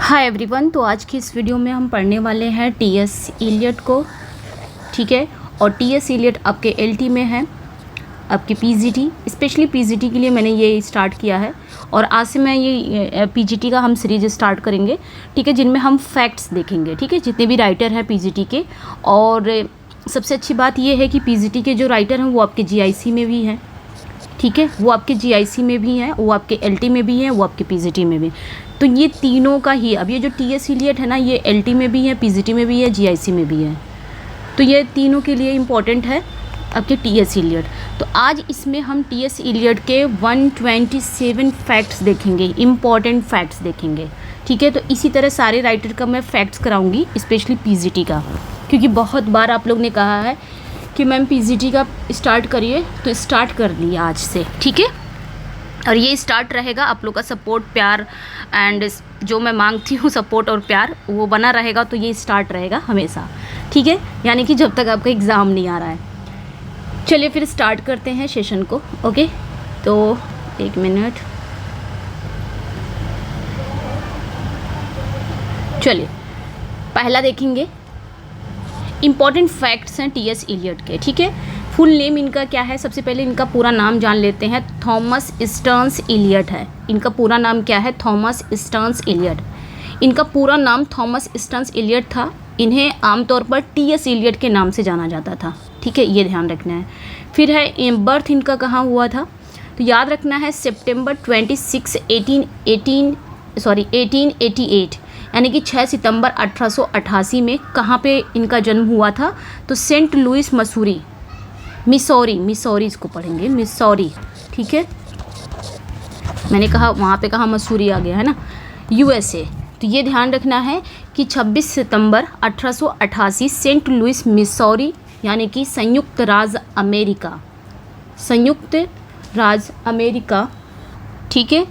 Hi everyone. तो आज की इस वीडियो में हम पढ़ने वाले हैं टी.एस. इलियट को, ठीक है। और टी.एस. इलियट आपके एल.टी. में है, आपके पी.जी.टी. स्पेशली पी.जी.टी. के लिए मैंने ये स्टार्ट किया है। और आज से मैं ये पी.जी.टी. का हम सीरीज स्टार्ट करेंगे, ठीक है, जिनमें हम फैक्ट्स देखेंगे, ठीक है, जितने भी राइटर हैं पी.जी.टी. के। और सबसे अच्छी बात ये है कि पी.जी.टी. के जो राइटर हैं वो आपके जी.आई.सी. में भी हैं, ठीक है, वो आपके जीआईसी में भी हैं, वो आपके एलटी में भी हैं, वो आपके पीजीटी में भी। तो ये तीनों का ही, अब ये जो टी.एस. इलियट है ना, ये एलटी में भी है, पीजीटी में भी है, जीआईसी में भी है। तो ये तीनों के लिए इम्पॉर्टेंट है आपके टी.एस. इलियट। तो आज इसमें हम टी.एस. इलियट के 127 फैक्ट्स देखेंगे, इम्पॉर्टेंट फैक्ट्स देखेंगे, ठीक है। तो इसी तरह सारे राइटर का मैं फैक्ट्स कराऊंगी, स्पेशली पीजीटी का, क्योंकि बहुत बार आप लोग ने कहा है कि मैम पीजीटी का स्टार्ट करिए, तो स्टार्ट कर दिए आज से, ठीक है। और ये स्टार्ट रहेगा, आप लोग का सपोर्ट, प्यार एंड जो मैं मांगती हूँ सपोर्ट और प्यार वो बना रहेगा। तो ये स्टार्ट रहेगा हमेशा, ठीक है, यानी कि जब तक आपका एग्ज़ाम नहीं आ रहा है। चलिए फिर स्टार्ट करते हैं सेशन को, ओके। तो एक मिनट, चलिए पहला देखेंगे। इम्पॉर्टेंट फैक्ट्स हैं टी.एस. इलियट के, ठीक है। फुल नेम इनका क्या है, सबसे पहले इनका पूरा नाम जान लेते हैं। थॉमस स्टर्न्स इलियट है इनका पूरा नाम। क्या है? Thomas Stearns Eliot. इनका पूरा नाम थॉमस स्टर्न्स इलियट था। इन्हें आमतौर पर टी.एस. इलियट के नाम से जाना जाता था, ठीक है, ये ध्यान रखना है। फिर है बर्थ इनका कहाँ हुआ था, तो याद रखना है सितंबर 26 1888, यानी कि 6 सितंबर 1888 में। कहाँ पे इनका जन्म हुआ था, तो सेंट लुइस मिसौरी इसको पढ़ेंगे, मिसौरी, ठीक है। मैंने कहा वहाँ पे कहा मसूरी आ गया है ना, यूएसए। तो ये ध्यान रखना है कि 26 सितंबर 1888 सेंट लुइस मिसौरी, यानी कि संयुक्त राज्य अमेरिका, ठीक है।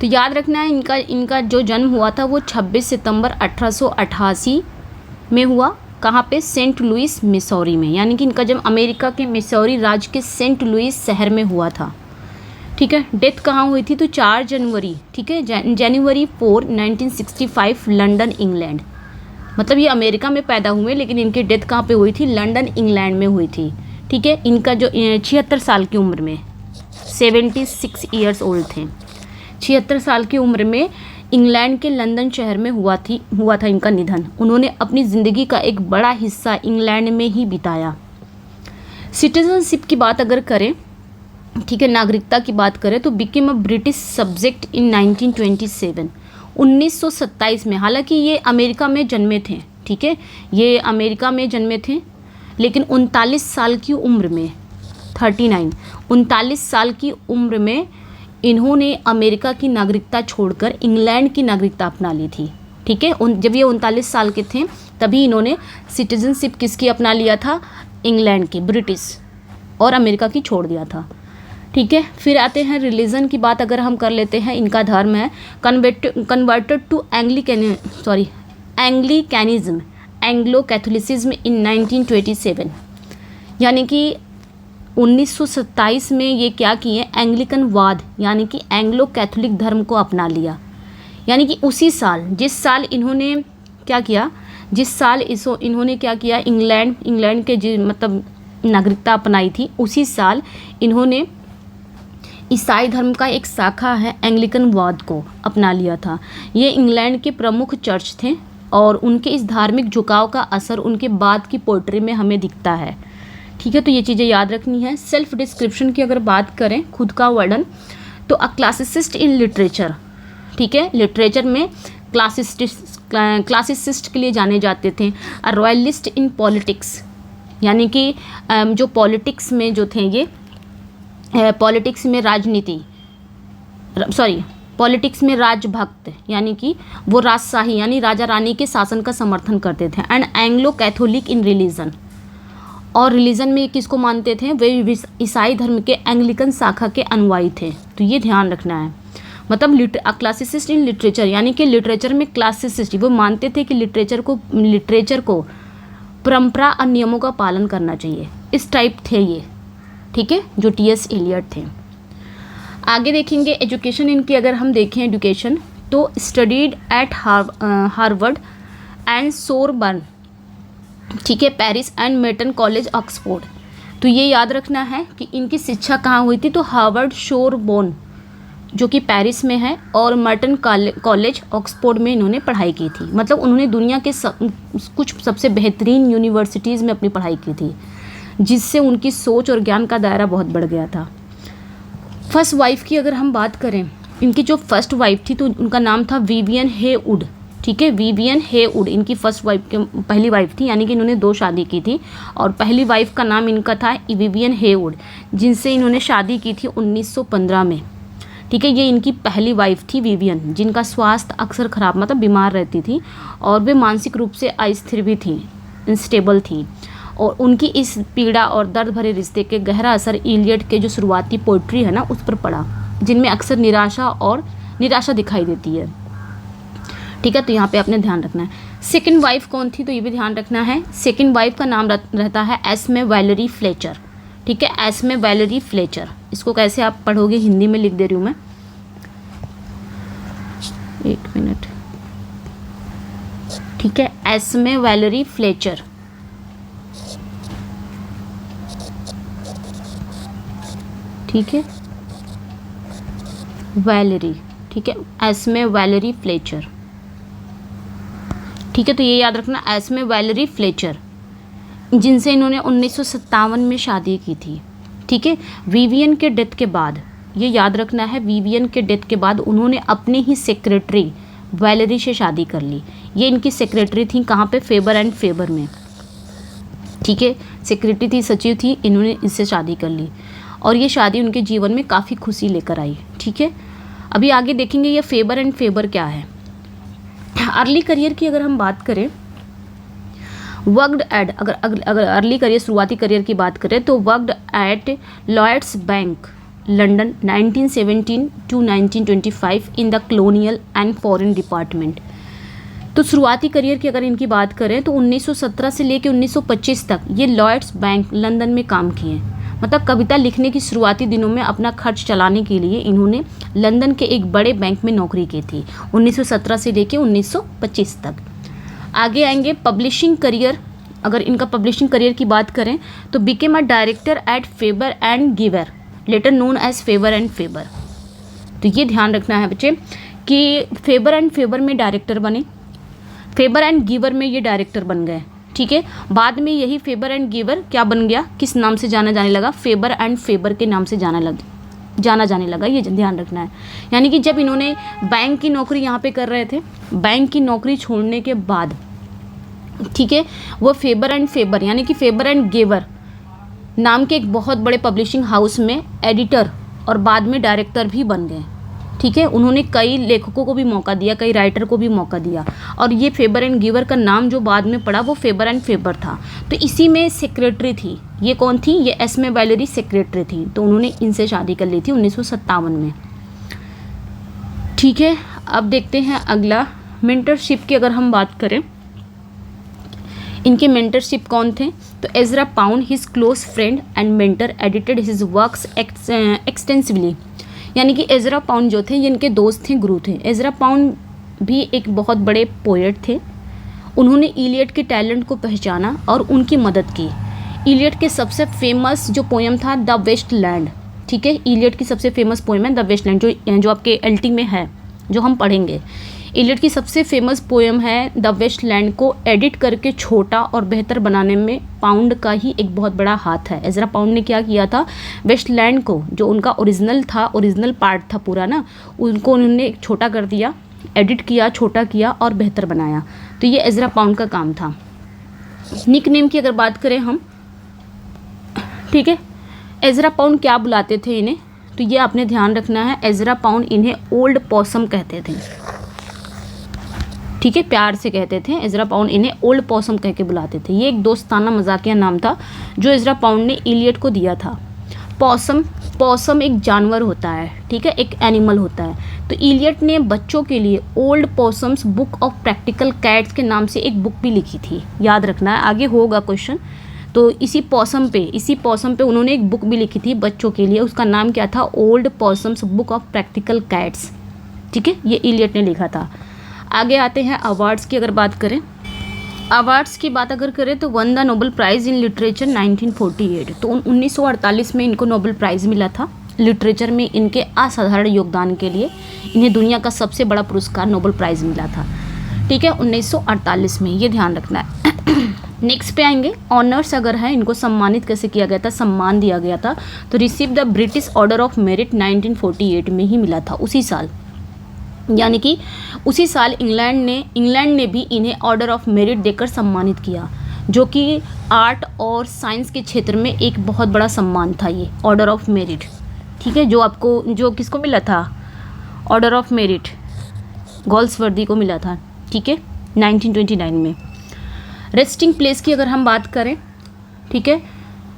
तो याद रखना है इनका जो जन्म हुआ था वो 26 सितंबर 1888 में हुआ। कहाँ पे? सेंट लुइस मिसौरी में, यानी कि इनका जन्म अमेरिका के मिसौरी राज्य के सेंट लुइस शहर में हुआ था, ठीक है। डेथ कहाँ हुई थी, तो 4 जनवरी, ठीक है, जनवरी 4 1965 लंदन इंग्लैंड। मतलब ये अमेरिका में पैदा हुए, लेकिन इनकी डेथ कहाँ पे हुई थी? लंदन इंग्लैंड में हुई थी, ठीक है। इनका जो 76 साल की उम्र में, 76 ईयर्स ओल्ड थे, 76 साल की उम्र में इंग्लैंड के लंदन शहर में हुआ था इनका निधन। उन्होंने अपनी ज़िंदगी का एक बड़ा हिस्सा इंग्लैंड में ही बिताया। सिटीजनशिप की बात अगर करें, ठीक है, नागरिकता की बात करें, तो became a British subject in 1927, 1927 में। हालांकि ये अमेरिका में जन्मे थे, ठीक है, ये अमेरिका में जन्मे थे, लेकिन 39 साल की उम्र में, 39 साल की उम्र में इन्होंने अमेरिका की नागरिकता छोड़कर इंग्लैंड की नागरिकता अपना ली थी, ठीक है। जब ये 39 साल के थे तभी इन्होंने सिटीजनशिप किसकी अपना लिया था? इंग्लैंड की, ब्रिटिश, और अमेरिका की छोड़ दिया था, ठीक है। फिर आते हैं रिलीजन की बात अगर हम कर लेते हैं। इनका धर्म है कन्वर्टेड टू एंग्लिकैनिज्म, एंग्लो कैथोलिसिज्म इन 1927, यानी कि 1927 में ये क्या किए? एंग्लिकनवाद, यानी कि एंग्लो कैथोलिक धर्म को अपना लिया। यानी कि उसी साल, जिस साल इन्होंने क्या किया, इन्होंने क्या किया, इंग्लैंड के मतलब नागरिकता अपनाई थी, उसी साल इन्होंने ईसाई धर्म का एक शाखा है एंग्लिकनवाद को अपना लिया था। ये इंग्लैंड के प्रमुख चर्च थे और उनके इस धार्मिक झुकाव का असर उनके बाद की पोइट्री में हमें दिखता है, ठीक है। तो ये चीज़ें याद रखनी है। सेल्फ डिस्क्रिप्शन की अगर बात करें, खुद का वर्णन, तो अ क्लासिसिस्ट इन लिटरेचर, ठीक है, लिटरेचर में क्लासिसिस्ट के लिए जाने जाते थे। अ रॉयलिस्ट इन पॉलिटिक्स, यानी कि जो पॉलिटिक्स में जो थे ये पॉलिटिक्स में राजभक्त, यानी कि वो राजशाही यानी राजा रानी के शासन का समर्थन करते थे। And Anglo Catholic in religion, और रिलीजन में किसको मानते थे? वे ईसाई धर्म के एंग्लिकन शाखा के अनुयायी थे। तो ये ध्यान रखना है। मतलब क्लासिसिस्ट इन लिटरेचर, यानी कि लिटरेचर में क्लासिसिस्ट, वो मानते थे कि लिटरेचर को परंपरा और नियमों का पालन करना चाहिए, इस टाइप थे ये, ठीक है, जो टी.एस. इलियट थे। आगे देखेंगे एजुकेशन इनकी अगर हम देखें एजुकेशन, तो तो स्टडीड एट हार्वर्ड एंड सोरबर्न, ठीक है, Paris and Metan college Oxford. तो ये याद रखना है कि इनकी शिक्षा कहाँ हुई थी, तो हार्वर्ड सोरबोन जो कि पेरिस में है और मर्टन कॉलेज ऑक्सफोर्ड में इन्होंने पढ़ाई की थी। मतलब उन्होंने दुनिया के कुछ सबसे बेहतरीन यूनिवर्सिटीज़ में अपनी पढ़ाई की थी, जिससे उनकी सोच और ज्ञान का दायरा बहुत बढ़ गया था। फर्स्ट वाइफ की अगर हम बात करें, इनकी जो फर्स्ट वाइफ थी तो उनका नाम था विवियन हेवुड, ठीक है, विवियन हेवुड इनकी फर्स्ट वाइफ के पहली वाइफ थी, यानी कि इन्होंने 2 शादी की थी और पहली वाइफ का नाम इनका था विवियन हेवुड, जिनसे इन्होंने शादी की थी 1915 में, ठीक है। ये इनकी पहली वाइफ थी विवियन, जिनका स्वास्थ्य अक्सर ख़राब, मतलब बीमार रहती थी और वे मानसिक रूप से अस्थिर भी थी, अनस्टेबल थी, और उनकी इस पीड़ा और दर्द भरे रिश्ते के गहरा असर इलियट के जो शुरुआती पोइट्री है ना उस पर पड़ा, जिनमें अक्सर निराशा दिखाई देती है, ठीक है। तो यहाँ पे आपने ध्यान रखना है। सेकंड वाइफ कौन थी, तो ये भी ध्यान रखना है। सेकंड वाइफ का नाम रहता है एस्मे वैलेरी फ्लेचर, ठीक है, एस्मे वैलेरी फ्लेचर। इसको कैसे आप पढ़ोगे, हिंदी में लिख दे रही हूँ मैं, 1 मिनट, ठीक है, एस्मे वैलेरी फ्लेचर, ठीक है, वैलेरी, ठीक है, एस्मे वैलेरी फ्लेचर, ठीक है। तो ये याद रखना, एस्मे वैलेरी फ्लेचर, जिनसे इन्होंने 1957 में शादी की थी, ठीक है। विवियन के डेथ के बाद, ये याद रखना है, विवियन के डेथ के बाद उन्होंने अपने ही सेक्रेटरी वैलेरी से शादी कर ली। ये इनकी सेक्रेटरी थी, कहाँ पे, फेबर एंड फेबर में, ठीक है, सेक्रेटरी थी, सचिव थी, इन्होंने इससे शादी कर ली और ये शादी उनके जीवन में काफ़ी खुशी लेकर आई, ठीक है। अभी आगे देखेंगे ये फेबर एंड फेबर क्या है। अर्ली करियर की अगर हम बात करें, वर्कड एट, अगर अर्ली करियर, शुरुआती करियर की बात करें तो worked at Lloyds bank London 1917 to 1925 in the colonial and foreign department. तो शुरुआती करियर की अगर इनकी बात करें तो 1917 से लेकर 1925 तक ये लॉयड्स बैंक लंदन में काम किए। मतलब कविता लिखने की शुरुआती दिनों में अपना खर्च चलाने के लिए इन्होंने लंदन के एक बड़े बैंक में नौकरी की थी 1917 से लेकर 1925 तक। आगे आएंगे पब्लिशिंग करियर। अगर इनका पब्लिशिंग करियर की बात करें तो became a director at Faber and Gwyer, later known as Faber and Faber. तो ये ध्यान रखना है बच्चे कि फेबर एंड फेबर में डायरेक्टर बने, फेबर एंड गिवर में ये डायरेक्टर बन गए, ठीक है। बाद में यही फेबर एंड गिवर क्या बन गया, किस नाम से जाना जाने लगा, फेबर एंड फेबर के नाम से जाना जाने लगा, ये ध्यान रखना है। यानी कि जब इन्होंने बैंक की नौकरी यहाँ पे कर रहे थे, बैंक की नौकरी छोड़ने के बाद, ठीक है, वो फेबर एंड फेबर यानी कि फेबर एंड गिवर नाम के एक बहुत बड़े पब्लिशिंग हाउस में एडिटर और बाद में डायरेक्टर भी बन गए, ठीक है। उन्होंने कई लेखकों को भी मौका दिया, कई राइटर को भी मौका दिया और ये फेबर एंड गिवर का नाम जो बाद में पड़ा वो फेबर एंड फेबर था। तो इसी में सेक्रेटरी थी, ये कौन थी, ये एस्मे वैलेरी सेक्रेटरी थी। तो उन्होंने इनसे शादी कर ली थी 1957 में, ठीक है। अब देखते हैं अगला मेंटरशिप की अगर हम बात करें, इनके मेंटरशिप कौन थे, तो Ezra pound his close friend and mentor edited his works extensively. यानी कि एजरा पाउंड जो थे ये इनके दोस्त थे, गुरु थे। एजरा पाउंड भी एक बहुत बड़े पोएट थे। उन्होंने इलियट के टैलेंट को पहचाना और उनकी मदद की। इलियट के सबसे फेमस जो पोएम था द वेस्ट लैंड, ठीक है, इलियट की सबसे फेमस पोएम है द वेस्ट लैंड, जो आपके एलटी में है, जो हम पढ़ेंगे। इलियट की सबसे फेमस पोएम है द वेस्ट लैंड को एडिट करके छोटा और बेहतर बनाने में पाउंड का ही एक बहुत बड़ा हाथ है। एजरा पाउंड ने क्या किया था, वेस्ट लैंड को जो उनका ओरिजिनल था, ओरिजिनल पार्ट था पूरा ना, उनको उन्होंने छोटा कर दिया, एडिट किया, छोटा किया और बेहतर बनाया। तो ये एजरा पाउंड का काम था। निक नेम की अगर बात करें हम, ठीक है, एजरा पाउंड क्या बुलाते थे इन्हें, तो ये आपने ध्यान रखना है। एजरा पाउंड इन्हें ओल्ड पॉसम कहते थे, ठीक है, प्यार से कहते थे। एजरा पाउंड इन्हें ओल्ड पॉसम कह के बुलाते थे। ये एक दोस्ताना मजाकिया नाम था जो एजरा पाउंड ने इलियट को दिया था। पॉसम एक जानवर होता है, ठीक है, एक एनिमल होता है। तो इलियट ने बच्चों के लिए old पॉसम्स book of practical cats के नाम से एक बुक भी लिखी थी, याद रखना है, आगे होगा क्वेश्चन। तो इसी पॉसम पे उन्होंने एक बुक भी लिखी थी बच्चों के लिए, उसका नाम क्या था, old पॉसम्स book of practical cats, ठीक है, ये इलियट ने लिखा था। आगे आते हैं अवार्ड्स की अगर बात करें। अवार्ड्स की बात अगर करें तो one the Nobel prize in literature 1948, तो 1948 में इनको नोबेल प्राइज़ मिला था लिटरेचर में। इनके असाधारण योगदान के लिए इन्हें दुनिया का सबसे बड़ा पुरस्कार नोबेल प्राइज़ मिला था, ठीक है, 1948 में, ये ध्यान रखना है। नेक्स्ट पे आएंगे ऑनर्स अगर है, इनको सम्मानित कैसे किया गया था, सम्मान दिया गया था, तो receive the British order of merit 1948 में ही मिला था, उसी साल, यानी कि उसी साल इंग्लैंड ने भी इन्हें ऑर्डर ऑफ मेरिट देकर सम्मानित किया, जो कि आर्ट और साइंस के क्षेत्र में एक बहुत बड़ा सम्मान था ये ऑर्डर ऑफ मेरिट, ठीक है, जो किसको मिला था, ऑर्डर ऑफ मेरिट गोल्सवर्दी को मिला था, ठीक है, 1929 में। रेस्टिंग प्लेस की अगर हम बात करें, ठीक है,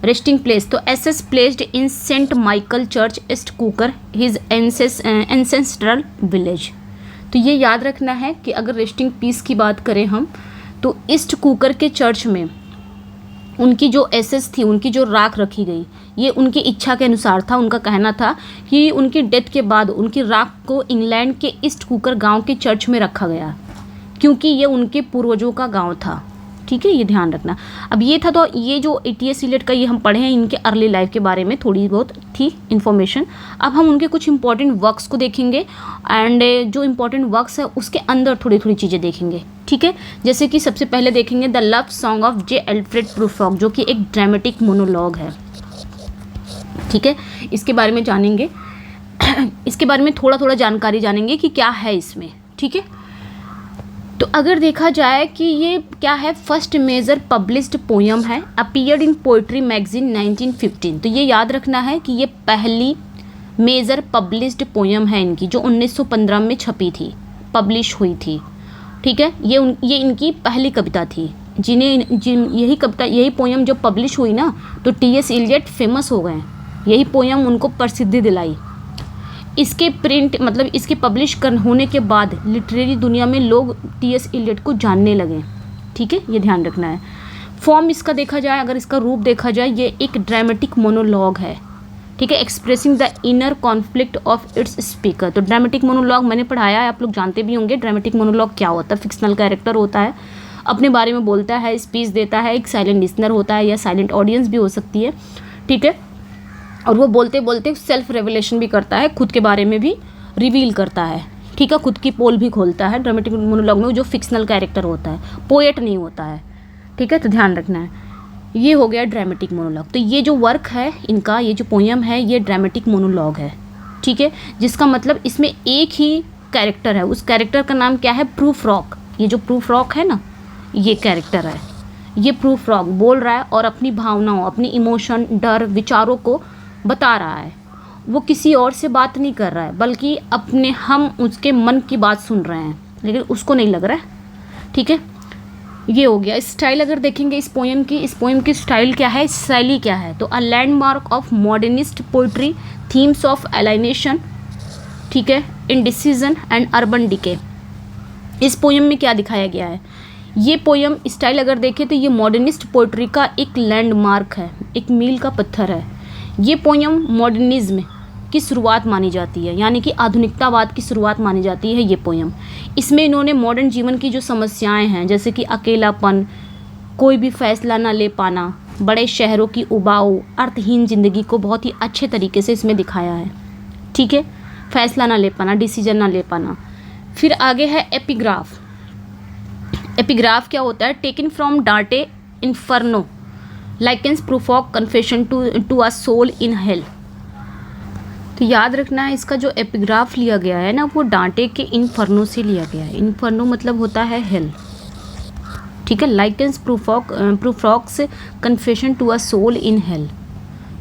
रेस्टिंग प्लेस तो ashes placed in saint Michael church east Coker his ancestral village. तो ये याद रखना है कि अगर रेस्टिंग प्लेस की बात करें हम, तो ईस्ट कुकर के चर्च में उनकी जो एसेस थी, उनकी जो राख रखी गई, ये उनकी इच्छा के अनुसार था। उनका कहना था कि उनकी डेथ के बाद उनकी राख को इंग्लैंड के ईस्ट कुकर गांव के चर्च में रखा गया, क्योंकि ये उनके पूर्वजों का गांव था, ठीक है, ये ध्यान रखना। अब ये था, तो ये जो टीएस इलियट का ये हम पढ़े हैं, इनके अर्ली लाइफ के बारे में थोड़ी बहुत थी इन्फॉर्मेशन। अब हम उनके कुछ इंपॉर्टेंट वर्क्स को देखेंगे, एंड जो इंपॉर्टेंट वर्क्स है उसके अंदर थोड़ी थोड़ी चीज़ें देखेंगे, ठीक है। जैसे कि सबसे पहले देखेंगे the love song of J Alfred Prufrock, जो कि एक ड्रामेटिक मोनोलॉग है, ठीक है, इसके बारे में जानेंगे। इसके बारे में थोड़ा थोड़ा जानकारी जानेंगे कि क्या है इसमें, ठीक है। तो अगर देखा जाए कि ये क्या है, फर्स्ट मेजर पब्लिश्ड पोयम है, अपीयर्ड इन पोइट्री मैगजीन 1915। तो ये याद रखना है कि ये पहली मेजर पब्लिश्ड पोयम है इनकी, जो 1915 में छपी थी, पब्लिश हुई थी, ठीक है। ये इनकी पहली कविता थी, यही पोयम जब पब्लिश हुई ना, तो टीएस इलियट फेमस हो गए, यही पोयम उनको प्रसिद्धि दिलाई। इसके प्रिंट मतलब इसके पब्लिश होने के बाद लिटरेरी दुनिया में लोग टीएस इलियट को जानने लगे, ठीक है, ये ध्यान रखना है। फॉर्म इसका देखा जाए, अगर इसका रूप देखा जाए, ये एक ड्रामेटिक मोनोलॉग है, ठीक है, expressing the inner conflict of its speaker. तो ड्रामेटिक मोनोलॉग मैंने पढ़ाया है, आप लोग जानते भी होंगे। ड्रामेटिक मोनोलॉग क्या होता है, फिक्शनल कैरेक्टर होता है, अपने बारे में बोलता है, स्पीच देता है, एक साइलेंट लिसनर होता है या साइलेंट ऑडियंस भी हो सकती है, ठीक है, और वो बोलते बोलते सेल्फ रेवलेशन भी करता है, खुद के बारे में भी रिवील करता है, ठीक है, खुद की पोल भी खोलता है ड्रामेटिक मोनोलॉग में, जो फिक्शनल कैरेक्टर होता है, पोएट नहीं होता है, ठीक है, तो ध्यान रखना है। ये हो गया ड्रामेटिक मोनोलॉग। तो ये जो वर्क है इनका, ये जो पोयम है, ये ड्रामेटिक मोनोलॉग है, ठीक है, जिसका मतलब इसमें एक ही कैरेक्टर है, उस कैरेक्टर का नाम क्या है, प्रूफ्रॉक। ये जो प्रूफ्रॉक है ना, ये कैरेक्टर है, ये प्रूफ्रॉक बोल रहा है और अपनी भावनाओं, अपनी इमोशन, डर, विचारों को बता रहा है। वो किसी और से बात नहीं कर रहा है, बल्कि हम उसके मन की बात सुन रहे हैं, लेकिन उसको नहीं लग रहा है, ठीक है। ये हो गया। स्टाइल अगर देखेंगे इस पोयम की स्टाइल क्या है, शैली क्या है, तो a landmark of modernist poetry, themes of alienation, ठीक है, इंडिसीजन एंड अर्बन डिके। इस पोयम में क्या दिखाया गया है, ये पोयम स्टाइल अगर देखें तो ये मॉडर्निस्ट पोइट्री का एक लैंडमार्क है, एक मील का पत्थर है। ये पोयम मॉडर्निज्म की शुरुआत मानी जाती है, यानी कि आधुनिकतावाद की शुरुआत मानी जाती है ये पोयम। इसमें इन्होंने मॉडर्न जीवन की जो समस्याएं हैं, जैसे कि अकेलापन, कोई भी फैसला ना ले पाना, बड़े शहरों की उबाऊ, अर्थहीन ज़िंदगी को बहुत ही अच्छे तरीके से इसमें दिखाया है, ठीक है, फैसला ना ले पाना, डिसीजन ना ले पाना। फिर आगे है एपिग्राफ। एपिग्राफ क्या होता है, taken from Dante Inferno likens Prufrock confession to a soul in hell. तो याद रखना है, इसका जो एपिग्राफ लिया गया है ना, वो डांटे के इन्फर्नो से लिया गया है। इन्फर्नो मतलब होता है हेल, ठीक है, likens Prufrock's confession to a soul in hell,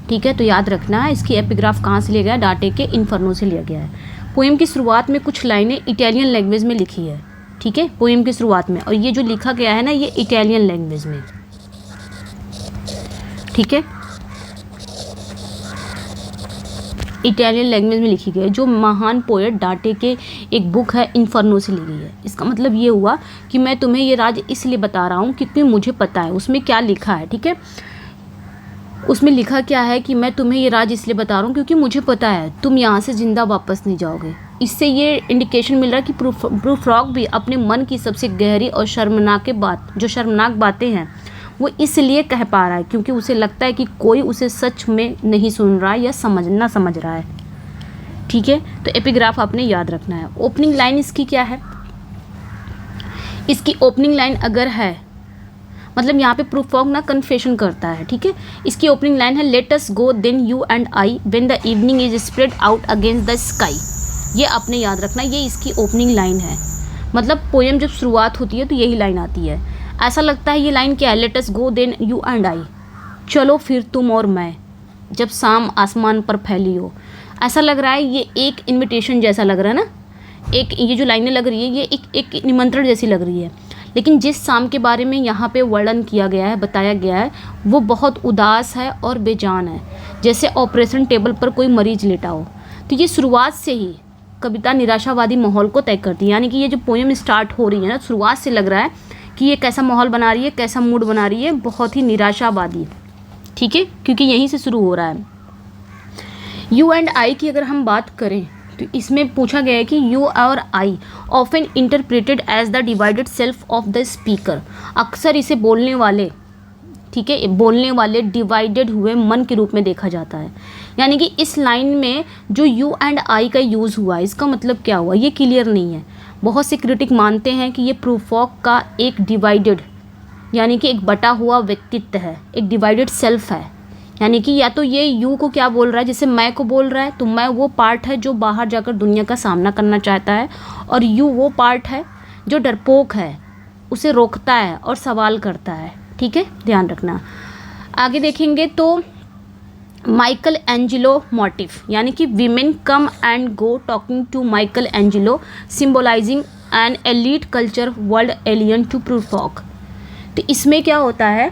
ठीक है। तो याद रखना है, इसकी एपिग्राफ कहाँ से लिया गया है, डांटे के इन्फर्नो से लिया गया है। पोएम की शुरुआत में कुछ लाइनें इटालियन लैंग्वेज में लिखी है, ठीक है, पोएम की शुरुआत में, और ये जो लिखा गया है ना, ये इटालियन लैंग्वेज में, ठीक है, इटालियन लैंग्वेज में लिखी गई है, जो महान पोएट डांटे के एक बुक है इन्फर्नो से ली गई है। इसका मतलब ये हुआ कि मैं तुम्हें ये राज इसलिए बता रहा हूँ क्योंकि मुझे पता है उसमें क्या लिखा है, ठीक है। उसमें लिखा क्या है कि मैं तुम्हें ये राज इसलिए बता रहा हूँ क्योंकि मुझे पता है तुम यहाँ से ज़िंदा वापस नहीं जाओगे, इससे ये इंडिकेशन मिल रहा है कि प्रूफ्रॉग भी अपने मन की सबसे गहरी और शर्मनाक बातें हैं वो इसलिए कह पा रहा है क्योंकि उसे लगता है कि कोई उसे सच में नहीं सुन रहा है या समझ रहा है। ठीक है, तो एपिग्राफ आपने याद रखना है। ओपनिंग लाइन इसकी क्या है? इसकी ओपनिंग लाइन अगर है, मतलब यहाँ पे प्रूफ्रॉग ना कन्फेशन करता है। ठीक है, इसकी ओपनिंग लाइन है let us go then you and I when the evening is spread out against the sky. ये आपने याद रखना, ये इसकी ओपनिंग लाइन है। मतलब पोएम जब शुरुआत होती है तो यही लाइन आती है। ऐसा लगता है ये लाइन क्या है? Let us go then you and I, चलो फिर तुम और मैं, जब शाम आसमान पर फैली हो। ऐसा लग रहा है ये एक इनविटेशन जैसा लग रहा है ना, एक ये जो लाइनें लग रही है ये एक निमंत्रण जैसी लग रही है। लेकिन जिस शाम के बारे में यहाँ पे वर्णन किया गया है, बताया गया है, वो बहुत उदास है और बेजान है, जैसे ऑपरेशन टेबल पर कोई मरीज लेटा हो। तो ये शुरुआत से ही कविता निराशावादी माहौल को तय करती है। यानी कि ये जो पोएम स्टार्ट हो रही है ना, शुरुआत से लग रहा है कि ये कैसा माहौल बना रही है, कैसा मूड बना रही है, बहुत ही निराशावादी। ठीक है, क्योंकि यहीं से शुरू हो रहा है। यू एंड आई की अगर हम बात करें तो इसमें पूछा गया है कि यू और I often interpreted as the divided self of the speaker. अक्सर इसे बोलने वाले, ठीक है, बोलने वाले डिवाइडेड हुए मन के रूप में देखा जाता है। यानी कि इस लाइन में जो यू एंड आई का यूज़ हुआ है, इसका मतलब क्या हुआ ये क्लियर नहीं है। बहुत से क्रिटिक मानते हैं कि ये प्रूफ्रॉग का एक डिवाइडेड, यानी कि एक बटा हुआ व्यक्तित्व है, एक डिवाइडेड सेल्फ है। यानी कि या तो ये यू को क्या बोल रहा है, जैसे मैं को बोल रहा है, तो मैं वो पार्ट है जो बाहर जाकर दुनिया का सामना करना चाहता है, और यू वो पार्ट है जो डरपोक है, उसे रोकता है और सवाल करता है। ठीक है, ध्यान रखना। आगे देखेंगे तो माइकल एंजेलो मोटिव, यानी कि women come and go talking to Michelangelo symbolising an elite culture world alien to Prufrock. तो इसमें क्या होता है,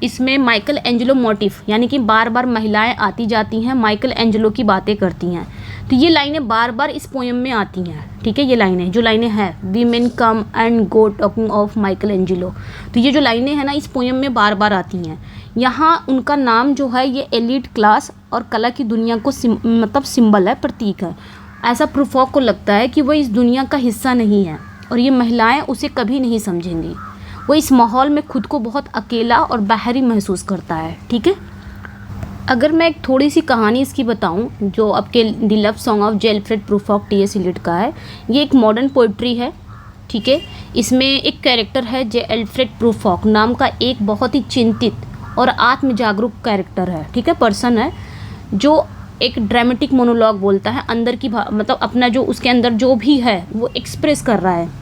इसमें माइकल एंजेलो मोटिव यानी कि बार बार महिलाएं आती जाती हैं, माइकल एंजेलो की बातें करती हैं। तो ये लाइनें बार बार इस पोएम में आती हैं। ठीक है, ये लाइनें जो लाइनें हैं women come and go talking of Michael Angelo, तो ये जो लाइनें हैं ना इस पोएम में बार बार आती हैं। यहाँ उनका नाम जो है ये एलीट क्लास और कला की दुनिया को मतलब सिंबल है, प्रतीक है। ऐसा प्रूफ्रॉग को लगता है कि वो इस दुनिया का हिस्सा नहीं है और ये महिलाएं उसे कभी नहीं समझेंगी। वो इस माहौल में खुद को बहुत अकेला और बाहरी महसूस करता है। ठीक है, अगर मैं एक थोड़ी सी कहानी इसकी बताऊं जो आपके the love song of J Alfred Prufrock T S. Eliot का है। ये एक मॉडर्न पोइट्री है। ठीक है, इसमें एक कैरेक्टर है जे एल्फ्रेड प्रूफ्रॉग नाम का, एक बहुत ही चिंतित और आत्म जागरूक कैरेक्टर है। ठीक है, पर्सन है जो एक ड्रामेटिक मोनोलॉग बोलता है, अंदर की मतलब अपना जो उसके अंदर जो भी है वो एक्सप्रेस कर रहा है।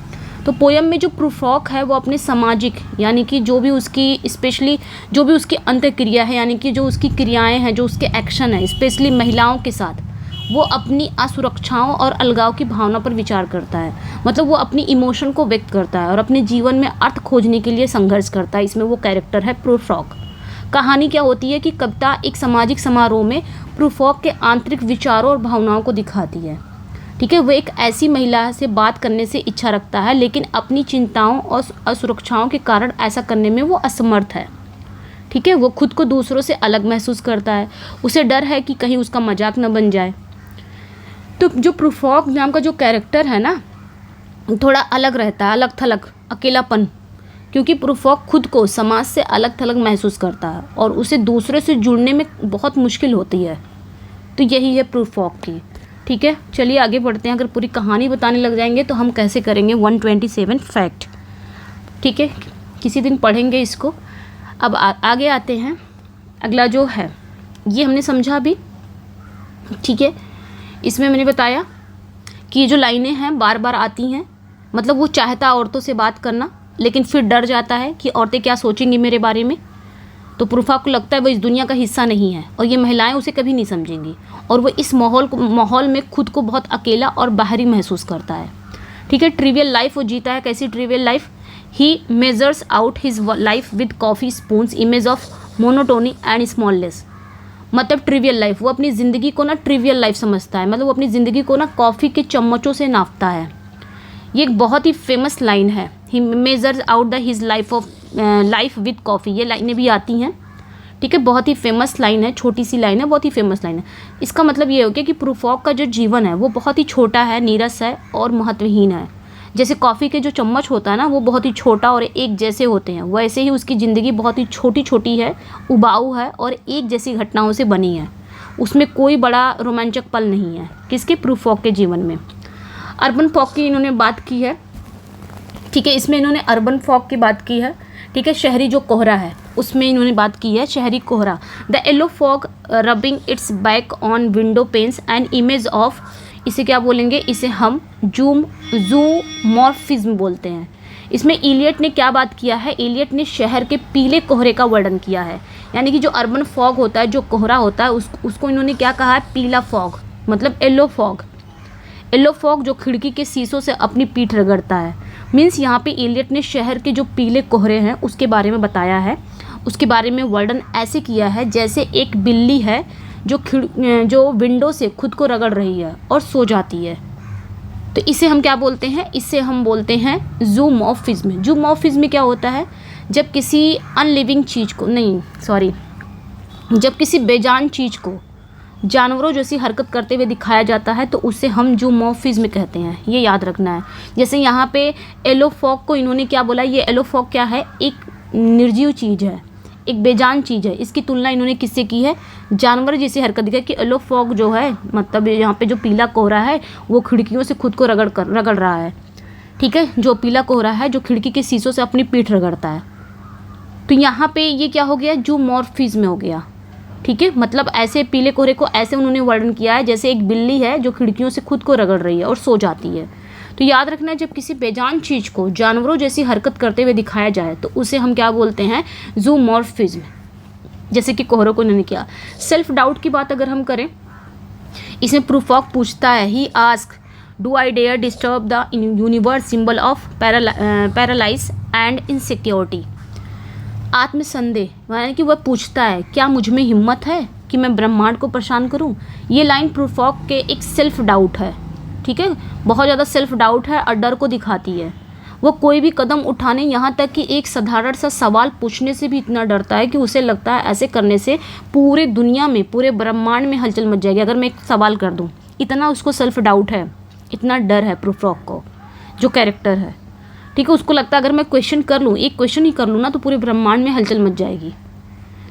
तो पोएम में जो प्रूफ्रॉग है वो अपने सामाजिक, यानी कि जो भी उसकी स्पेशली जो भी उसकी अंतःक्रिया है, यानी कि जो उसकी क्रियाएं हैं, जो उसके एक्शन है स्पेशली महिलाओं के साथ, वो अपनी असुरक्षाओं और अलगाव की भावना पर विचार करता है। मतलब वो अपनी इमोशन को व्यक्त करता है और अपने जीवन में अर्थ खोजने के लिए संघर्ष करता है। इसमें वो कैरेक्टर है प्रूफ्रॉग। कहानी क्या होती है कि कविता एक सामाजिक समारोह में प्रूफ्रॉग के आंतरिक विचारों और भावनाओं को दिखाती है। ठीक है, वो एक ऐसी महिला से बात करने से इच्छा रखता है, लेकिन अपनी चिंताओं और असुरक्षाओं के कारण ऐसा करने में वो असमर्थ है। ठीक है, वो खुद को दूसरों से अलग महसूस करता है, उसे डर है कि कहीं उसका मजाक न बन जाए। तो जो प्रूफ्रॉग नाम का जो कैरेक्टर है ना, थोड़ा अलग रहता है, अलग थलग, अकेलापन, क्योंकि प्रूफ्रॉग खुद को समाज से अलग थलग महसूस करता है और उसे दूसरे से जुड़ने में बहुत मुश्किल होती है। तो यही है प्रूफ्रॉग की। ठीक है, चलिए आगे बढ़ते हैं। अगर पूरी कहानी बताने लग जाएंगे तो हम कैसे करेंगे 127 फैक्ट। ठीक है, किसी दिन पढ़ेंगे इसको। अब आगे आते हैं। अगला जो है ये हमने समझा भी। ठीक है, इसमें मैंने बताया कि ये जो लाइनें हैं बार बार आती हैं, मतलब वो चाहता औरतों से बात करना, लेकिन फिर डर जाता है कि औरतें क्या सोचेंगी मेरे बारे में। तो प्रूफ्रॉग को लगता है वो इस दुनिया का हिस्सा नहीं है और ये महिलाएं उसे कभी नहीं समझेंगी, और वो इस माहौल में खुद को बहुत अकेला और बाहरी महसूस करता है। ठीक है, ट्रिवियल लाइफ वो जीता है। कैसी trivial life? He measures out his life with coffee spoons, image of monotony and smallness. मतलब ट्रिवियल लाइफ, वो अपनी ज़िंदगी को ना ट्रिवियल लाइफ समझता है, मतलब वो अपनी ज़िंदगी को ना कॉफ़ी के चम्मचों से नापता है। ये एक बहुत ही फेमस लाइन है। He measures out the his life with coffee, ये लाइनें भी आती हैं। ठीक है, बहुत ही फेमस लाइन है, छोटी सी लाइन है, बहुत ही फेमस लाइन है। इसका मतलब ये हो गया कि प्रूफॉक का जो जीवन है वो बहुत ही छोटा है, नीरस है और महत्वहीन है। जैसे कॉफ़ी के जो चम्मच होता है ना, वो बहुत ही छोटा और एक जैसे होते हैं, वैसे ही उसकी ज़िंदगी बहुत ही छोटी छोटी है, उबाऊ है और एक जैसी घटनाओं से बनी है। उसमें कोई बड़ा रोमांचक पल नहीं है। किसके? प्रूफॉक के जीवन में। अर्बन फॉग की इन्होंने बात की है, ठीक है, इसमें इन्होंने अर्बन फॉग की बात की है, ठीक है, शहरी जो कोहरा है उसमें इन्होंने बात की है, शहरी कोहरा। The yellow fog rubbing it's back on window panes and image of, इसे क्या बोलेंगे, इसे हम ज़ूमॉर्फिज्म बोलते हैं। इसमें इलियट ने क्या बात किया है, इलियट ने शहर के पीले कोहरे का वर्णन किया है। यानी कि जो अर्बन फॉग होता है, जो कोहरा होता है, उसको इन्होंने क्या कहा है, पीला फॉग, मतलब येलो फॉग। येलो फॉग जो खिड़की के शीशों से अपनी पीठ रगड़ता है। मीन्स यहाँ पे इलियट ने शहर के जो पीले कोहरे हैं उसके बारे में बताया है, उसके बारे में वर्णन ऐसे किया है जैसे एक बिल्ली है जो विंडो से खुद को रगड़ रही है और सो जाती है। तो इसे हम क्या बोलते हैं, इसे हम बोलते हैं ज़ूमॉर्फिज्म। ज़ूमॉर्फिज्म क्या होता है, जब किसी अनलिविंग चीज़ को जब किसी बेजान चीज़ को जानवरों जैसी हरकत करते हुए दिखाया जाता है तो उसे हम ज़ूमॉर्फिज्म कहते हैं। ये याद रखना है। जैसे यहाँ पे येलो फॉग को इन्होंने क्या बोला, ये येलो फॉग क्या है, एक निर्जीव चीज़ है, एक बेजान चीज़ है। इसकी तुलना इन्होंने किससे की है, जानवर जैसी हरकत दिखाई कि येलो फॉग जो है, मतलब यहाँ पे जो पीला कोहरा है वो खिड़कियों से खुद को रगड़ रहा है, ठीक है, जो पीला कोहरा है जो खिड़की के शीशों से अपनी पीठ रगड़ता है। तो यहाँ पे ये क्या हो गया, ज़ूमॉर्फिज्म हो गया, ठीक है। मतलब ऐसे पीले कोहरे को ऐसे उन्होंने वर्णन किया है जैसे एक बिल्ली है जो खिड़कियों से खुद को रगड़ रही है और सो जाती है। तो याद रखना है, जब किसी बेजान चीज़ को जानवरों जैसी हरकत करते हुए दिखाया जाए तो उसे हम क्या बोलते हैं, ज़ूमॉर्फिज्म, जैसे कि कोहरों को इन्होंने किया। सेल्फ डाउट की बात अगर हम करें, इसमें प्रूफॉक पूछता है, he asks do I dare disturb the universe symbol of paralyse and insecurity. आत्मसंदेह, यानी कि वह पूछता है क्या मुझ में हिम्मत है कि मैं ब्रह्मांड को परेशान करूं। ये लाइन प्रूफॉक के एक सेल्फ डाउट है, ठीक है, बहुत ज़्यादा सेल्फ डाउट है और डर को दिखाती है। वो कोई भी कदम उठाने, यहाँ तक कि एक साधारण सा सवाल पूछने से भी इतना डरता है कि उसे लगता है ऐसे करने से पूरे दुनिया में, पूरे ब्रह्मांड में हलचल मच जाएगी अगर मैं एक सवाल कर दूँ। इतना उसको सेल्फ डाउट है, इतना डर है प्रूफॉक को, जो कैरेक्टर है, ठीक है। उसको लगता है अगर मैं क्वेश्चन कर लूँ, एक क्वेश्चन ही कर लूँ ना, तो पूरे ब्रह्मांड में हलचल मच जाएगी।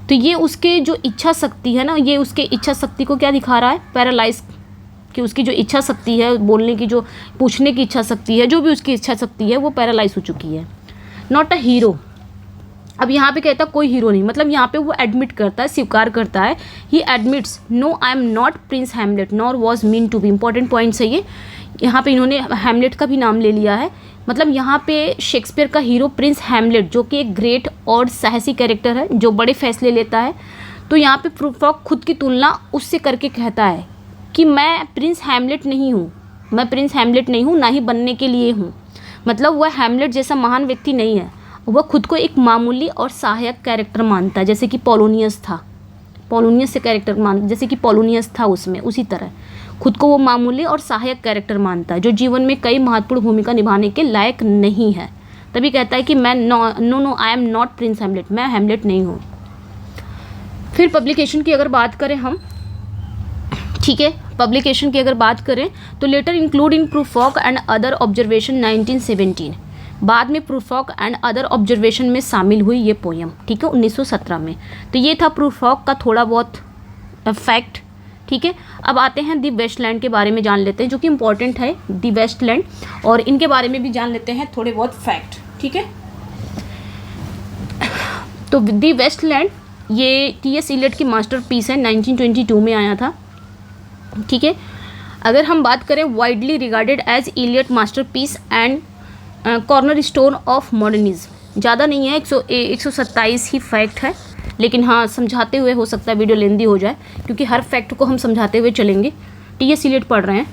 तो ये उसके जो इच्छा शक्ति है ना, ये उसके इच्छा शक्ति को क्या दिखा रहा है, पैरालाइज, कि उसकी जो इच्छा शक्ति है, बोलने की, जो पूछने की इच्छा शक्ति है, जो भी उसकी इच्छा शक्ति है वो पैरालाइज हो चुकी है। नॉट अ हीरो, अब यहाँ पे कहता कोई हीरो नहीं, मतलब यहाँ पे वो एडमिट करता है, स्वीकार करता है, he admits no I am not Prince Hamlet nor was mean to be. Important points है ये, यहाँ पे इन्होंने हैमलेट का भी नाम ले लिया है। मतलब यहाँ पे शेक्सपियर का हीरो प्रिंस हैमलेट, जो कि एक ग्रेट और साहसी कैरेक्टर है जो बड़े फैसले लेता है। तो यहाँ पे प्रूफॉक खुद की तुलना उससे करके कहता है कि मैं प्रिंस हैमलेट नहीं हूँ, मैं प्रिंस हैमलेट नहीं हूँ, ना ही बनने के लिए हूँ। मतलब वह हैमलेट जैसा महान व्यक्ति नहीं है, वह खुद को एक मामूली और सहायक कैरेक्टर मानता है, जैसे कि पोलोनियस था, पोलोनियस से कैरेक्टर मान, जैसे कि पोलोनियस था उसमें, उसी तरह खुद को वो मामूली और सहायक कैरेक्टर मानता है जो जीवन में कई महत्वपूर्ण भूमिका निभाने के लायक नहीं है। तभी कहता है कि मैं no I am not Prince Hamlet, मैं हैमलेट नहीं हूँ। फिर पब्लिकेशन की अगर बात करें हम, ठीक है, पब्लिकेशन की अगर बात करें तो later include in Prufrock and other observation 1917, बाद में प्रूफॉक एंड अदर ऑब्जर्वेशन में शामिल हुई ये पोयम, ठीक है, 1917 में। तो ये था प्रूफॉक का थोड़ा बहुत फैक्ट, ठीक है। अब आते हैं दी वेस्टलैंड के बारे में जान लेते हैं, जो कि इंपॉर्टेंट है दी वेस्टलैंड, और इनके बारे में भी जान लेते हैं थोड़े बहुत फैक्ट, ठीक है। तो दी वेस्टलैंड ये टी.एस. इलियट की मास्टरपीस है, 1922 में आया था, ठीक है। अगर हम बात करें widely regarded as Eliot masterpiece and corner stone of modernism, ज़्यादा नहीं है, 127 ही फैक्ट है, लेकिन हाँ समझाते हुए हो सकता है वीडियो लेंदी हो जाए, क्योंकि हर फैक्ट को हम समझाते हुए चलेंगे। टी.एस. इलियट पढ़ रहे हैं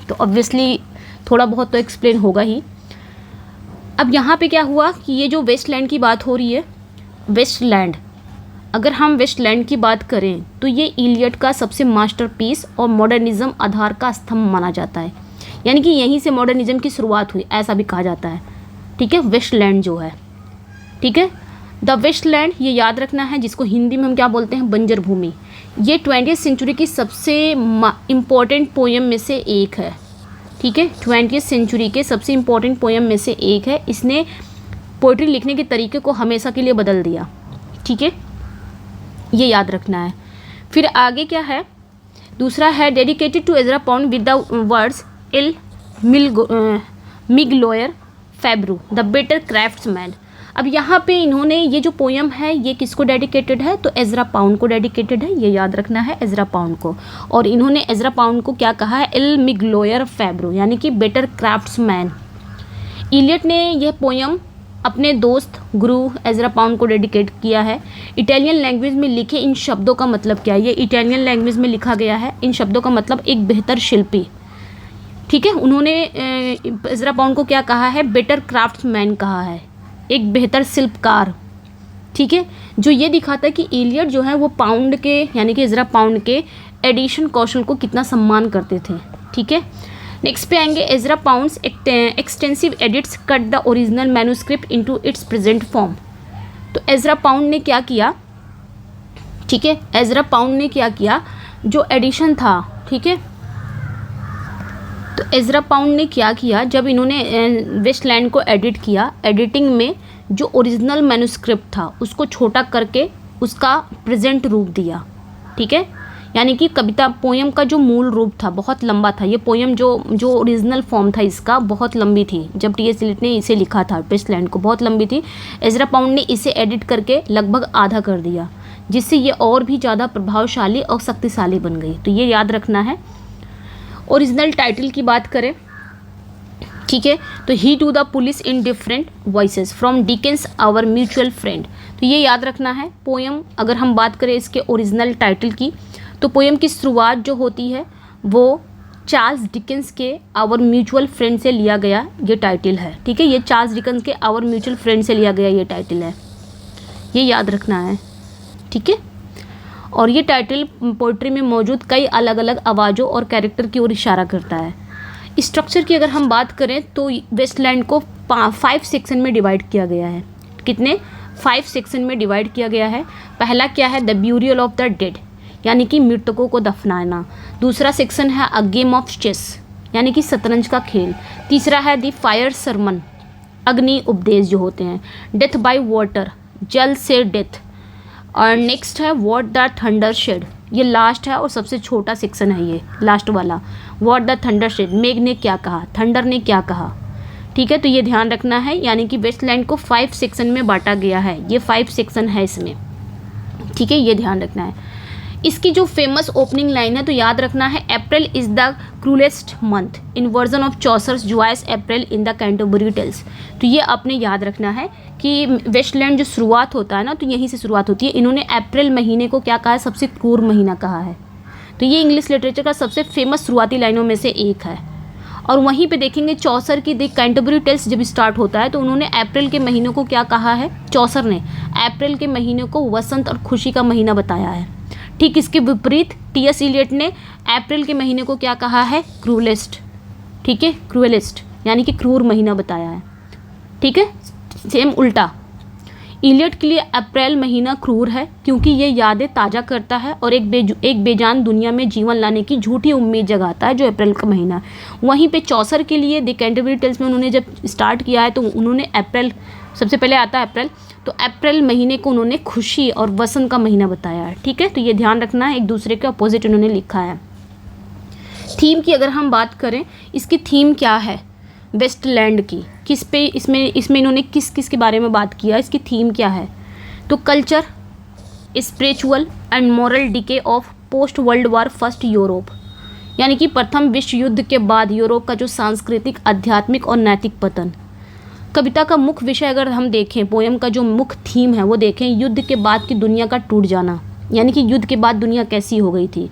तो ऑब्वियसली थोड़ा बहुत तो एक्सप्लेन होगा ही। अब यहाँ पे क्या हुआ कि ये जो वेस्टलैंड की बात हो रही है, वेस्टलैंड, अगर हम वेस्टलैंड की बात करें तो ये इलियट का सबसे मास्टरपीस और मॉडर्निज्म आधार का स्तंभ माना जाता है, यानी कि यहीं से मॉडर्निज्म की शुरुआत हुई, ऐसा भी कहा जाता है, ठीक है, वेस्टलैंड जो है, ठीक है। द वेस्टलैंड, ये याद रखना है, जिसको हिंदी में हम क्या बोलते हैं, बंजर भूमि। ये 20वीं सेंचुरी की सबसे इम्पोर्टेंट पोएम में से एक है, ठीक है, 20वीं सेंचुरी के सबसे इम्पोर्टेंट पोएम में से एक है। इसने पोइट्री लिखने के तरीके को हमेशा के लिए बदल दिया, ठीक है, ये याद रखना है। फिर आगे क्या है, दूसरा है dedicated to Ezra Pound with the words एल मिगलोयर फैब्रू द बेटर क्राफ्ट्समैन। अब यहाँ पे इन्होंने ये जो पोयम है ये किसको डेडिकेटेड है, तो एजरा पाउंड को डेडिकेटेड है, ये याद रखना है, एजरा पाउंड को। और इन्होंने एजरा पाउंड को क्या कहा है, एल मिगलोयर फैब्रू, यानी कि बेटर क्राफ्ट्समैन। इलियट ने यह पोयम अपने दोस्त गुरु एजरा पाउंड को डेडिकेट किया है। इटालियन लैंग्वेज में लिखे इन शब्दों का मतलब क्या है, ये इटालियन लैंग्वेज में लिखा गया है। इन शब्दों का मतलब एक बेहतर शिल्पी, ठीक है। उन्होंने एजरा पाउंड को क्या कहा है, बेटर क्राफ्ट्समैन कहा है, एक बेहतर शिल्पकार, ठीक है। जो ये दिखाता है कि इलियट जो है वो पाउंड के, यानी कि एजरा पाउंड के एडिशन कौशल को कितना सम्मान करते थे, ठीक है। नेक्स्ट पे आएंगे, Ezra pounds extensive edits cut the original manuscript into its present form. तो एजरा पाउंड ने क्या किया, ठीक है, एजरा पाउंड ने क्या किया, जो एडिशन था, ठीक है, तो एजरा पाउंड ने क्या किया, जब इन्होंने वेस्टलैंड को एडिट किया, एडिटिंग में जो ओरिजिनल मैन्युस्क्रिप्ट था उसको छोटा करके उसका प्रेजेंट रूप दिया, ठीक है। यानी कि कविता पोयम का जो मूल रूप था बहुत लंबा था, ये पोयम जो ओरिजिनल फॉर्म था इसका बहुत लंबी थी, जब टी.एस. इलियट ने इसे लिखा था वेस्टलैंड को, बहुत लंबी थी। एजरा पाउंड ने इसे एडिट करके लगभग आधा कर दिया, जिससे ये और भी ज़्यादा प्रभावशाली और शक्तिशाली बन गई, तो ये याद रखना है। ओरिजिनल टाइटल की बात करें, ठीक है, तो he do the police in different voices from Dickens our mutual friend, तो ये याद रखना है। पोयम अगर हम बात करें इसके ओरिजिनल टाइटल की, तो पोयम की शुरुआत जो होती है वो चार्ल्स डिकेंस के आवर म्यूचुअल फ्रेंड से लिया गया ये टाइटल है, ठीक है। ये चार्ल्स डिकेंस के आवर म्यूचुअल फ्रेंड से लिया गया ये टाइटल है, ये याद रखना है, ठीक है। और ये टाइटल पोइट्री में मौजूद कई अलग अलग आवाज़ों और कैरेक्टर की ओर इशारा करता है। स्ट्रक्चर की अगर हम बात करें तो वेस्टलैंड को 5 सेक्शन में डिवाइड किया गया है। कितने? 5 सेक्शन में डिवाइड किया गया है। पहला क्या है, the Burial of the dead, यानी कि मृतकों को दफनाना। दूसरा सेक्शन है अ गेम ऑफ चेस, यानी कि शतरंज का खेल। तीसरा है द फायर सरमन, अग्नि उपदेश जो होते हैं। डेथ बाय वाटर, जल से डेथ। और नेक्स्ट है व्हाट द थंडर शेड, ये लास्ट है और सबसे छोटा सेक्शन है ये लास्ट वाला। व्हाट द थंडर शेड, मेघ ने क्या कहा, थंडर ने क्या कहा, ठीक है। तो ये ध्यान रखना है, यानी कि वेस्टलैंड को 5 सेक्शन में बांटा गया है, ये 5 सेक्शन है इसमें, ठीक है, ये ध्यान रखना है। इसकी जो फेमस ओपनिंग लाइन है तो याद रखना है, April is the cruelest month in version of Chaucer's joyous April in the Canterbury Tales. तो ये आपने याद रखना है कि वेस्टलैंड जो शुरुआत होता है ना, तो यहीं से शुरुआत होती है। इन्होंने अप्रैल महीने को क्या कहा है, सबसे क्रूर महीना कहा है। तो ये इंग्लिश लिटरेचर का सबसे फेमस शुरुआती लाइनों में से एक है। और वहीं पे देखेंगे चौसर की द कैंटरबरी टेल्स जब स्टार्ट होता है तो उन्होंने अप्रैल के महीनों को क्या कहा है, चौसर ने अप्रैल के महीने को वसंत और खुशी का महीना बताया है। ठीक इसके विपरीत टी.एस. इलियट ने अप्रैल के महीने को क्या कहा है, क्रूलेस्ट, ठीक है, क्रूएलेस्ट, यानी कि क्रूर महीना बताया है, ठीक है। सेम उल्टा, इलियट के लिए अप्रैल महीना क्रूर है क्योंकि ये यादें ताज़ा करता है और एक बेजान दुनिया में जीवन लाने की झूठी उम्मीद जगाता है, जो अप्रैल का महीना है। वहीं पे चौसर के लिए द कैंटरबरी टेल्स में उन्होंने जब स्टार्ट किया है तो उन्होंने अप्रैल, सबसे पहले आता है अप्रैल, तो अप्रैल महीने को उन्होंने खुशी और वसंत का महीना बताया है, ठीक है। तो ये ध्यान रखना है, एक दूसरे के अपोजिट उन्होंने लिखा है। थीम की अगर हम बात करें, इसकी थीम क्या है वेस्टलैंड की, किस पे इसमें इन्होंने किस किस के बारे में बात किया, इसकी थीम क्या है, तो culture, spiritual and moral decay of post world war first Europe, यानी कि प्रथम विश्व युद्ध के बाद यूरोप का जो सांस्कृतिक, आध्यात्मिक और नैतिक पतन। कविता का मुख्य विषय अगर हम देखें, पोयम का जो मुख्य थीम है वो देखें, युद्ध के बाद की दुनिया का टूट जाना, यानी कि युद्ध के बाद दुनिया कैसी हो गई थी।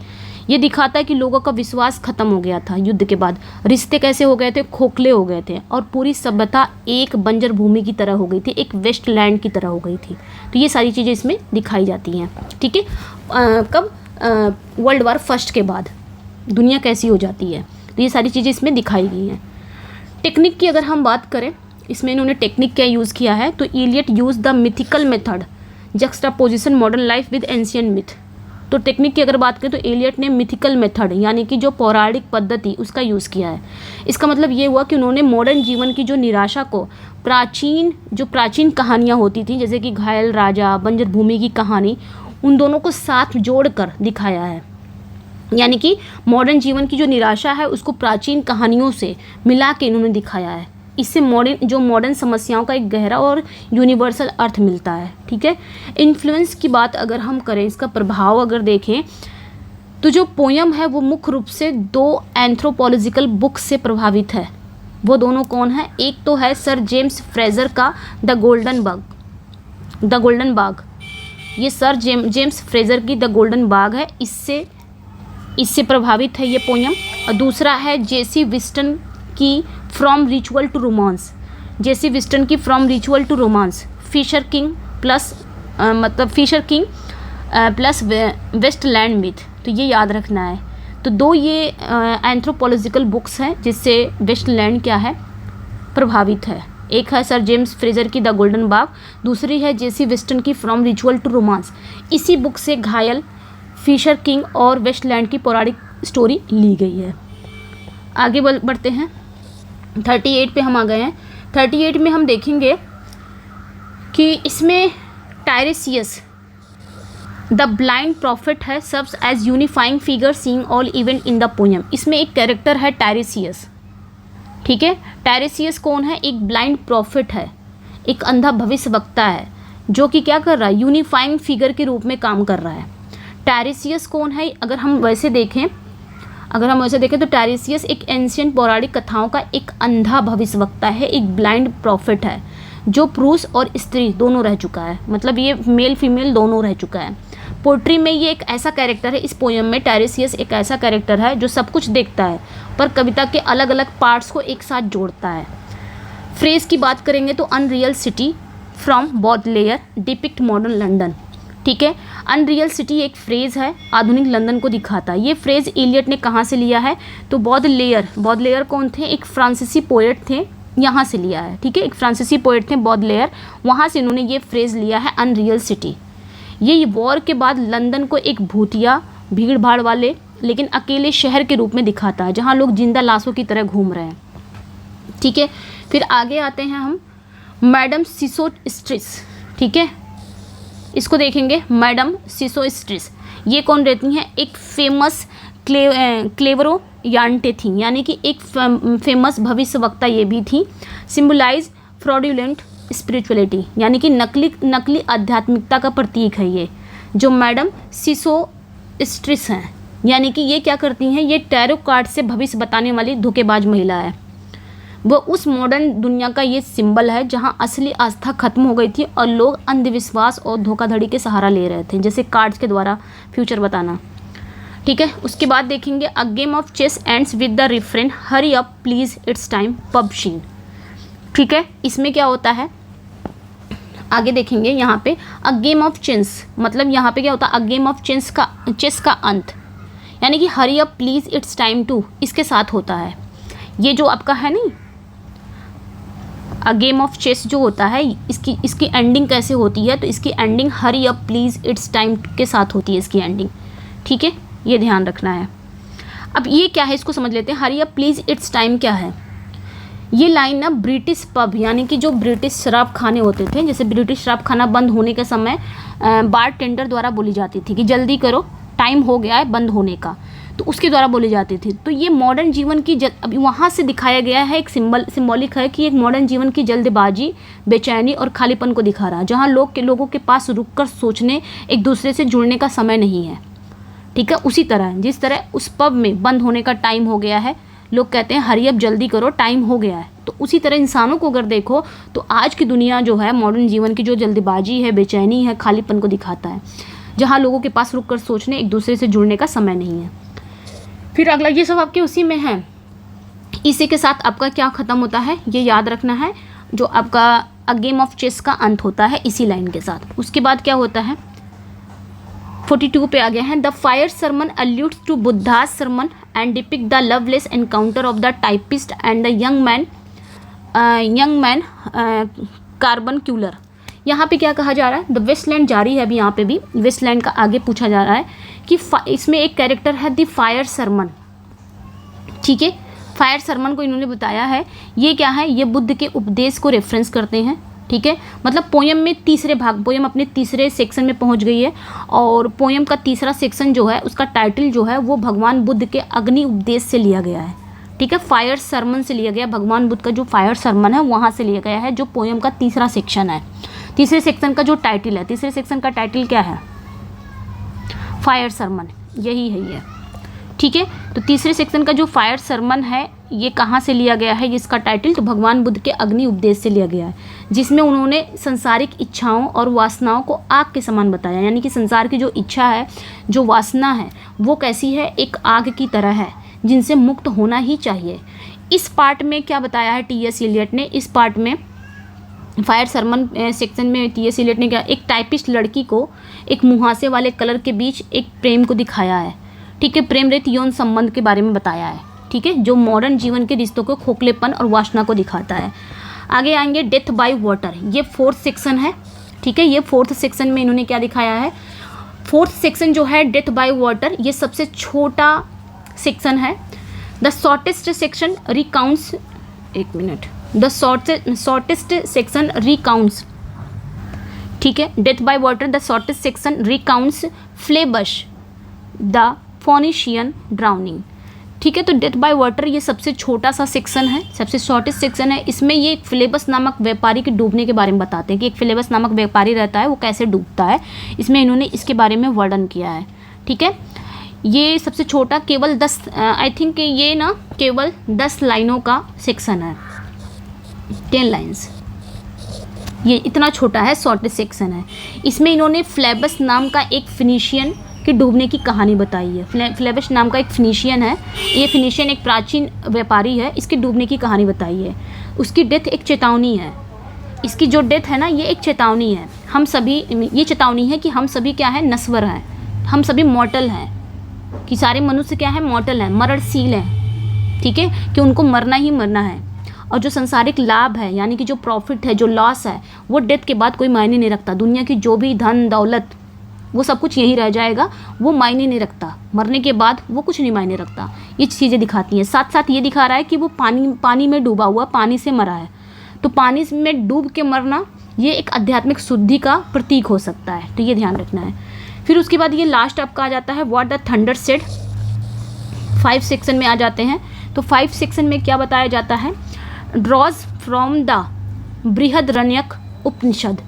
ये दिखाता है कि लोगों का विश्वास खत्म हो गया था युद्ध के बाद, रिश्ते कैसे हो गए थे, खोखले हो गए थे और पूरी सभ्यता एक बंजर भूमि की तरह हो गई थी, एक वेस्टलैंड की तरह हो गई थी। तो ये सारी चीज़ें इसमें दिखाई जाती हैं, ठीक है। कब, वर्ल्ड वार फर्स्ट के बाद दुनिया कैसी हो जाती है, तो ये सारी चीज़ें इसमें दिखाई गई हैं। टेक्निक की अगर हम बात करें, इसमें इन्होंने टेक्निक क्या यूज़ किया है, तो Eliot use the mythical method juxtaposition modern life with ancient myth. तो टेक्निक की अगर बात करें तो एलियट ने मिथिकल मेथड यानी कि जो पौराणिक पद्धति उसका यूज़ किया है। इसका मतलब ये हुआ कि उन्होंने मॉडर्न जीवन की जो निराशा को प्राचीन कहानियाँ होती थी, जैसे कि घायल राजा, बंजर भूमि की कहानी, उन दोनों को साथ जोड़कर दिखाया है। यानी कि मॉडर्न जीवन की जो निराशा है उसको प्राचीन कहानियों से मिला के इन्होंने दिखाया है। इससे मॉडर्न समस्याओं का एक गहरा और यूनिवर्सल अर्थ मिलता है। ठीक है, इन्फ्लुएंस की बात अगर हम करें, इसका प्रभाव अगर देखें, तो जो पोयम है वो मुख्य रूप से 2 एंथ्रोपोलॉजिकल बुक से प्रभावित है। वो दोनों कौन है? एक तो है सर जेम्स फ्रेजर का द गोल्डन बाग। ये सर जेम्स फ्रेजर की द गोल्डन बाग है, इससे प्रभावित है ये पोयम। और दूसरा है जेसी विस्टन की from ritual to romance. Jessie Weston की from ritual to romance, fisher king plus wasteland myth. तो ये याद रखना है। तो 2 ये एंथ्रोपोलॉजिकल बुक्स हैं जिससे वेस्टलैंड क्या है, प्रभावित है। एक है सर जेम्स फ्रेजर की द गोल्डन बाग, दूसरी है जेसी विस्टन की फ्रॉम रिचुअल टू रोमांस। इसी बुक से घायल, फिशर किंग और वेस्टलैंड की पौराणिक स्टोरी ली गई है। आगे बढ़ते हैं, 38 पे हम आ गए हैं। 38 में हम देखेंगे कि इसमें टायरेसियस द ब्लाइंड प्रॉफिट है, serves as unifying figure seeing all event in the poem. इसमें एक कैरेक्टर है टायरेसियस। ठीक है, टायरेसियस कौन है? एक ब्लाइंड प्रॉफिट है, एक अंधा भविष्यवक्ता है, जो कि क्या कर रहा है, यूनिफाइंग फिगर के रूप में काम कर रहा है। टायरेसियस कौन है? अगर हम वैसे देखें तो टायरेसियस एक एंशिएंट पौराणिक कथाओं का एक अंधा भविष्यवक्ता है, एक ब्लाइंड प्रॉफिट है, जो पुरुष और स्त्री दोनों रह चुका है। मतलब ये मेल फीमेल दोनों रह चुका है। पोट्री में ये एक ऐसा कैरेक्टर है, इस पोएम में टायरेसियस एक ऐसा कैरेक्टर है जो सब कुछ देखता है पर कविता के अलग अलग पार्ट्स को एक साथ जोड़ता है। फ्रेज की बात करेंगे तो unreal city from बॉडलेयर depict modern London. ठीक है, अनरियल सिटी एक फ्रेज है, आधुनिक लंदन को दिखाता है। ये फ्रेज इलियट ने कहाँ से लिया है? तो बॉडलेयर कौन थे? एक फ्रांसीसी पोएट थे, यहाँ से लिया है। ठीक है, एक फ्रांसीसी पोएट थे बॉडलेयर, वहाँ से इन्होंने ये फ्रेज लिया है अनरियल सिटी। ये वॉर के बाद लंदन को एक भूतिया, भीड़ भाड़ वाले लेकिन अकेले शहर के रूप में दिखाता है, जहाँ लोग जिंदा लाशों की तरह घूम रहे हैं। ठीक है, फिर आगे आते हैं हम मैडम सिसोस्ट्रिस। ठीक है, इसको देखेंगे। मैडम सिसोस्ट्रिस ये कौन रहती हैं? एक फेमस क्लेवरोयांटे थी, यानी कि एक फेमस भविष्यवक्ता ये भी थी। सिम्बलाइज फ्रॉडुलेंट स्पिरिचुअलिटी, यानी कि नकली आध्यात्मिकता का प्रतीक है ये जो मैडम सिसोस्ट्रिस हैं। यानी कि ये क्या करती हैं? ये टैरो कार्ड से भविष्य बताने वाली धोखेबाज महिला है। वो उस मॉडर्न दुनिया का ये सिंबल है जहाँ असली आस्था खत्म हो गई थी और लोग अंधविश्वास और धोखाधड़ी के सहारा ले रहे थे, जैसे कार्ड्स के द्वारा फ्यूचर बताना। ठीक है, उसके बाद देखेंगे a game of chess ends with the refrain hurry up please it's time पब शीन। ठीक है, इसमें क्या होता है आगे देखेंगे। यहाँ पे अ गेम ऑफ चेस, मतलब यहाँ पे क्या होता है? अ गेम ऑफ चेस का अंत, यानी कि hurry up please it's time to इसके साथ होता है। ये जो आपका है नहीं, अ गेम ऑफ चेस जो होता है, इसकी एंडिंग कैसे होती है? तो इसकी ending Hari up please it's time के साथ होती है इसकी एंडिंग। ठीक है, ये ध्यान रखना है। अब ये क्या है, इसको समझ लेते हैं। हरी अप प्लीज इट्स टाइम क्या है? ये लाइन ना ब्रिटिश पब, यानी कि जो ब्रिटिश शराब खाने होते थे, जैसे ब्रिटिश शराब खाना बंद होने के समय बार टेंडर द्वारा बोली जाती थी कि जल्दी करो, टाइम हो गया है बंद होने का, तो उसके द्वारा बोली जाती थी। तो ये मॉडर्न जीवन की अभी वहाँ से दिखाया गया है, एक सिंबॉलिक है कि एक मॉडर्न जीवन की जल्दबाजी, बेचैनी और खालीपन को दिखा रहा है, जहाँ लोगों के पास रुककर सोचने, एक दूसरे से जुड़ने का समय नहीं है। ठीक है, उसी तरह जिस तरह उस पब में बंद होने का टाइम हो गया है, लोग कहते हैं हरी अब जल्दी करो, टाइम हो गया है, तो उसी तरह इंसानों को अगर देखो तो आज की दुनिया जो है, मॉडर्न जीवन की जो जल्दबाजी है, बेचैनी है, खालीपन को दिखाता है, जहाँ लोगों के पास रुककर सोचने, एक दूसरे से जुड़ने का समय नहीं है। फिर अगला ये सब आपके उसी में है। इसी के साथ आपका क्या ख़त्म होता है ये याद रखना है, जो आपका अ गेम ऑफ चेस का अंत होता है इसी लाइन के साथ। उसके बाद क्या होता है 42 पे आ गए हैं। The fire sermon alludes to Buddha's sermon and depict the loveless encounter of the typist and the young man young man carbuncular. यहाँ पे क्या कहा जा रहा है, द वेस्टलैंड जारी है अभी, यहाँ पे भी वेस्टलैंड का आगे पूछा जा रहा है कि इसमें एक कैरेक्टर है द फायर सरमन। ठीक है, फायर सरमन को इन्होंने बताया है, ये क्या है, ये बुद्ध के उपदेश को रेफरेंस करते हैं। ठीक है, मतलब पोयम में तीसरे भाग, पोयम अपने तीसरे सेक्शन में पहुंच गई है और पोयम का तीसरा सेक्शन जो है उसका टाइटल जो है वो भगवान बुद्ध के अग्नि उपदेश से लिया गया है। ठीक है, फायर सरमन से लिया गया, भगवान बुद्ध का जो फायर सरमन है वहाँ से लिया गया है, जो पोयम का तीसरा सेक्शन है। तीसरे सेक्शन का जो टाइटल है, तीसरे सेक्शन का टाइटल क्या है, फायर सरमन, यही है ये। ठीक है, तो तीसरे सेक्शन का जो फायर सरमन है ये कहाँ से लिया गया है, इसका टाइटल तो भगवान बुद्ध के अग्नि उपदेश से लिया गया है, जिसमें उन्होंने संसारिक इच्छाओं और वासनाओं को आग के समान बताया। यानी कि संसार की जो इच्छा है, जो वासना है, वो कैसी है, एक आग की तरह है, जिनसे मुक्त होना ही चाहिए। इस पार्ट में क्या बताया है टी.एस. इलियट ने, इस पार्ट में फायर सरमन सेक्शन में टी.एस. इलियट ने क्या, एक टाइपिस्ट लड़की को एक मुहासे वाले कलर के बीच एक प्रेम को दिखाया है। ठीक है, प्रेम रहित यौन संबंध के बारे में बताया है। ठीक है, जो मॉडर्न जीवन के रिश्तों को खोखलेपन और वासना को दिखाता है। आगे आएंगे डेथ बाय वाटर, ये 4th सेक्शन है। ठीक है, ये 4th सेक्शन में इन्होंने क्या दिखाया है, 4th सेक्शन जो है डेथ बाय वाटर, ये सबसे छोटा सेक्शन है। द शॉर्टेस्ट सेक्शन रिकाउंट्स, एक minute, the shortest section recounts, ठीक है, death by water the shortest section recounts Phlebas the Phoenician drowning. ठीक है, तो डेथ बाय वाटर ये सबसे छोटा सा सेक्शन है, सबसे शॉर्टेस्ट सेक्शन है। इसमें ये एक फ्लेबस नामक व्यापारी के डूबने के बारे में बताते हैं कि एक फ्लेबस नामक व्यापारी रहता है, वो कैसे डूबता है, इसमें इन्होंने इसके बारे में वर्णन किया है। ठीक है, ये सबसे छोटा, केवल 10 आई थिंक ये ना केवल 10 लाइनों का सेक्शन है, 10 लाइन्स, ये इतना छोटा है, शॉर्टेस्ट सेक्शन है। इसमें इन्होंने फ्लेबस नाम का एक फिनिशियन के डूबने की कहानी बताई है। फ्लेबस नाम का एक फिनिशियन है, ये फिनिशियन एक प्राचीन व्यापारी है, इसके डूबने की कहानी बताई है। उसकी डेथ एक चेतावनी है, इसकी जो डेथ है ना ये एक चेतावनी है। हम सभी, ये चेतावनी है कि हम सभी क्या है, नश्वर हैं, हम सभी मॉर्टल हैं, कि सारे मनुष्य क्या है, मॉर्टल हैं, मरणशील हैं। ठीक है, कि उनको मरना ही मरना है। और जो संसारिक लाभ है, यानी कि जो प्रॉफिट है, जो लॉस है, वो डेथ के बाद कोई मायने नहीं रखता। दुनिया की जो भी धन दौलत, वो सब कुछ यहीं रह जाएगा, वो मायने नहीं रखता, मरने के बाद वो कुछ नहीं मायने रखता। ये चीज़ें दिखाती हैं। साथ साथ ये दिखा रहा है कि वो पानी में डूबा हुआ, पानी से मरा है, तो पानी में डूब के मरना ये एक आध्यात्मिक शुद्धि का प्रतीक हो सकता है, तो ये ध्यान रखना है। फिर उसके बाद ये लास्ट आपका आ जाता है what the thunder said. 5 section में आ जाते हैं, तो 5 सेक्शन में क्या बताया जाता है, ड्रॉज फ्रॉम द बृहदरण्यक उपनिषद।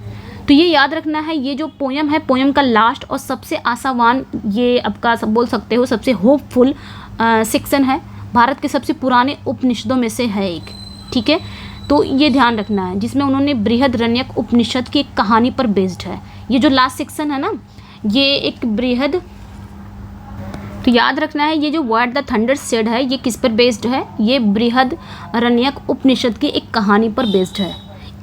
तो ये याद रखना है, ये जो पोयम है, पोयम का लास्ट और सबसे आशावान, ये आपका सब बोल सकते हो सबसे होपफुल सेक्शन है, भारत के सबसे पुराने उपनिषदों में से है एक। ठीक है, तो ये ध्यान रखना है, जिसमें उन्होंने बृहदरण्यक उपनिषद की एक कहानी पर बेस्ड है। ये जो लास्ट सेक्शन है ना, ये एक बृहद, तो याद रखना है, ये जो व्हाट द थंडर सेड है, ये किस पर बेस्ड है, ये बृहदरण्यक उपनिषद की एक कहानी पर बेस्ड है।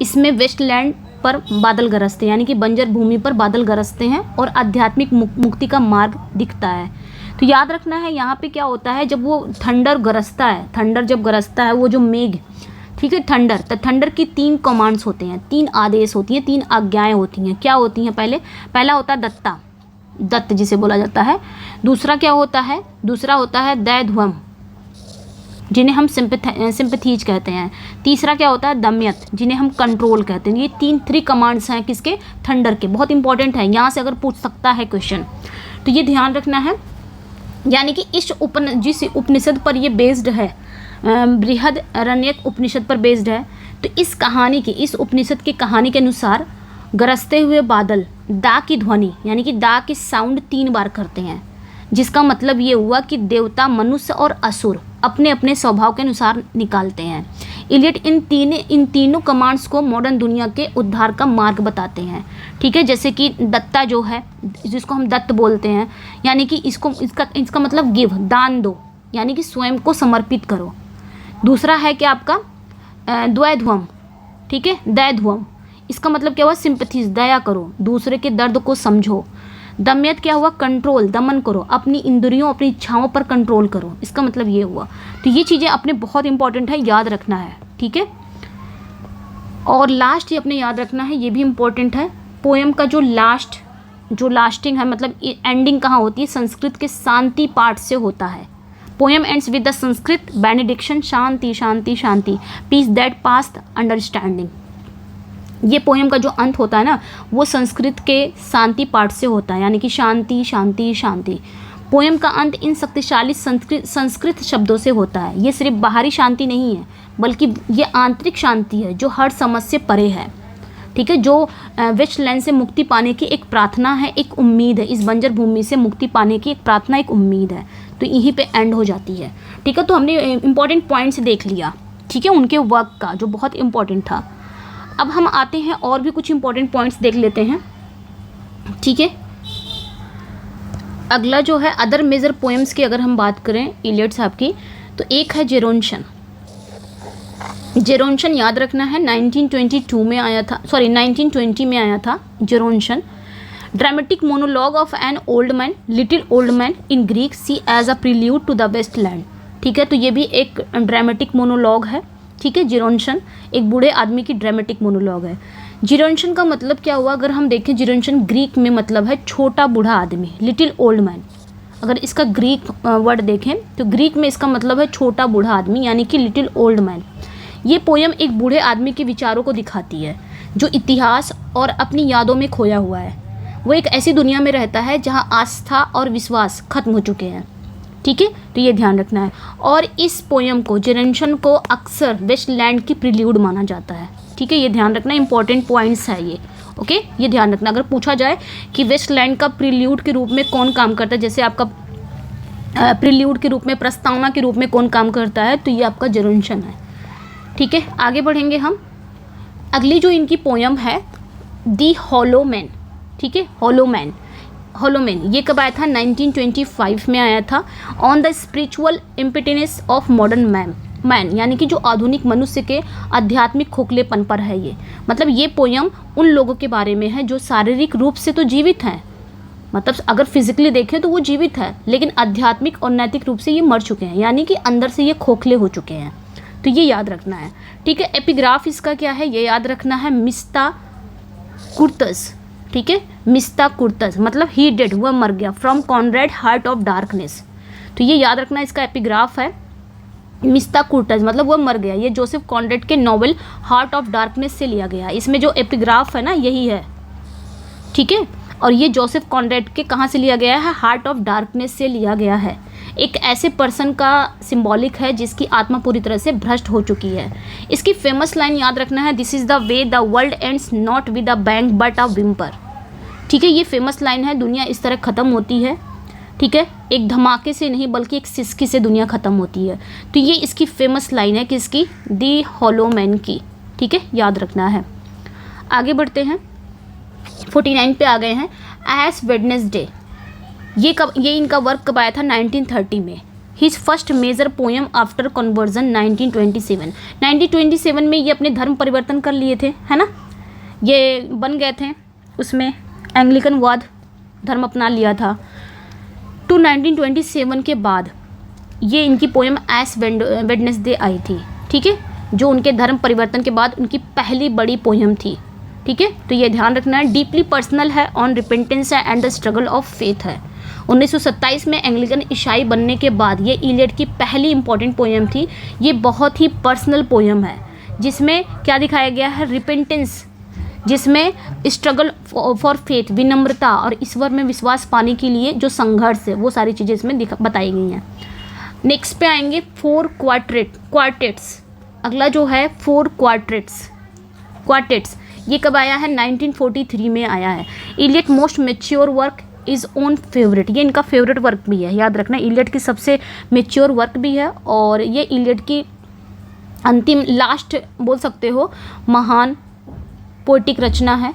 इसमें वेस्टलैंड पर बादल गरजते हैं, यानी कि बंजर भूमि पर बादल गरजते हैं और आध्यात्मिक मुक्ति का मार्ग दिखता है। तो याद रखना है, यहाँ पे क्या होता है, जब वो थंडर गरजता है, थंडर जब गरजता है, वो जो मेघ, ठीक है, थंडर, तो थंडर की 3 कमांड्स होते हैं, 3 आदेश होती हैं, 3 आज्ञाएं होती हैं। क्या होती हैं, पहला होता है दत्ता, दत्त जिसे बोला जाता है। दूसरा क्या होता है, दूसरा होता है दैध्वम, जिन्हें हम सिंपथीज कहते हैं। तीसरा क्या होता है, दम्यत, जिन्हें हम कंट्रोल कहते हैं। ये 3 कमांड्स हैं किसके, थंडर के, बहुत इंपॉर्टेंट है, यहाँ से अगर पूछ सकता है क्वेश्चन, तो ये ध्यान रखना है। यानी कि इस जिस उपनिषद पर ये बेस्ड है, बृहदरण्यक उपनिषद पर बेस्ड है, तो इस कहानी की, इस उपनिषद की कहानी के अनुसार गरजते हुए बादल दा की ध्वनि, यानी कि दा की साउंड 3 बार करते हैं, जिसका मतलब ये हुआ कि देवता, मनुष्य और असुर अपने अपने स्वभाव के अनुसार निकालते हैं। इलियट इन तीनों कमांड्स को मॉडर्न दुनिया के उद्धार का मार्ग बताते हैं। ठीक है, जैसे कि दत्ता जो है, जिसको हम दत्त बोलते हैं, यानी कि इसका मतलब गिव, दान दो, यानी कि स्वयं को समर्पित करो। दूसरा है क्या आपका द्वैध्वम, ठीक है, दैध्वम, इसका मतलब क्या हुआ, सिंपथीज, दया करो, दूसरे के दर्द को समझो। दम्यत क्या हुआ, कंट्रोल, दमन करो, अपनी इंद्रियों, अपनी इच्छाओं पर कंट्रोल करो, इसका मतलब ये हुआ। तो ये चीज़ें अपने बहुत इंपॉर्टेंट है, याद रखना है। ठीक है, और लास्ट ये अपने याद रखना है, ये भी इम्पोर्टेंट है, पोएम का जो लास्टिंग है, मतलब एंडिंग कहाँ होती है, संस्कृत के शांति पाठ से होता है। Poem ends with the Sanskrit benediction, shanti shanti shanti, peace that pass understanding. ये पोएम का जो अंत होता है ना, वो संस्कृत के शांति पाठ से होता है, यानी कि शांति शांति शांति। पोएम का अंत इन शक्तिशाली संस्कृत शब्दों से होता है। ये सिर्फ बाहरी शांति नहीं है, बल्कि ये आंतरिक शांति है जो हर समझ से परे है, ठीक है, जो वेस्टलैंड से मुक्ति पाने की एक प्रार्थना है, एक उम्मीद है, इस बंजर भूमि से मुक्ति पाने की एक प्रार्थना, एक उम्मीद है। तो यहीं पे एंड हो जाती है, ठीक है। तो हमने इंपॉर्टेंट पॉइंट्स देख लिया, ठीक है, उनके वर्क का जो बहुत इंपॉर्टेंट था। अब हम आते हैं और भी कुछ इंपॉर्टेंट पॉइंट्स देख लेते हैं, ठीक है। अगला जो है अदर मेजर पोएम्स की अगर हम बात करें इलियड साहब की, तो एक है जेरोनशन। जेरोनशन याद रखना है 1922 में आया था, 1920 में आया था Gerontion. Dramatic monologue of an old man, little old man in Greek, see as a prelude to the Waste Land, ठीक है। तो ये भी एक ड्रामेटिक मोनोलॉग है, ठीक है। जेरोनशन एक बूढ़े आदमी की ड्रामेटिक मोनोलॉग है। जेरोनशन का मतलब क्या हुआ, अगर हम देखें जेरोनशन ग्रीक में मतलब है छोटा बूढ़ा आदमी, लिटिल ओल्ड मैन। अगर इसका ग्रीक वर्ड देखें तो ग्रीक में इसका मतलब है छोटा बूढ़ा आदमी, यानी कि लिटिल ओल्ड मैन। ये पोयम एक बूढ़े आदमी के विचारों को दिखाती है जो इतिहास और अपनी यादों में खोया हुआ है। वो एक ऐसी दुनिया में रहता है जहाँ आस्था और विश्वास खत्म हो चुके हैं, ठीक है। तो ये ध्यान रखना है। और इस पोयम को, जेरोनशन को अक्सर वेस्टलैंड की प्रील्यूड माना जाता है, ठीक है। ये ध्यान रखना, इंपॉर्टेंट पॉइंट्स है ये, ओके। ये ध्यान रखना, अगर पूछा जाए कि वेस्टलैंड का प्रील्यूड के रूप में कौन काम करता है, जैसे आपका प्रील्यूड के रूप में, प्रस्तावना के रूप में कौन काम करता है, तो ये आपका जेरोनशन है, ठीक है। आगे बढ़ेंगे हम। अगली जो इनकी पोयम है दी हॉलो मैन, ठीक है। हॉलो मैन ये कब आया था, 1925 में आया था। On the spiritual impotence of modern man, यानी कि जो आधुनिक मनुष्य के आध्यात्मिक खोखलेपन पर है ये। मतलब ये पोयम उन लोगों के बारे में है जो शारीरिक रूप से तो जीवित हैं, मतलब अगर फिजिकली देखें तो वो जीवित है, लेकिन आध्यात्मिक और नैतिक रूप से ये मर चुके हैं, यानी कि अंदर से ये खोखले हो चुके हैं। तो ये याद रखना है, ठीक है। एपिग्राफ इसका क्या है, ये याद रखना है, मिस्ता कुर्तस, ठीक है। मिस्ता कुर्तस मतलब ही डेड, वह मर गया, from Conrad heart of Darkness. तो ये याद रखना, इसका एपिग्राफ है मिस्ता कुर्टस, मतलब वह मर गया। ये जोसेफ कॉनरेड के नॉवेल हार्ट ऑफ डार्कनेस से लिया गया। इसमें जो एपिग्राफ है ना, यही है, ठीक है। और ये जोसेफ कॉनरेड के कहाँ से लिया गया है, हार्ट ऑफ डार्कनेस से लिया गया है। एक ऐसे पर्सन का सिंबॉलिक है जिसकी आत्मा पूरी तरह से भ्रष्ट हो चुकी है। इसकी फेमस लाइन याद रखना है, this is the way the world ends not with a bang but a whimper, ठीक है। ये फेमस लाइन है, दुनिया इस तरह ख़त्म होती है, ठीक है, एक धमाके से नहीं बल्कि एक सिसकी से दुनिया ख़त्म होती है। तो ये इसकी फेमस लाइन है, किसकी, दी हॉलो मैन की, ठीक है, याद रखना है। आगे बढ़ते हैं, 49 पे आ गए हैं। एश वेडनेसडे, ये इनका वर्क कब आया था, 1930 में। His first major poem after conversion 1927 में ये अपने धर्म परिवर्तन कर लिए थे, है ना, ये बन गए थे, उसमें एंग्लिकनवाद धर्म अपना लिया था। तो 1927 के बाद ये इनकी पोएम एश वेडनेसडे आई थी, ठीक है, जो उनके धर्म परिवर्तन के बाद उनकी पहली बड़ी पोएम थी, ठीक है। तो ये ध्यान रखना है, डीपली पर्सनल है, ऑन रिपेंटेंस है and the struggle of faith है। 1927 में एंग्लिकन ईसाई बनने के बाद ये इलियड की पहली इंपॉर्टेंट पोएम थी। ये बहुत ही पर्सनल पोएम है जिसमें क्या दिखाया गया है, रिपेंटेंस, जिसमें स्ट्रगल फॉर फेथ, विनम्रता और ईश्वर में विश्वास पाने के लिए जो संघर्ष है, वो सारी चीज़ें इसमें बताई गई हैं। नेक्स्ट पे आएंगे 4 क्वार्टेट्स। अगला जो है 4 क्वार्टेट्स, ये कब आया है, 1943 में आया है। Iliad most mature work is own favourite, ये इनका फेवरेट वर्क भी है, याद रखना, इलियड की सबसे मेच्योर वर्क भी है और ये इलियड की अंतिम लास्ट बोल सकते हो महान पोएटिक रचना है।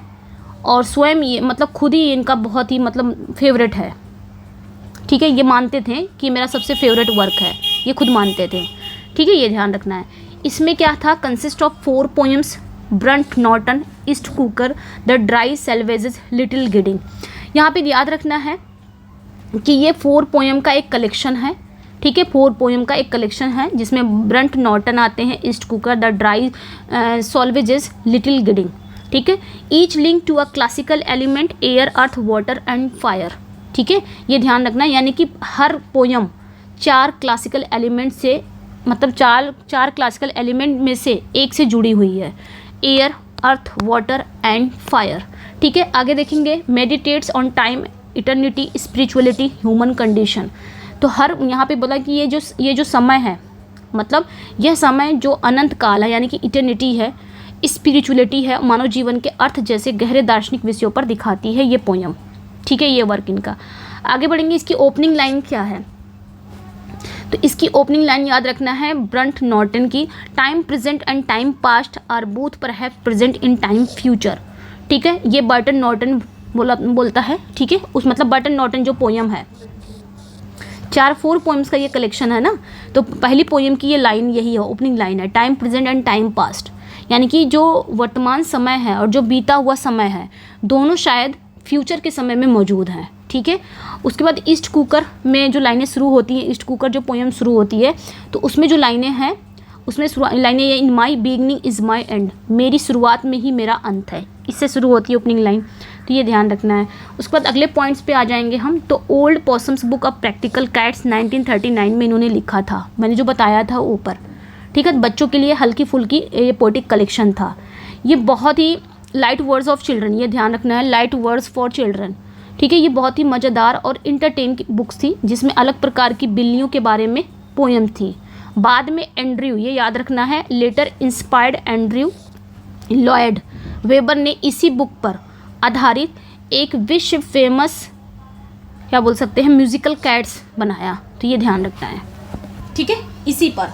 और स्वयं ये मतलब खुद ही इनका बहुत ही मतलब फेवरेट है, ठीक है। ये मानते थे कि मेरा सबसे फेवरेट वर्क है, ये खुद मानते थे, ठीक है, ये ध्यान रखना है। इसमें क्या था, consist of 4 poems, Burnt Norton, East Coker, the Dry Salvages, Little Gidding. यहाँ पे याद रखना है कि ये 4 पोएम का एक कलेक्शन है, ठीक है। 4 पोएम का एक कलेक्शन है जिसमें ब्रंट नॉर्टन आते हैं, East Coker, the Dry Salvages, Little Gidding, ठीक है। Each link to a classical element, air, earth, water and fire, ठीक है। ये ध्यान रखना, यानी कि हर पोयम 4 क्लासिकल एलिमेंट से, मतलब चार क्लासिकल एलिमेंट में से एक से जुड़ी हुई है, air, earth, water and fire, ठीक है। आगे देखेंगे, meditates on time, eternity, spirituality, human condition. तो हर यहाँ पे बोला कि ये जो समय है, मतलब यह समय जो अनंत काल है, यानी कि इटर्निटी है, स्पिरिचुअलिटी है, मानव जीवन के अर्थ जैसे गहरे दार्शनिक विषयों पर दिखाती है ये पोयम, ठीक है। ये वर्क इनका। आगे बढ़ेंगे, इसकी ओपनिंग लाइन क्या है? तो इसकी ओपनिंग लाइन याद रखना है ब्रंट नॉर्टन की, time present and time past are both perhaps present in time future, ठीक है। ये बर्टन नॉर्टन बोलता है, ठीक है। उस मतलब बर्टन नॉर्टन जो पोयम है, 4 पोएम्स का ये कलेक्शन है ना, तो पहली पोएम की ये लाइन यही है, ओपनिंग लाइन है, time present and time past, यानी कि जो वर्तमान समय है और जो बीता हुआ समय है, दोनों शायद फ्यूचर के समय में मौजूद हैं, ठीक है। उसके बाद ईस्ट कुकर में जो लाइनें शुरू होती हैं, ईस्ट कुकर जो पोएम शुरू होती है, तो उसमें जो लाइनें हैं, उसमें लाइनें ये, इन माई बिगनिंग इज़ माई एंड, मेरी शुरुआत में ही मेरा अंत है, इससे शुरू होती है ओपनिंग लाइन, तो ये ध्यान रखना है। उसके बाद अगले पॉइंट्स पे आ जाएंगे हम। तो Old पॉसम्स book of practical Cats 1939 में इन्होंने लिखा था, मैंने जो बताया था ऊपर, ठीक है। बच्चों के लिए हल्की फुल्की ये पोएटिक कलेक्शन था। ये बहुत ही लाइट वर्ड्स ऑफ चिल्ड्रन, ये ध्यान रखना है, लाइट वर्ड्स फॉर चिल्ड्रन, ठीक है। ये बहुत ही मज़ेदार और इंटरटेन की बुक्स थी, जिसमें अलग प्रकार की बिल्लियों के बारे में पोएम थी। बाद में एंड्रयू, ये याद रखना है, later inspired Andrew Lloyd Webber ने इसी बुक पर आधारित एक विश्व फेमस, क्या बोल सकते हैं, म्यूजिकल कैट्स बनाया, तो ये ध्यान रखना है, ठीक है। इसी पर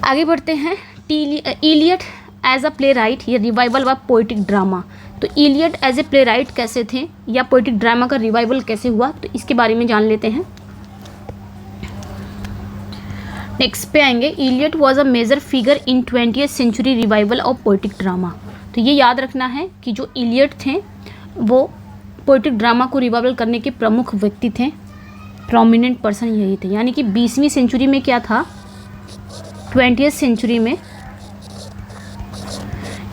आगे बढ़ते हैं। Eliot as a playwright, ये रिवाइवल व पोइटिक ड्रामा। तो Eliot as a playwright कैसे थे, या पोइटिक ड्रामा का रिवाइवल कैसे हुआ, तो इसके बारे में जान लेते हैं। नेक्स्ट पे आएंगे, Eliot was a major figure in 20th century revival of poetic drama. तो ये याद रखना है कि जो इलियट थे वो पोइटिक ड्रामा को रिवाइवल करने के प्रमुख व्यक्ति थे, प्रोमिनेंट पर्सन यही थे। यानी कि 20वीं सेंचुरी में क्या था, 20th सेंचुरी में,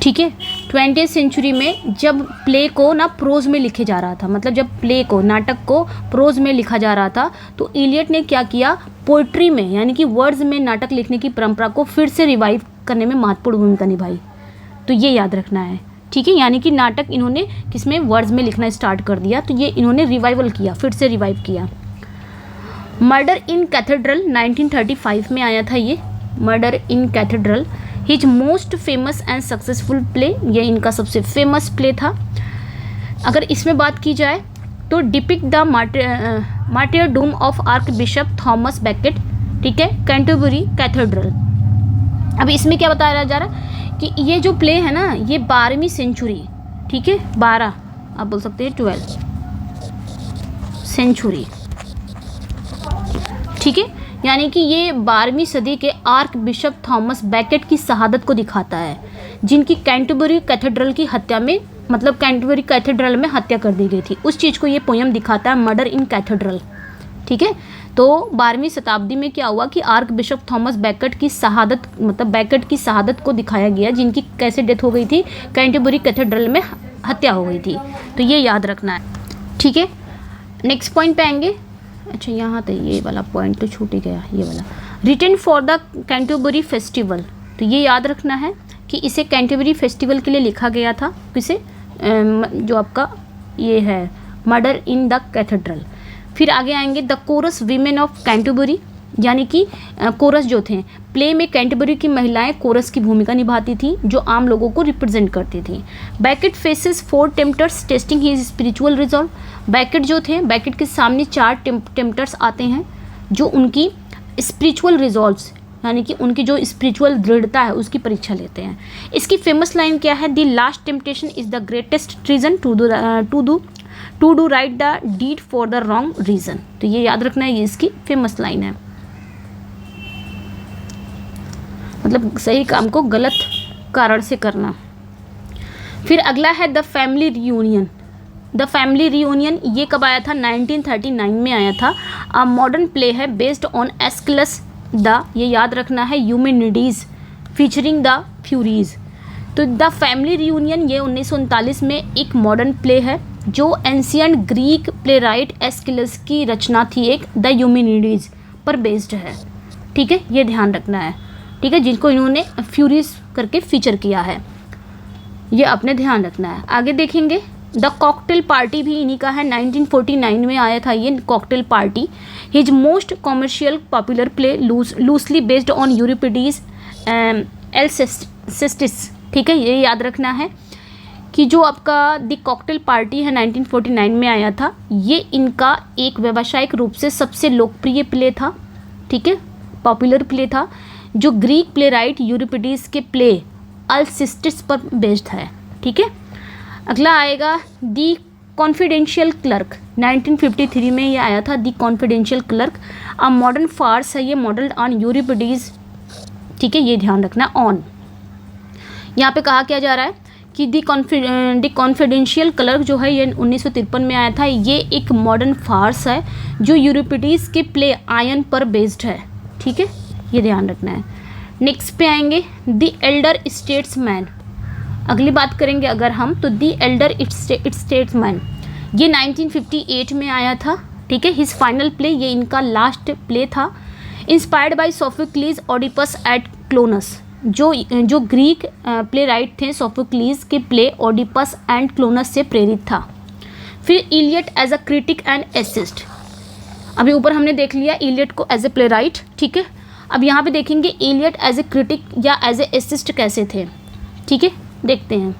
ठीक है, 20th सेंचुरी में जब प्ले को ना प्रोज में लिखे जा रहा था, मतलब जब प्ले को, नाटक को प्रोज में लिखा जा रहा था, तो इलियट ने क्या किया, पोइट्री में यानी कि वर्ड्स में नाटक लिखने की परंपरा को फिर से रिवाइव करने में महत्वपूर्ण भूमिका निभाई। तो ये याद रखना है, ठीक है। यानी कि नाटक इन्होंने किसमें, वर्ड्स में लिखना स्टार्ट कर दिया, तो ये इन्होंने रिवाइवल किया, फिर से रिवाइव किया। मर्डर इन कैथेड्रल 1935 में आया था ये, murder in cathedral, his most famous and successful play, ये इनका सबसे फेमस प्ले था। अगर इसमें बात की जाए तो depict the martyrdom of archbishop Thomas Becket, ठीक है, कैंटरबरी कैथेड्रल। अब इसमें क्या बताया जा रहा है कि ये जो प्ले है ना, ये 12वीं सेंचुरी, ठीक है, 12, आप बोल सकते हैं 12 सेंचुरी, ठीक है, यानी कि ये 12वीं सदी के आर्क बिशप थॉमस बैकेट की शहादत को दिखाता है, जिनकी कैंटरबरी कैथेड्रल की हत्या में, मतलब कैंटरबरी कैथेड्रल में हत्या कर दी गई थी, उस चीज़ को ये पोयम दिखाता है, मर्डर इन कैथेड्रल, ठीक है। तो 12वीं शताब्दी में क्या हुआ कि आर्क बिशप थॉमस बैकेट की शहादत, मतलब बैकेट की शहादत को दिखाया गया, जिनकी कैसे डेथ हो गई थी, कैंटरबरी कैथेड्रल में हत्या हो गई थी, तो ये याद रखना है, ठीक है। नेक्स्ट पॉइंट पे आएंगे। अच्छा, यहाँ तो ये वाला पॉइंट तो छूट ही गया, ये वाला, written for the Canterbury Festival. तो ये याद रखना है कि इसे कैंटरबरी फेस्टिवल के लिए लिखा गया था, किसे, जो आपका ये है मर्डर इन द कैथेड्रल। फिर आगे आएंगे the coarse women of Canterbury, यानी कि कोरस जो थे, प्ले में कैंटरबरी की महिलाएं कोरस की भूमिका निभाती थी, जो आम लोगों को रिप्रेजेंट करती थी। Becket faces 4 tempters testing his spiritual resolve. Becket जो थे, बैकेट के सामने 4 टेम्पटर्स आते हैं, जो उनकी स्पिरिचुअल रिजॉल्व्स, यानी कि उनकी जो स्पिरिचुअल दृढ़ता है उसकी परीक्षा लेते हैं। इसकी फेमस लाइन क्या है, the last temptation is the greatest treason to do right the deed for the wrong reason. तो ये याद रखना है, ये इसकी फेमस लाइन है, मतलब सही काम को गलत कारण से करना। फिर अगला है the Family reunion, the Family reunion ये कब आया था? 1939 में आया था। अ मॉडर्न प्ले है बेस्ड ऑन एस्किलस द, ये याद रखना है, यूमेनिडीज़ फीचरिंग द फ्यूरीज। तो द फैमिली रियूनियन ये 1939 में एक मॉडर्न प्ले है जो ancient Greek play right Aeschylus की रचना थी, एक द यूमेनिडीज़ पर बेस्ड है। ठीक है, ये ध्यान रखना है। ठीक है, जिनको इन्होंने फ्यूरीज करके फीचर किया है, ये अपने ध्यान रखना है। आगे देखेंगे, द कॉकटेल पार्टी भी इन्हीं का है। 1949 में आया था ये cocktail party. His most commercial popular play loosely based on Euripides Alcestis. ठीक है, ये याद रखना है कि जो आपका द कॉकटेल पार्टी है 1949 में आया था, ये इनका एक व्यावसायिक रूप से सबसे लोकप्रिय प्ले था। ठीक है, पॉपुलर प्ले था जो ग्रीक प्ले राइट यूरिपिडीज के प्ले अल्सेस्टिस पर बेस्ड है। ठीक है, अगला आएगा दी कॉन्फिडेंशियल क्लर्क। 1953 में ये आया था, the confidential clerk. A modern farce है ये, मॉडल्ड ऑन यूरिपिडीज। ठीक है, ये ध्यान रखना ऑन। यहाँ पे कहा क्या जा रहा है कि दी कॉन्फिडेंशियल क्लर्क जो है ये 1953 में आया था। ये एक मॉडर्न फार्स है जो यूरिपिडीज के प्ले आयन पर बेस्ड है। ठीक है, ये ध्यान रखना है। नेक्स्ट पे आएंगे द एल्डर स्टेट्समैन। अगली बात करेंगे अगर हम, तो द एल्डर स्टेट्समैन ये 1958 में आया था। ठीक है, हिज फाइनल प्ले, ये इनका लास्ट प्ले था। Inspired by Sophocles Oedipus at Colonus, जो ग्रीक प्ले राइट थे, सोफोक्लीज के प्ले ओडिपस एंड क्लोनस से प्रेरित था। फिर Eliot as a critic and essayist. अभी ऊपर हमने देख लिया इलियट को एज ए प्ले राइट। ठीक है, अब यहाँ पे देखेंगे इलियट एज ए क्रिटिक या एज ए एसिस्ट कैसे थे। ठीक है, देखते हैं।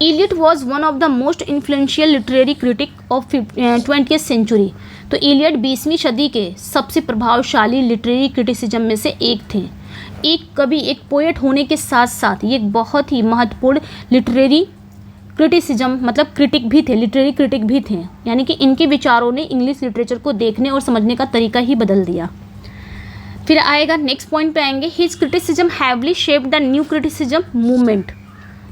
Eliot was one of the most influential literary critic of 20th century. तो इलियट 20वीं सदी के सबसे प्रभावशाली लिटरेरी क्रिटिसिज्म में से एक थे। एक कवि, एक पोएट होने के साथ साथ ये एक बहुत ही महत्वपूर्ण लिटरेरी क्रिटिसिज्म मतलब क्रिटिक भी थे, लिटरेरी क्रिटिक भी थे। यानी कि इनके विचारों ने इंग्लिश लिटरेचर को देखने और समझने का तरीका ही बदल दिया। फिर आएगा नेक्स्ट पॉइंट पे आएंगे, his criticism heavily shaped the new criticism movement.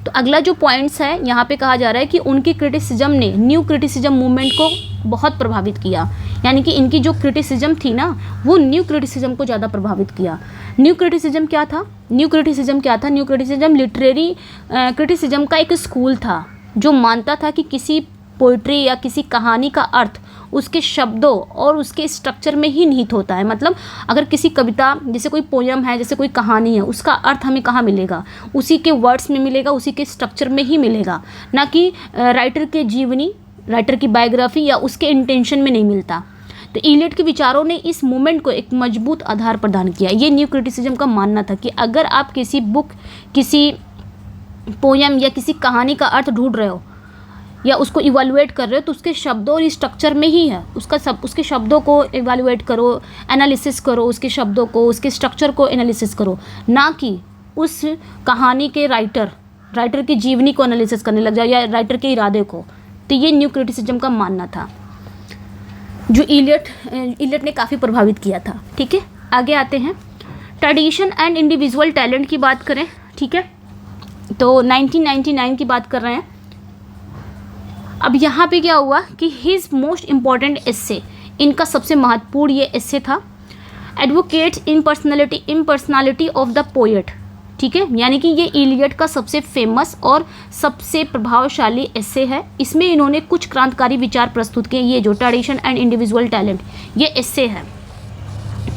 तो अगला जो पॉइंट्स है यहाँ पे कहा जा रहा है कि उनकी क्रिटिसिज्म ने न्यू क्रिटिसिज्म मूवमेंट को बहुत प्रभावित किया। यानी कि इनकी जो क्रिटिसिज्म थी ना, वो न्यू क्रिटिसिज्म को ज़्यादा प्रभावित किया। न्यू क्रिटिसिज्म क्या था? न्यू क्रिटिसिज्म लिटरेरी क्रिटिसिज्म का एक स्कूल था जो मानता था कि किसी पोइट्री या किसी कहानी का अर्थ उसके शब्दों और उसके स्ट्रक्चर में ही निहित होता है। मतलब अगर किसी कविता, जैसे कोई पोयम है, जैसे कोई कहानी है, उसका अर्थ हमें कहाँ मिलेगा? उसी के वर्ड्स में मिलेगा, उसी के स्ट्रक्चर में ही मिलेगा, ना कि राइटर के जीवनी, राइटर की बायोग्राफी या उसके इंटेंशन में नहीं मिलता। तो इलियट के विचारों ने इस मूवमेंट को एक मजबूत आधार प्रदान किया। ये न्यू क्रिटिसिज्म का मानना था कि अगर आप किसी बुक, किसी पोयम या किसी कहानी का अर्थ ढूंढ रहे हो या उसको इवैल्यूएट कर रहे हो, तो उसके शब्दों और स्ट्रक्चर में ही है। उसके शब्दों को इवैल्यूएट करो, एनालिसिस करो, उसके शब्दों को, उसके स्ट्रक्चर को एनालिसिस करो, ना कि उस कहानी के राइटर की जीवनी को एनालिसिस करने लग जाओ या राइटर के इरादे को। तो ये न्यू क्रिटिसिज्म का मानना था जो इलियट ने काफ़ी प्रभावित किया था। ठीक है, आगे आते हैं। ट्रेडिशन एंड इंडिविजुअल टैलेंट की बात करें। ठीक है, तो 1999 की बात कर रहे हैं। अब यहाँ पे क्या हुआ कि हिज मोस्ट इम्पॉर्टेंट एस्से, इनका सबसे महत्वपूर्ण ये एस्से था, advocates impersonality of the poet. ठीक है, यानी कि ये इलियट का सबसे फेमस और सबसे प्रभावशाली एस्से है। इसमें इन्होंने कुछ क्रांतिकारी विचार प्रस्तुत किए। ये जो ट्रेडिशन एंड इंडिविजुअल टैलेंट, ये एस्से है।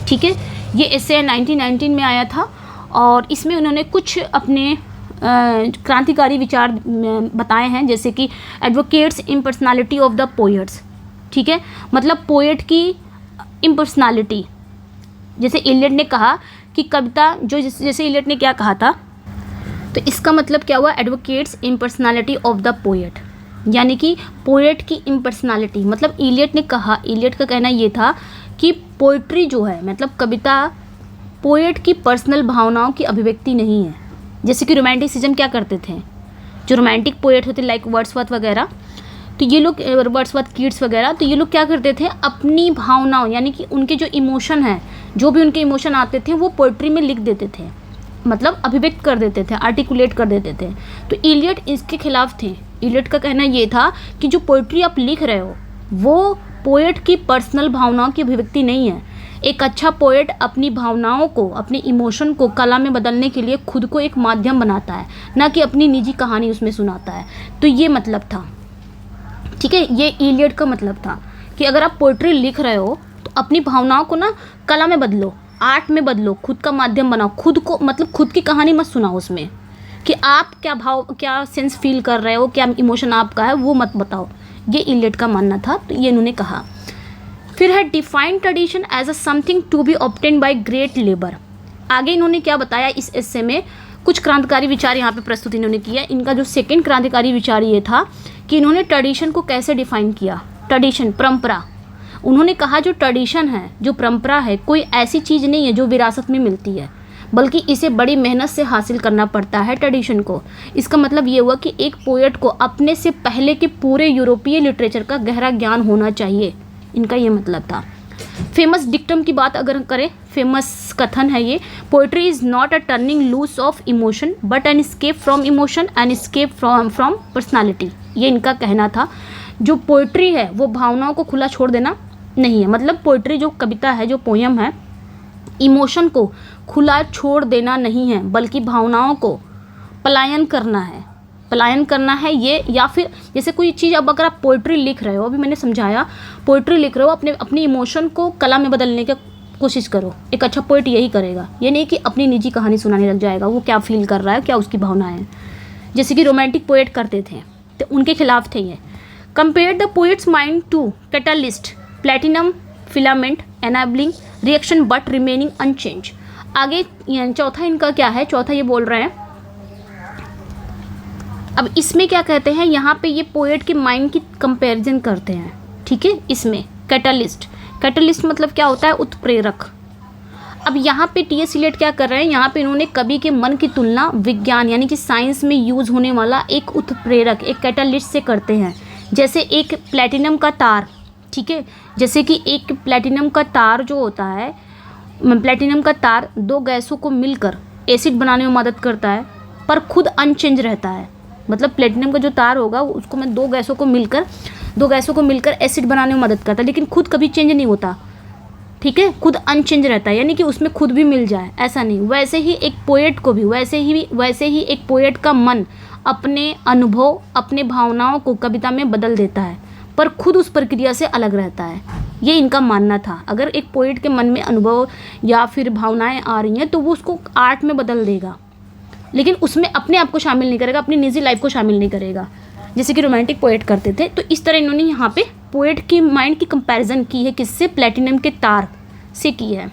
ठीक है, ये एस्से 1919 में आया था और इसमें उन्होंने कुछ अपने क्रांतिकारी विचार बताए हैं, जैसे कि advocates impersonality of the poets. ठीक है, मतलब पोएट की इम्पर्सनैलिटी, जैसे इलियट ने कहा कि कविता जो, जैसे इलियट ने क्या कहा था, तो इसका मतलब क्या हुआ? Advocates impersonality of the poet, यानी कि पोएट की इम्पर्सनैलिटी। मतलब इलियट का कहना ये था कि पोइट्री जो है, मतलब कविता, पोएट की पर्सनल भावनाओं की अभिव्यक्ति नहीं है। जैसे कि रोमांटिसिज्म क्या करते थे, जो रोमांटिक पोएट होते लाइक वर्ड्सवर्थ वगैरह, तो ये लोग, वर्ड्सवर्थ, कीट्स वगैरह, तो ये लोग क्या करते थे, अपनी भावनाओं, यानी कि उनके जो इमोशन हैं, जो भी उनके इमोशन आते थे वो पोइट्री में लिख देते थे। मतलब अभिव्यक्त कर देते थे, आर्टिकुलेट कर देते थे। तो इलियट इसके खिलाफ थे। इलियट का कहना ये था कि जो पोइट्री आप लिख रहे हो वो पोएट की पर्सनल भावनाओं की अभिव्यक्ति नहीं है। एक अच्छा पोएट अपनी भावनाओं को, अपने इमोशन को कला में बदलने के लिए खुद को एक माध्यम बनाता है, ना कि अपनी निजी कहानी उसमें सुनाता है। तो ये मतलब था, ठीक है, ये इलियट का मतलब था कि अगर आप पोइट्री लिख रहे हो तो अपनी भावनाओं को ना कला में बदलो, आर्ट में बदलो, खुद का माध्यम बनाओ, खुद को मतलब खुद की कहानी मत सुनाओ उसमें कि आप क्या भाव, क्या सेंस फील कर रहे हो, क्या इमोशन आपका है, वो मत बताओ। ये इलियट का मानना था, तो ये इन्होंने कहा। फिर है defined tradition as a something to be obtain by great labour. आगे इन्होंने क्या बताया इस एस्से में, कुछ क्रांतिकारी विचार यहाँ पे प्रस्तुत इन्होंने किया। इनका जो सेकंड क्रांतिकारी विचार ये था कि इन्होंने ट्रेडिशन को कैसे डिफाइन किया। ट्रेडिशन, परंपरा, उन्होंने कहा जो ट्रेडिशन है, जो परंपरा है, कोई ऐसी चीज़ नहीं है जो विरासत में मिलती है, बल्कि इसे बड़ी मेहनत से हासिल करना पड़ता है ट्रेडिशन को। इसका मतलब ये हुआ कि एक पोएट को अपने से पहले के पूरे यूरोपीय लिटरेचर का गहरा ज्ञान होना चाहिए, इनका ये मतलब था। फेमस डिक्टम की बात अगर करें, फेमस कथन है ये, poetry is not a turning loose of emotion but an escape from emotion and escape from personality. ये इनका कहना था, जो पोएट्री है वो भावनाओं को खुला छोड़ देना नहीं है। मतलब पोएट्री जो कविता है, जो पोयम है, इमोशन को खुला छोड़ देना नहीं है, बल्कि भावनाओं को पलायन करना है, पलायन करना है ये। या फिर जैसे कोई चीज़, अब अगर आप पोइट्री लिख रहे हो, अभी मैंने समझाया, पोइट्री लिख रहे हो, अपने इमोशन को कला में बदलने की कोशिश करो। एक अच्छा पोइट यही करेगा, ये नहीं कि अपनी निजी कहानी सुनाने लग जाएगा, वो क्या फील कर रहा है, क्या उसकी भावना है, जैसे कि रोमांटिक पोएट करते थे, तो उनके खिलाफ थे ये। Compare the poet's mind to catalyst platinum filament enabling reaction but remaining unchanged. आगे चौथा इनका क्या है, चौथा ये बोल रहे हैं, अब इसमें क्या कहते हैं, यहाँ पे ये पोएट के माइंड की कंपैरिजन करते हैं, ठीक है। इसमें कैटालिस्ट, कैटालिस्ट मतलब क्या होता है, उत्प्रेरक। अब यहाँ पे टी एस इलियट क्या कर रहे हैं, यहाँ पे इन्होंने कवि के मन की तुलना विज्ञान यानी कि साइंस में यूज होने वाला एक उत्प्रेरक, एक कैटालिस्ट से करते हैं। जैसे एक प्लेटिनम का तार, ठीक है, जैसे कि एक प्लेटिनम का तार जो होता है, प्लेटिनम का तार दो गैसों को मिलकर एसिड बनाने में मदद करता है, पर खुद अनचेंज रहता है। मतलब प्लेटिनम का जो तार होगा उसको मैं दो गैसों को मिलकर एसिड बनाने में मदद करता है, लेकिन खुद कभी चेंज नहीं होता, ठीक है, खुद अनचेंज रहता है, यानी कि उसमें खुद भी मिल जाए, ऐसा नहीं। वैसे ही एक पोएट को भी, वैसे ही एक पोएट का मन अपने अनुभव, अपने भावनाओं को कविता में बदल देता है, पर खुद उस प्रक्रिया से अलग रहता है। ये इनका मानना था। अगर एक पोएट के मन में अनुभव या फिर भावनाएं आ रही हैं तो वो उसको आर्ट में बदल देगा, लेकिन उसमें अपने आप को शामिल नहीं करेगा, अपनी निजी लाइफ को शामिल नहीं करेगा, जैसे कि रोमांटिक पोएट करते थे। तो इस तरह इन्होंने यहाँ पे पोएट की माइंड की कंपैरिजन की है, किससे, प्लेटिनम के तार से की है।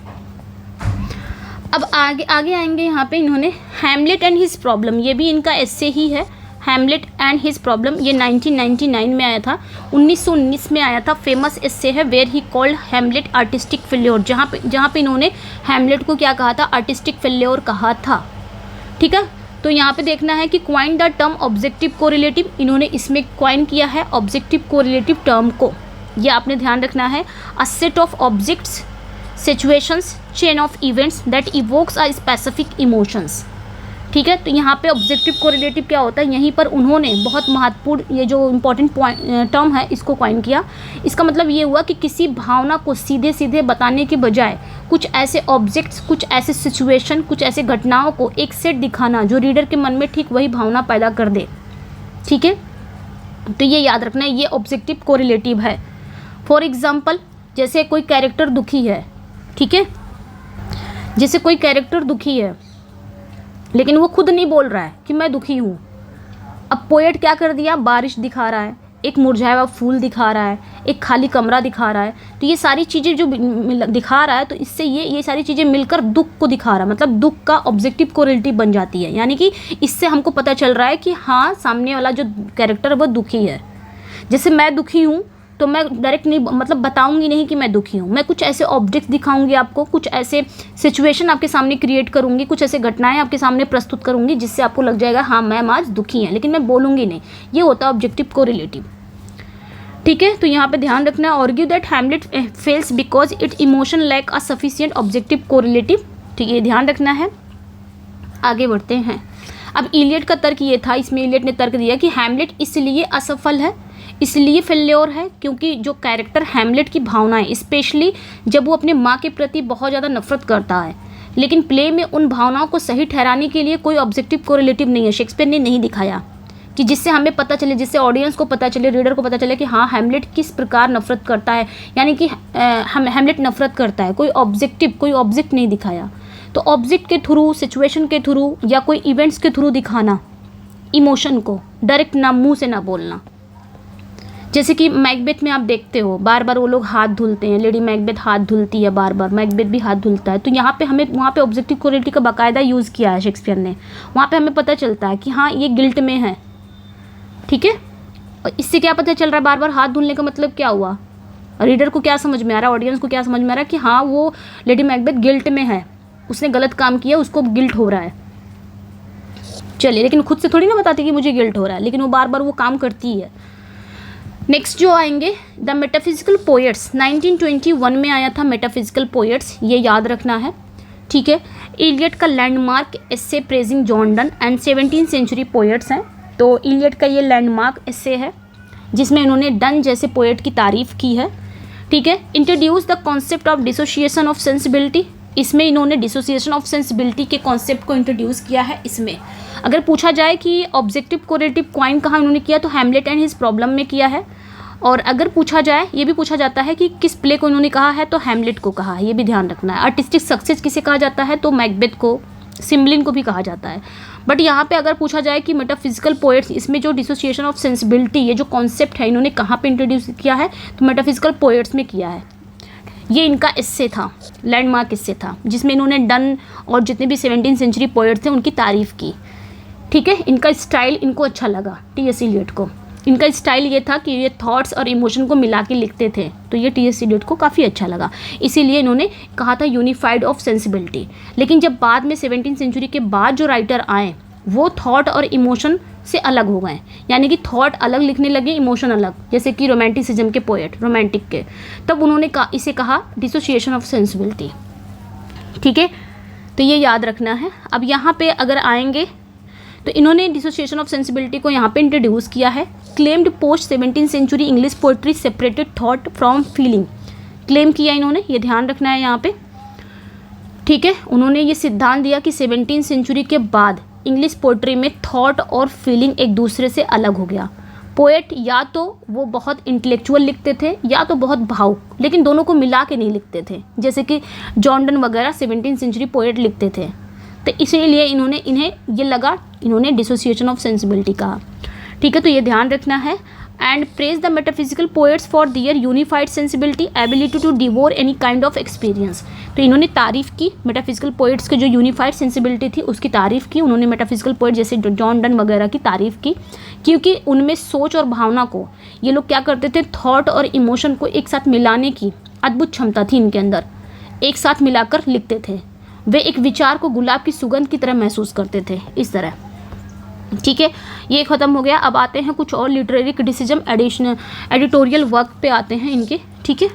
अब आगे आएंगे यहाँ पे इन्होंने हैमलेट एंड हिज प्रॉब्लम, ये भी इनका एस्से ही है, हैमलेट एंड हिज प्रॉब्लम। ये 1999 में आया था, 1919 में आया था। फेमस एस्से है where he called Hamlet artistic failure, जहाँ पे इन्होंने हैमलेट को क्या कहा था, आर्टिस्टिक फेल्योर कहा था, ठीक है। तो यहाँ पे देखना है कि coin the term objective correlative, इन्होंने इसमें क्वाइन किया है ऑब्जेक्टिव कोरिलेटिव टर्म को, ये आपने ध्यान रखना है। A set of objects, situations, chain of events that evokes a specific emotions, ठीक है। तो यहाँ पे ऑब्जेक्टिव कोरिलेटिव क्या होता है, यहीं पर उन्होंने बहुत महत्वपूर्ण, ये जो इंपॉर्टेंट पॉइंट टर्म है, इसको क्वाइन किया। इसका मतलब ये हुआ कि किसी भावना को सीधे सीधे बताने के बजाय कुछ ऐसे ऑब्जेक्ट्स, कुछ ऐसे सिचुएशन, कुछ ऐसे घटनाओं को एक सेट दिखाना जो रीडर के मन में ठीक वही भावना पैदा कर दे, ठीक है। तो ये याद रखना है, ये ऑब्जेक्टिव कोरिलेटिव है। फॉर एग्जाम्पल, जैसे कोई कैरेक्टर दुखी है, ठीक है, जैसे कोई कैरेक्टर दुखी है लेकिन वो खुद नहीं बोल रहा है कि मैं दुखी हूँ। अब पोएट क्या कर दिया, बारिश दिखा रहा है, एक मुरझाया हुआ फूल दिखा रहा है, एक खाली कमरा दिखा रहा है। तो ये सारी चीज़ें जो दिखा रहा है, तो इससे ये सारी चीज़ें मिलकर दुख को दिखा रहा है, मतलब दुख का ऑब्जेक्टिव कोरिलेटिव बन जाती है। यानी कि इससे हमको पता चल रहा है कि हाँ, सामने वाला जो कैरेक्टर है वो दुखी है। जैसे मैं दुखी हूँ तो मैं डायरेक्ट नहीं, मतलब बताऊंगी नहीं कि मैं दुखी हूँ, मैं कुछ ऐसे ऑब्जेक्ट्स दिखाऊंगी आपको, कुछ ऐसे सिचुएशन आपके सामने क्रिएट करूंगी, कुछ ऐसे घटनाएं आपके सामने प्रस्तुत करूंगी जिससे आपको लग जाएगा हाँ मैम आज दुखी हैं, लेकिन मैं बोलूँगी नहीं। ये होता है ऑब्जेक्टिव कोरिलेटिव, ठीक है। तो यहाँ पे ध्यान रखना है, argue that Hamlet fails because it emotion lack a sufficient objective correlative, ठीक है, ध्यान रखना है। आगे बढ़ते हैं। अब इलियट का तर्क ये था, इसमें इलियट ने तर्क दिया कि हैमलेट इसलिए असफल है, इसलिए फेल्योर है क्योंकि जो कैरेक्टर हैमलेट की भावनाएं, स्पेशली जब वो अपने माँ के प्रति बहुत ज़्यादा नफरत करता है, लेकिन प्ले में उन भावनाओं को सही ठहराने के लिए कोई ऑब्जेक्टिव कोरिलेटिव नहीं है, शेक्सपियर ने नहीं दिखाया कि जिससे हमें पता चले, जिससे ऑडियंस को पता चले, रीडर को पता चले कि हाँ हैमलेट किस प्रकार नफरत करता है, यानी कि हैमलेट नफरत करता है। कोई ऑब्जेक्ट नहीं दिखाया। तो ऑब्जेक्ट के थ्रू, सिचुएशन के थ्रू या कोई इवेंट्स के थ्रू दिखाना इमोशन को, डायरेक्ट ना मुंह से ना बोलना। जैसे कि मैकबेथ में आप देखते हो बार बार वो लोग हाथ धुलते हैं, लेडी मैकबेथ हाथ धुलती है बार बार, मैकबेथ भी हाथ धुलता है। तो यहाँ पे हमें वहाँ पे ऑब्जेक्टिव कोरिलेटिव का बाकायदा यूज़ किया है शेक्सपियर ने। वहाँ पे हमें पता चलता है कि हाँ ये गिल्ट में है, ठीक है। और इससे क्या पता चल रहा है, बार बार हाथ धुलने का मतलब क्या हुआ, रीडर को क्या समझ में आ रहा है, ऑडियंस को क्या समझ में आ रहा है कि हाँ वो लेडी मैकबेथ गिल्ट में है, उसने गलत काम किया, उसको गिल्ट हो रहा है। चलिए, लेकिन खुद से थोड़ी ना बताती कि मुझे गिल्ट हो रहा है, लेकिन वो बार बार वो काम करती है। नेक्स्ट जो आएंगे द मेटाफिजिकल पोएट्स, 1921 में आया था मेटाफिजिकल पोएट्स, ये याद रखना है, ठीक है। इलियट का landmark essay praising John Donne and 17th century poets हैं। तो इलियट का ये लैंडमार्क एस्से है जिसमें इन्होंने डन जैसे पोएट की तारीफ की है, ठीक है। Introduce the concept of dissociation of sensibility, इसमें इन्होंने डिसोसिएशन ऑफ सेंसिबिलिटी के कॉन्सेप्ट को इंट्रोड्यूस किया है। इसमें अगर पूछा जाए कि ऑब्जेक्टिव कोरिलेटिव क्वाइन कहाँ इन्होंने किया, तो हैमलेट एंड हिज प्रॉब्लम में किया है। और अगर पूछा जाए, ये भी पूछा जाता है कि किस प्ले को इन्होंने कहा है, तो हैमलेट को कहा है, ये भी ध्यान रखना है। आर्टिस्टिक सक्सेस किसे कहा जाता है, तो मैकबेथ को, सिम्बलिन को भी कहा जाता है। बट यहाँ पे अगर पूछा जाए कि मेटाफिजिकल पोएट्स, इसमें जो डिसोसिएशन ऑफ सेंसिबिलिटी, ये जो कॉन्सेप्ट है इन्होंने कहाँ पे इंट्रोड्यूस किया है, तो मेटाफिजिकल पोएट्स में किया है। ये इनका एस्से था, लैंडमार्क एस्से था, जिसमें इन्होंने डन और जितने भी 17th सेंचुरी पोएट्स थे उनकी तारीफ़ की, ठीक है। इनका स्टाइल इनको अच्छा लगा, टी.एस. इलियट को। इनका स्टाइल ये था कि ये थॉट्स और इमोशन को मिला के लिखते थे, तो ये टी.एस. इलियट को काफ़ी अच्छा लगा, इसीलिए इन्होंने कहा था यूनिफाइड ऑफ सेंसिबिलिटी। लेकिन जब बाद में 17th सेंचुरी के बाद जो राइटर आए वो थॉट और इमोशन से अलग हो गए, यानी कि थॉट अलग लिखने लगे, इमोशन अलग, जैसे कि रोमांटिसिज्म के पोएट, रोमांटिक के, तब उन्होंने इसे कहा डिसोसिएशन ऑफ सेंसिबिलिटी, ठीक है। तो ये याद रखना है। अब यहाँ पे अगर आएंगे तो इन्होंने डिसोसिएशन ऑफ सेंसिबिलिटी को यहाँ पे इंट्रोड्यूस किया है। Claimed post 17th century English poetry separated thought from feeling, claim किया इन्होंने, ये ध्यान रखना है यहाँ पे, ठीक है। उन्होंने ये सिद्धांत दिया कि 17th सेंचुरी के बाद इंग्लिश पोइट्री में थॉट और फीलिंग एक दूसरे से अलग हो गया। पोएट या तो वो बहुत इंटेलेक्चुअल लिखते थे या तो बहुत भावुक, लेकिन दोनों को मिला के नहीं लिखते थे, जैसे कि जॉन डन वगैरह 17th सेंचुरी पोएट लिखते थे। तो इसीलिए इन्हें ये लगा, इन्होंने डिसोसिएशन ऑफ सेंसिबिलिटी कहा, ठीक है। तो ये ध्यान रखना है। And praise the metaphysical poets for their unified sensibility, ability to devour any kind of experience. तो इन्होंने तारीफ़ की मेटाफिजिकल पोएट्स के जो यूनिफाइड सेंसिबिलिटी थी उसकी तारीफ़ की उन्होंने, मेटाफिजिकल पोएट जैसे जॉन डन वगैरह की तारीफ़ की, क्योंकि उनमें सोच और भावना को ये लोग क्या करते थे, थॉट और इमोशन को एक साथ मिलाने की अद्भुत क्षमता थी इनके अंदर, एक साथ मिलाकर लिखते थे। वे एक विचार को गुलाब की सुगंध की तरह महसूस करते थे, इस तरह, ठीक है। ये ख़त्म हो गया। अब आते हैं कुछ और literary criticism, additional editorial work पे आते हैं इनके, ठीक है,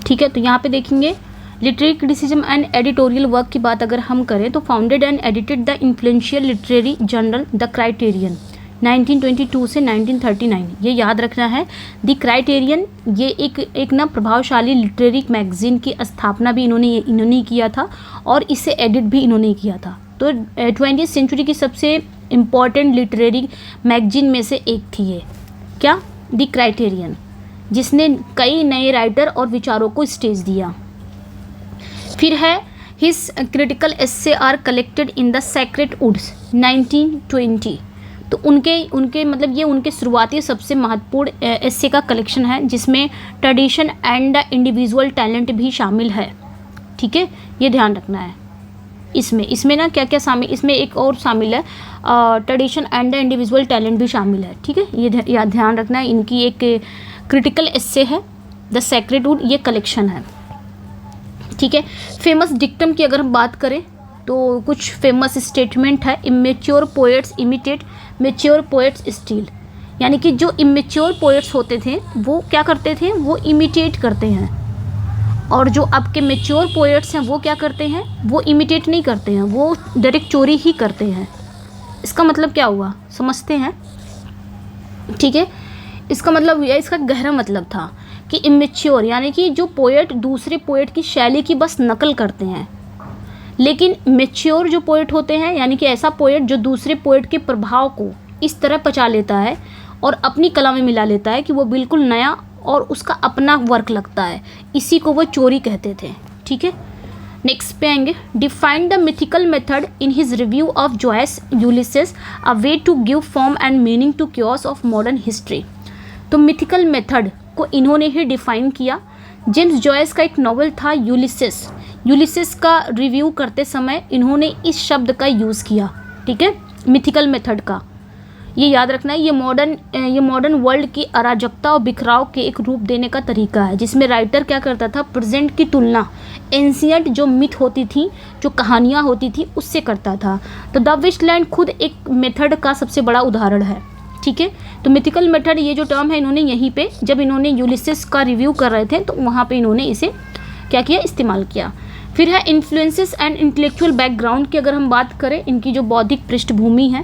ठीक है। तो यहाँ पे देखेंगे literary criticism and editorial work की बात अगर हम करें तो founded and edited the influential literary journal the criterion 1922 से 1939, ये याद रखना है। द क्राइटेरियन ये एक ना प्रभावशाली लिटरेरी मैगजीन की स्थापना भी इन्होंने किया था और इसे एडिट भी इन्होंने किया था। तो 20th सेंचुरी की सबसे इम्पॉर्टेंट लिटरेरी मैगजीन में से एक थी ये, क्या, द क्राइटेरियन, जिसने कई नए राइटर और विचारों को स्टेज दिया। फिर है his critical essay are collected in the Sacred Wood 1920, तो उनके मतलब ये उनके शुरुआती सबसे महत्वपूर्ण एस्से का कलेक्शन है जिसमें tradition and the individual talent भी शामिल है, ठीक है, ये ध्यान रखना है। इसमें ना क्या क्या शामिल, इसमें एक और शामिल है, tradition and the individual talent भी शामिल है, ठीक है, ये ध्यान रखना है। इनकी एक क्रिटिकल एस्से है द सेक्रेट वुड, ये कलेक्शन है, ठीक है। फेमस डिक्टम की अगर हम बात करें तो कुछ फेमस स्टेटमेंट है, immature poets imitate mature poets steel, यानी कि जो इमेच्योर पोएट्स होते थे वो क्या करते थे, वो इमिटेट करते हैं, और जो आपके मेच्योर पोएट्स हैं वो क्या करते हैं, वो इमिटेट नहीं करते हैं, वो डायरेक्ट चोरी ही करते हैं। इसका मतलब क्या हुआ, समझते हैं? ठीक है, इसका मतलब यह, इसका गहरा मतलब था कि इमेच्योर यानी कि जो पोएट दूसरे पोएट की शैली की बस नकल करते हैं, लेकिन मेच्योर जो पोएट होते हैं यानी कि ऐसा पोएट जो दूसरे पोएट के प्रभाव को इस तरह पचा लेता है और अपनी कला में मिला लेता है कि वो बिल्कुल नया और उसका अपना वर्क लगता है, इसी को वो चोरी कहते थे। ठीक है, नेक्स्ट पे आएंगे। Define the mythical method in his review of Joyce Ulysses, a way to give form and meaning to chaos of modern history. तो मिथिकल मेथड को इन्होंने ही डिफाइन किया। जेम्स जॉयस का एक नॉवल था यूलिसेस, यूलिसेस का रिव्यू करते समय इन्होंने इस शब्द का यूज़ किया। ठीक है, मिथिकल मेथड का, ये याद रखना है। ये मॉडर्न वर्ल्ड की अराजकता और बिखराव के एक रूप देने का तरीका है, जिसमें राइटर क्या करता था, प्रेजेंट की तुलना एंशियंट जो मिथ होती थी, जो कहानियाँ होती थी, उससे करता था। तो द वेस्टलैंड खुद एक मेथड का सबसे बड़ा उदाहरण है। ठीक है, तो मिथिकल मेथड ये जो टर्म है इन्होंने यहीं पे जब इन्होंने यूलिसेस का रिव्यू कर रहे थे तो वहाँ पे इन्होंने इसे क्या किया, इस्तेमाल किया। फिर है इन्फ्लुएंसेस एंड इंटेलेक्चुअल बैकग्राउंड की अगर हम बात करें, इनकी जो बौद्धिक पृष्ठभूमि है,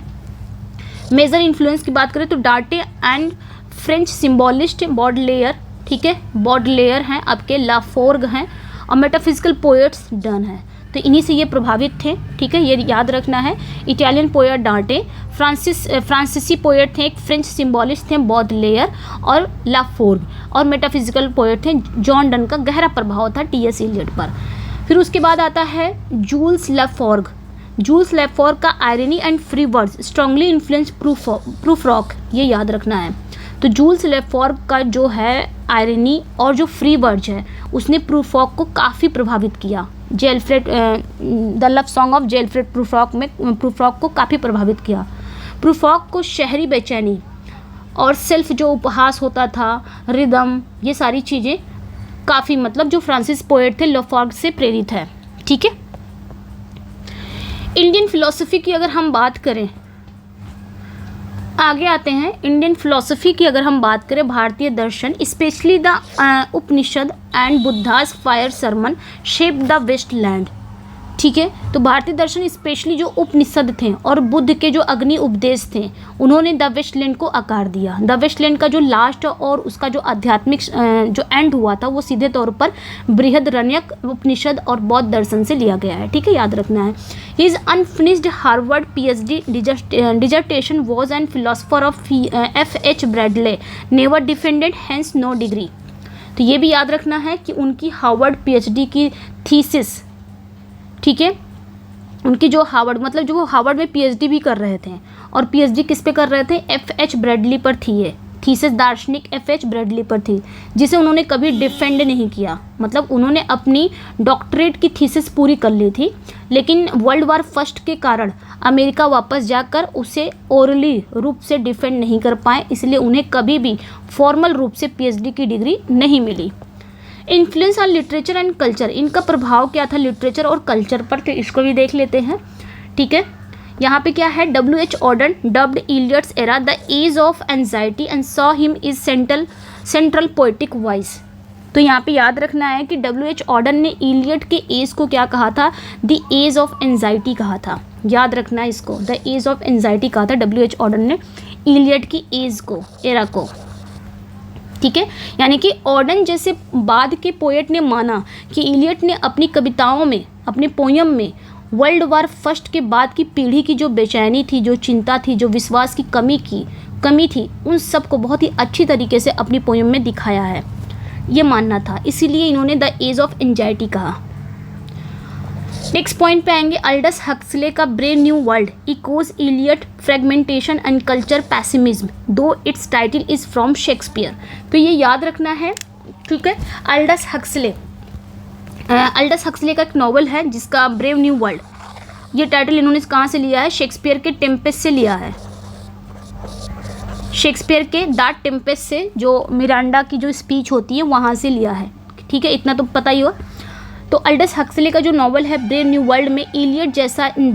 मेजर इन्फ्लुएंस की बात करें तो डार्टे एंड फ्रेंच सिम्बॉलिस्ट बॉडलेयर। ठीक है, बॉडलेयर हैं आपके, लाफोर्ग हैं और मेटाफिजिकल पोएट्स डन है। तो इन्हीं से ये प्रभावित थे। ठीक है, ये याद रखना है। इटालियन पोएट डार्टे, फ्रांसीसी पोएट थे, एक फ्रेंच सिम्बॉलिस्ट थे बॉडलेयर और लाफोर्ग, और मेटाफिजिकल पोएट थे जॉन डन का गहरा प्रभाव था टीएस इलियट पर। फिर उसके बाद आता है जूल्स लेफॉर्ग। जूल्स लेफॉर्ग का irony and free words strongly influence Prufrock, ये याद रखना है। तो जूल्स लेफॉर्ग का जो है आयरनी और जो फ्री वर्ड्स है उसने प्रूफरॉक को काफ़ी प्रभावित किया। जेलफ्रेड द लव सॉन्ग ऑफ जेलफ्रेड प्रूफरॉक में प्रूफरॉक को काफ़ी प्रभावित किया। प्रूफरॉक को शहरी बेचैनी और सेल्फ जो उपहास होता था, रिदम, ये सारी चीज़ें काफ़ी मतलब जो फ्रांसिस पोएट थे लेफॉर्ग से प्रेरित है। ठीक है, इंडियन फिलॉसफी की अगर हम बात करें, आगे आते हैं। इंडियन फिलॉसफी की अगर हम बात करें, भारतीय दर्शन especially the Upanishad and Buddha's fire sermon shape the Waste Land. ठीक है, तो भारतीय दर्शन स्पेशली जो उपनिषद थे और बुद्ध के जो अग्नि उपदेश थे उन्होंने द वेस्टलैंड को आकार दिया। द वेस्टलैंड का जो लास्ट और उसका जो आध्यात्मिक जो एंड हुआ था वो सीधे तौर पर बृहदारण्यक उपनिषद और बौद्ध दर्शन से लिया गया है। ठीक है, याद रखना है। His unfinished Harvard PhD dissertation was an philosopher of F.H. Bradley, never defended, hence no degree. तो ये भी याद रखना है कि उनकी हार्वर्ड PhD की थीसिस, ठीक है, उनकी जो हार्वर्ड मतलब जो वो हार्वर्ड में PhD भी कर रहे थे और PhD किस पे कर रहे थे, F.H. ब्रैडली पर थी। ये थीसिस दार्शनिक F.H. ब्रैडली पर थी, जिसे उन्होंने कभी डिफेंड नहीं किया। मतलब उन्होंने अपनी डॉक्टरेट की थीसिस पूरी कर ली थी, लेकिन वर्ल्ड वार फर्स्ट के कारण अमेरिका वापस जाकर उसे ओरली रूप से डिफेंड नहीं कर पाए, इसलिए उन्हें कभी भी फॉर्मल रूप से PhD की डिग्री नहीं मिली। Influence on literature and culture, इनका प्रभाव क्या था लिटरेचर और कल्चर पर, तो इसको भी देख लेते हैं। ठीक है, यहाँ पे क्या है, W.H. Auden dubbed Eliot's era the age of anxiety and saw him is central poetic voice। तो यहाँ पे याद रखना है कि W.H. Auden ने इलियट के एज को क्या कहा था, द एज ऑफ एंजाइटी कहा था। याद रखना है इसको, द एज ऑफ एंजाइटी कहा था W.H. Auden ने इलियट की एज को, एरा को। ठीक है, यानी कि ऑर्डन जैसे बाद के पोएट ने माना कि इलियट ने अपनी कविताओं में, अपने पोयम में वर्ल्ड वार फर्स्ट के बाद की पीढ़ी की जो बेचैनी थी, जो चिंता थी, जो विश्वास की कमी थी, उन सब को बहुत ही अच्छी तरीके से अपनी पोयम में दिखाया है, ये मानना था। इसीलिए इन्होंने द एज ऑफ एंजाइटी कहा। नेक्स्ट पॉइंट पे आएंगे, अल्डस हक्सले का Brave New World echoes Eliot fragmentation and culture pessimism though its title is from Shakespeare. तो ये याद रखना है। ठीक है, अल्डस हक्सले का एक नॉवल है जिसका ब्रेव न्यू वर्ल्ड, ये टाइटल इन्होंने कहाँ से लिया है, शेक्सपियर के टेम्पेस्ट से लिया है। शेक्सपियर के द टेम्पेस्ट से, जो मिरांडा की जो स्पीच होती है वहाँ से लिया है। ठीक है, इतना तो पता ही हो। तो अल्डस हक्सले का जो नॉवल है ब्रेव न्यू वर्ल्ड में इलियट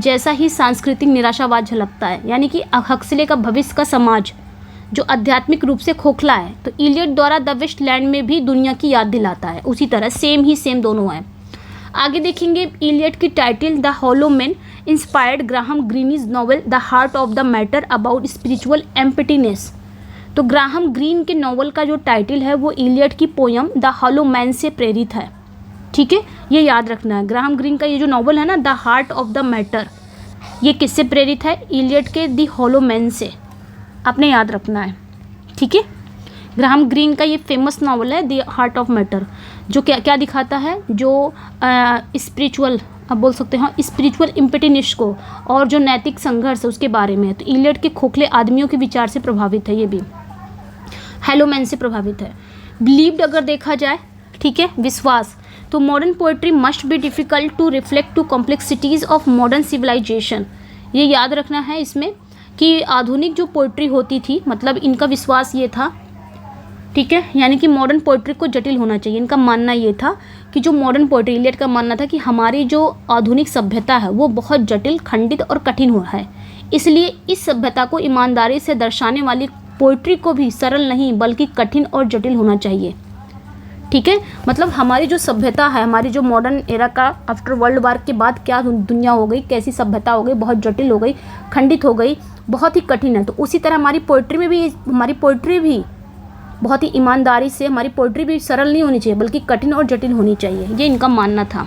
जैसा ही सांस्कृतिक निराशावाद झलकता है, यानी कि हक्सले का भविष्य का समाज जो आध्यात्मिक रूप से खोखला है। तो इलियट द्वारा द वेस्टलैंड में भी दुनिया की याद दिलाता है, उसी तरह सेम दोनों है। आगे देखेंगे इलियट की title the hollow man inspired Graham Greene's novel the heart of the matter about spiritual emptiness. तो ग्राहम ग्रीन के नॉवल का जो टाइटल है वो इलियट की पोयम द हॉलो मैन से प्रेरित है। ठीक है, ये याद रखना है। ग्राहम ग्रीन का ये जो नॉवल है ना the heart of the matter, ये किससे प्रेरित है? इलियट के द हॉलो मैन से, आपने याद रखना है। ठीक है, ग्राहम ग्रीन का ये फेमस नॉवल है द हार्ट ऑफ मैटर, जो क्या क्या दिखाता है, जो स्पिरिचुअल, आप बोल सकते हैं स्पिरिचुअल इम्पेटिनिश को और जो नैतिक संघर्ष है उसके बारे में है। तो इलियट के खोखले आदमियों के विचार से प्रभावित है, ये भी हेलो मैन से प्रभावित है। बिलीव्ड अगर देखा जाए, ठीक है, विश्वास, तो modern poetry must be difficult to reflect to complexities of modern civilisation. ये याद रखना है इसमें कि आधुनिक जो पोएट्री होती थी, मतलब इनका विश्वास ये था, ठीक है, यानी कि मॉडर्न पोएट्री को जटिल होना चाहिए। इनका मानना ये था कि जो मॉडर्न पोएट्री, इलियट का मानना था कि हमारी जो आधुनिक सभ्यता है वो बहुत जटिल, खंडित और कठिन हो है, इसलिए इस सभ्यता को ईमानदारी से दर्शाने वाली पोएट्री को भी सरल नहीं बल्कि कठिन और जटिल होना चाहिए। ठीक है, मतलब हमारी जो सभ्यता है, हमारी जो मॉडर्न एरा का आफ्टर वर्ल्ड वार के बाद क्या दुनिया हो गई, कैसी सभ्यता हो गई, बहुत जटिल हो गई, खंडित हो गई, बहुत ही कठिन है। तो उसी तरह हमारी पोएट्री में भी, हमारी पोएट्री भी बहुत ही ईमानदारी से, हमारी पोएट्री भी सरल नहीं होनी चाहिए बल्कि कठिन और जटिल होनी चाहिए, ये इनका मानना था।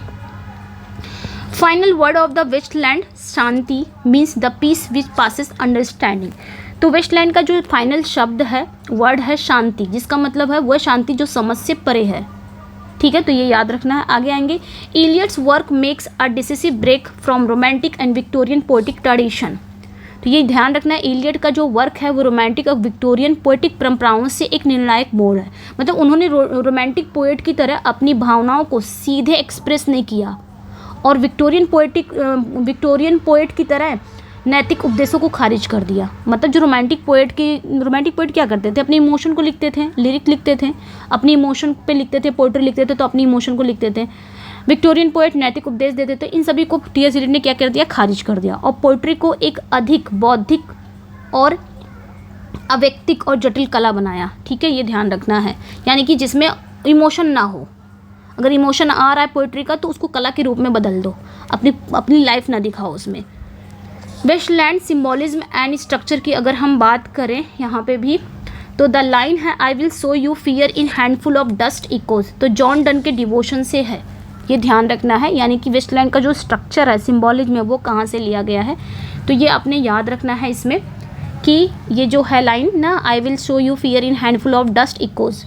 Final word of the Waste Land shanti means the peace which passes understanding. तो वेस्टलैंड का जो फाइनल शब्द है, वर्ड है शांति, जिसका मतलब है वह शांति जो समझ से परे है। ठीक है, तो ये याद रखना है। आगे आएंगे, Eliot's work makes a decisive break from romantic and Victorian poetic tradition. तो ये ध्यान रखना है, इलियट का जो वर्क है वो रोमांटिक और विक्टोरियन पोएटिक परंपराओं से एक निर्णायक मोड़ है। मतलब उन्होंने रोमांटिक पोएट की तरह अपनी भावनाओं को सीधे एक्सप्रेस नहीं किया और विक्टोरियन पोएट की तरह नैतिक उपदेशों को खारिज कर दिया। मतलब जो रोमांटिक पोएट क्या करते थे, अपने इमोशन को लिखते थे, लिरिक लिखते थे, अपनी इमोशन पे लिखते थे, पोएट्री लिखते थे तो अपनी इमोशन को लिखते थे। विक्टोरियन पोएट नैतिक उपदेश देते थे। इन सभी को टी.एस. इलियट ने क्या कर दिया, खारिज कर दिया और पोएट्री को एक अधिक बौद्धिक और अवैक्तिक और जटिल कला बनाया। ठीक है, ये ध्यान रखना है, यानी कि जिसमें इमोशन ना हो। अगर इमोशन आ रहा है पोएट्री का तो उसको कला के रूप में बदल दो, अपनी लाइफ ना दिखाओ उसमें। वेस्टलैंड सिम्बॉलिज्म एंड स्ट्रक्चर की अगर हम बात करें यहाँ पे भी, तो द लाइन है I will so you fear in handful of dust echoes, तो जॉन डन के डिवोशन से है, ये ध्यान रखना है। यानी कि वेस्टलैंड का जो स्ट्रक्चर है, सिम्बॉलिज्म है, वो कहाँ से लिया गया है, तो ये आपने याद रखना है इसमें कि ये जो है लाइन ना, I will show you fear in handful of dust echoes,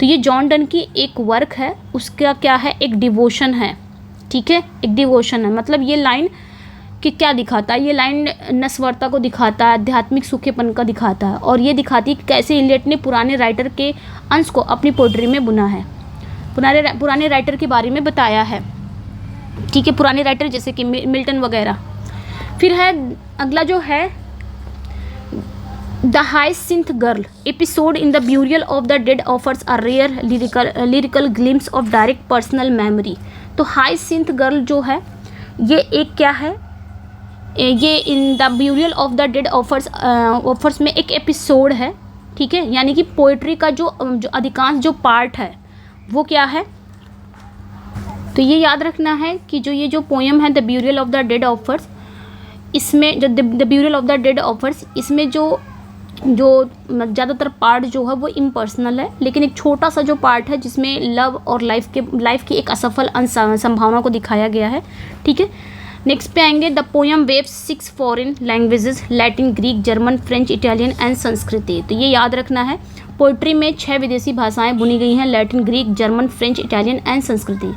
तो ये जॉन डन की एक वर्क है, उसका क्या है, एक डिवोशन है। ठीक है, एक डिवोशन है, मतलब ये लाइन कि क्या दिखाता है, ये लाइन नस्वर्ता को दिखाता है, आध्यात्मिक सूखेपन का दिखाता है, और ये दिखाती है कि कैसे इलियट ने पुराने राइटर के अंश को अपनी पोएट्री में बुना है, पुराने राइटर के बारे में बताया है। ठीक है, पुराने राइटर जैसे कि मिल्टन वगैरह। फिर है अगला जो है the hyacinth girl episode in the Burial of the Dead offers a rare lyrical glimpse of direct personal memory. तो हाइसिंथ गर्ल जो है ये एक क्या है, ये in the Burial of the Dead offers में एक एपिसोड है। ठीक है, यानी कि पोएट्री का जो अधिकांश जो पार्ट है वो क्या है, तो ये याद रखना है कि ये जो पोएम है the Burial of the Dead offers, इसमें जो the Burial of the Dead offers, इसमें जो ज़्यादातर पार्ट जो है वो इम्पर्सनल है, लेकिन एक छोटा सा जो पार्ट है जिसमें लव और लाइफ की एक असफल संभावना को दिखाया गया है। ठीक है, नेक्स्ट पे आएंगे the poem waves 6 foreign languages, Latin, Greek, German, French, Italian and संस्कृति। तो ये याद रखना है, पोइट्री में 6 विदेशी भाषाएं बुनी गई हैं, Latin, Greek, German, French, Italian and संस्कृति।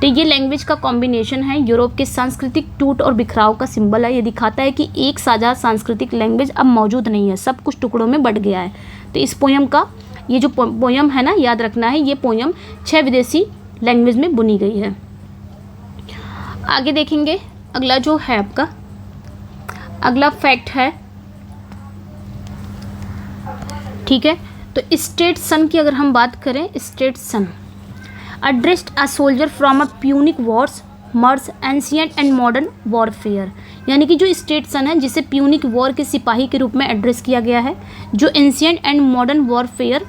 तो ये लैंग्वेज का कॉम्बिनेशन है, यूरोप के सांस्कृतिक टूट और बिखराव का सिंबल है। ये दिखाता है कि एक साझा सांस्कृतिक लैंग्वेज अब मौजूद नहीं है, सब कुछ टुकड़ों में बट गया है। तो इस पोएम का ये जो पोएम है ना, याद रखना है, ये पोएम 6 विदेशी लैंग्वेज में बुनी गई है। आगे देखेंगे, अगला जो है आपका अगला फैक्ट है, ठीक है, तो स्टेट सन की अगर हम बात करें, Stetson addressed a soldier from a punic wars, murs, ancient and modern warfare। यानी कि जो स्टेट सन है जिसे प्यूनिक वॉर के सिपाही के रूप में एड्रेस किया गया है, जो एंशिएंट एंड मॉडर्न वॉरफेयर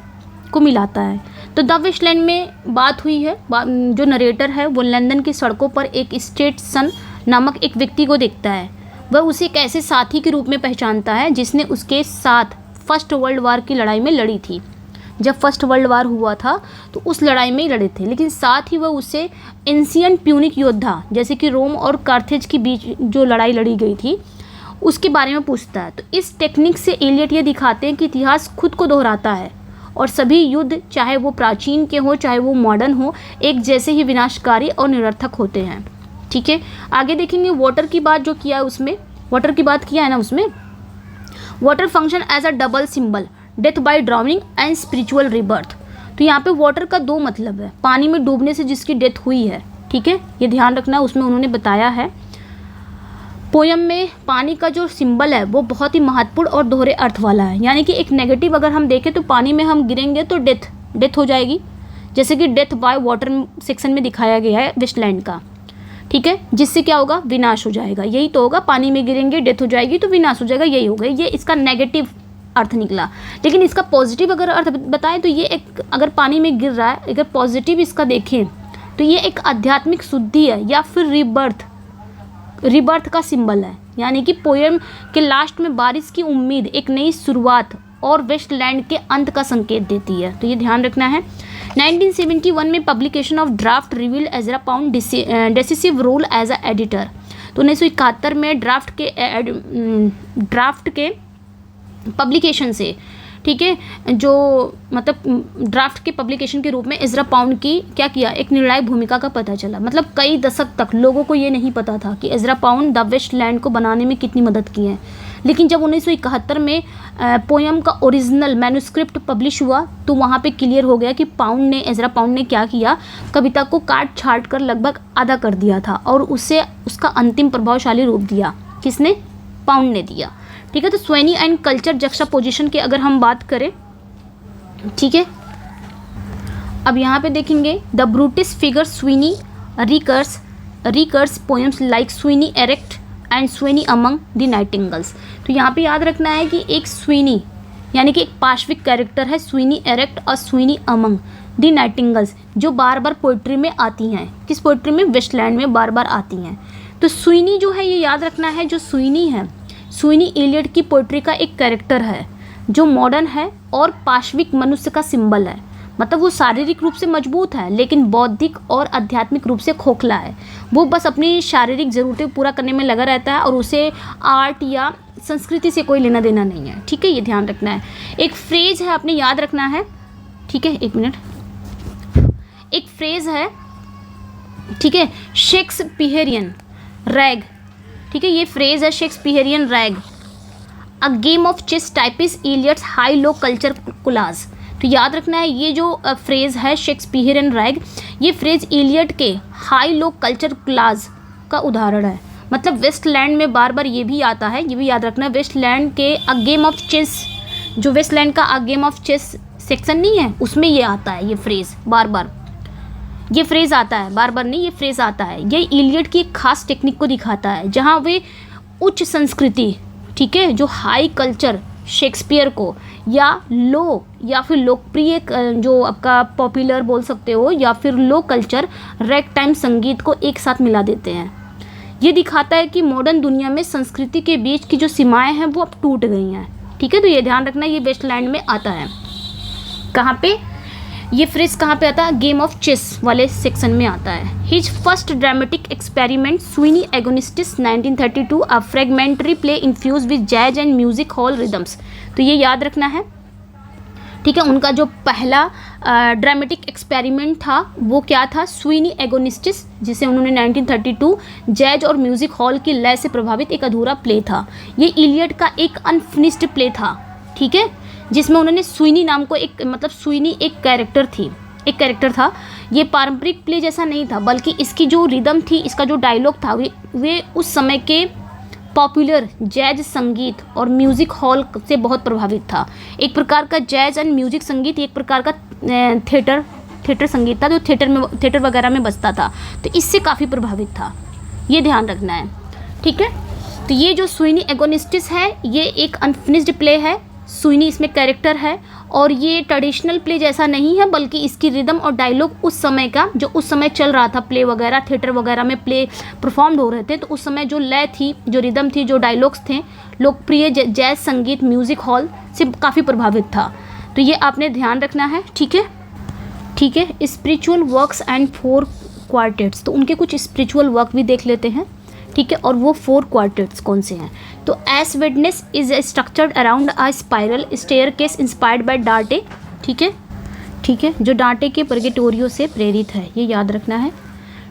को मिलाता है। तो द वेस्टलैंड में बात हुई है, जो नरेटर है वो लंदन की सड़कों पर एक स्टेट सन नामक एक व्यक्ति को देखता है। वह उसे एक ऐसे साथी के रूप में पहचानता है जिसने उसके साथ फर्स्ट वर्ल्ड वार की लड़ाई में लड़ी थी। जब फर्स्ट वर्ल्ड वार हुआ था तो उस लड़ाई में ही लड़े थे, लेकिन साथ ही वह उससे एंशिएंट प्यूनिक योद्धा जैसे कि रोम और कार्थेज के बीच जो लड़ाई लड़ी गई थी उसके बारे में पूछता है। तो इस टेक्निक से एलियट ये दिखाते हैं कि इतिहास खुद को दोहराता है और सभी युद्ध, चाहे वो प्राचीन के हो चाहे वो मॉडर्न हो, एक जैसे ही विनाशकारी और निरर्थक होते हैं। ठीक है, आगे देखेंगे वाटर की बात जो किया है उसमें, वाटर की बात किया है ना उसमें, water function as a double symbol, death by drowning and spiritual rebirth. तो यहाँ पे वाटर का दो मतलब है, पानी में डूबने से जिसकी डेथ हुई है, ठीक है, ये ध्यान रखना, उसमें उन्होंने बताया है। पोयम में पानी का जो सिंबल है वो बहुत ही महत्वपूर्ण और दोहरे अर्थ वाला है, यानी कि एक नेगेटिव अगर हम देखें तो पानी में हम गिरेंगे तो डेथ हो जाएगी, जैसे कि डेथ बाय वाटर सेक्शन में दिखाया गया है वेस्टलैंड का। ठीक है, जिससे क्या होगा, विनाश हो जाएगा, यही तो होगा, पानी में गिरेंगे डेथ हो जाएगी तो विनाश हो जाएगा, यही होगा, ये इसका नेगेटिव अर्थ निकला। लेकिन इसका पॉजिटिव अगर अर्थ बताएं तो ये एक, अगर पानी में गिर रहा है, अगर पॉजिटिव इसका देखें तो ये एक आध्यात्मिक शुद्धि है या फिर रिबर्थ का सिंबल है, यानी कि पोएम के लास्ट में बारिश की उम्मीद, एक नई शुरुआत और वेस्टलैंड के अंत का संकेत देती है, तो ये ध्यान रखना है। 1971 में publication of draft reveal Ezra Pound decisive role as a editor. तो 1971 में ड्राफ्ट के पब्लिकेशन से, ठीक है, जो मतलब ड्राफ्ट के पब्लिकेशन के रूप में एजरा पाउंड की क्या किया, एक निर्णायक भूमिका का पता चला। मतलब कई दशक तक लोगों को ये नहीं पता था कि एजरा पाउंड द वेस्टलैंड को बनाने में कितनी मदद की है, लेकिन जब 1971 में पोयम का ओरिजिनल मैन्युस्क्रिप्ट पब्लिश हुआ तो वहाँ पे क्लियर हो गया कि एजरा पाउंड ने क्या किया, कविता को काट छाट कर लगभग आधा कर दिया था और उसे उसका अंतिम प्रभावशाली रूप दिया। किसने? पाउंड ने दिया। ठीक है, तो स्वेनी एंड कल्चर जक्सटापोजिशन की अगर हम बात करें, ठीक है, अब यहाँ पे देखेंगे the brutish figure Sweeney recurs poems like Sweeney Erect and Sweeney among the nightingales. तो यहाँ पे याद रखना है कि एक स्वीनी यानी कि एक पार्श्विक कैरेक्टर है स्वीनी एरेक्ट और स्वीनी अमंग द नाइटिंगल्स, जो बार बार पोइट्री में आती हैं। किस पोइट्री में? वेस्टलैंड में बार बार आती हैं। तो स्वीनी जो है, ये याद रखना है, जो स्वीनी है, स्वीनी एलियट की पोइट्री का एक कैरेक्टर है जो मॉडर्न है और पार्श्विक मनुष्य का सिंबल है। मतलब वो शारीरिक रूप से मजबूत है लेकिन बौद्धिक और आध्यात्मिक रूप से खोखला है। वो बस अपनी शारीरिक ज़रूरतें पूरा करने में लगा रहता है और उसे आर्ट या संस्कृति से कोई लेना देना नहीं है। ठीक है, ये ध्यान रखना है। एक फ्रेज है, आपने याद रखना है, ठीक है, एक मिनट, एक फ्रेज है, ठीक है, शेक्सपियरियन रैग। ठीक है, ये फ्रेज है Shakespearean rag, a game of chess typifies Eliot's high low culture collage. तो याद रखना है, ये जो फ्रेज है शेक्सपियरियन रैग, ये फ्रेज इलियट के हाई लो कल्चर क्लास का उदाहरण है। मतलब वेस्टलैंड में बार बार ये भी आता है, ये भी याद रखना है, वेस्टलैंड के अ गेम ऑफ चेस, जो वेस्टलैंड का a game of chess section नहीं है, उसमें ये आता है, ये फ्रेज बार बार, ये फ्रेज आता है, बार बार नहीं, ये फ्रेज आता है। ये इलियट की एक खास टेक्निक को दिखाता है जहाँ वे उच्च संस्कृति, ठीक है, जो हाई कल्चर शेक्सपियर को, या लो या फिर लोकप्रिय जो आपका पॉपुलर बोल सकते हो, या फिर लो कल्चर रैग टाइम संगीत को एक साथ मिला देते हैं। ये दिखाता है कि मॉडर्न दुनिया में संस्कृति के बीच की जो सीमाएं हैं वो अब टूट गई हैं। ठीक है, तो ये ध्यान रखना, ये वेस्टलैंड में आता है। कहाँ पे ये फ्रेज कहाँ पे आता है? गेम ऑफ चेस वाले सेक्शन में आता है। His first dramatic experiment Sweeney Agonistes 1932, a fragmentary play infused with jazz and music hall rhythms. तो ये याद रखना है, ठीक है। उनका जो पहला ड्रामेटिक एक्सपेरिमेंट था वो क्या था? स्वीनी एगोनिस्टिस, जिसे उन्होंने 1932 जैज और म्यूजिक हॉल की लय से प्रभावित एक अधूरा प्ले था। ये इलियट का एक अनफिनिश्ड प्ले था, ठीक है, जिसमें उन्होंने स्वीनी नाम को एक, मतलब स्वीनी एक कैरेक्टर था। ये पारंपरिक प्ले जैसा नहीं था, बल्कि इसकी जो रिदम थी, इसका जो डायलॉग था, वे उस समय के पॉपुलर जैज संगीत और म्यूज़िक हॉल से बहुत प्रभावित था। एक प्रकार का जैज एंड म्यूज़िक संगीत, एक प्रकार का थिएटर संगीत था जो थिएटर वगैरह में बजता था, तो इससे काफ़ी प्रभावित था। ये ध्यान रखना है, ठीक है। तो ये जो सुइनी एगोनिस्टिस है ये एक अनफिनिश्ड प्ले है, सुइनी इसमें कैरेक्टर है और ये ट्रेडिशनल प्ले जैसा नहीं है, बल्कि इसकी रिदम और डायलॉग उस समय का जो उस समय चल रहा था, प्ले वगैरह थिएटर वगैरह में प्ले परफॉर्म्ड हो रहे थे, तो उस समय जो लय थी, जो रिदम थी, जो डायलॉग्स थे, लोकप्रिय जैज संगीत म्यूज़िक हॉल से काफ़ी प्रभावित था। तो ये आपने ध्यान रखना है, ठीक है, ठीक है। स्पिरिचुअल वर्क्स एंड 4 क्वार्टेट्स, तो उनके कुछ स्पिरिचुअल वर्क भी देख लेते हैं, ठीक है, और वो 4 क्वार्टेट्स कौन से हैं। तो S witness is structured around a spiral staircase inspired by डांटे, ठीक है, ठीक है, जो डांटे के पर्गेटोरियो से प्रेरित है, ये याद रखना है,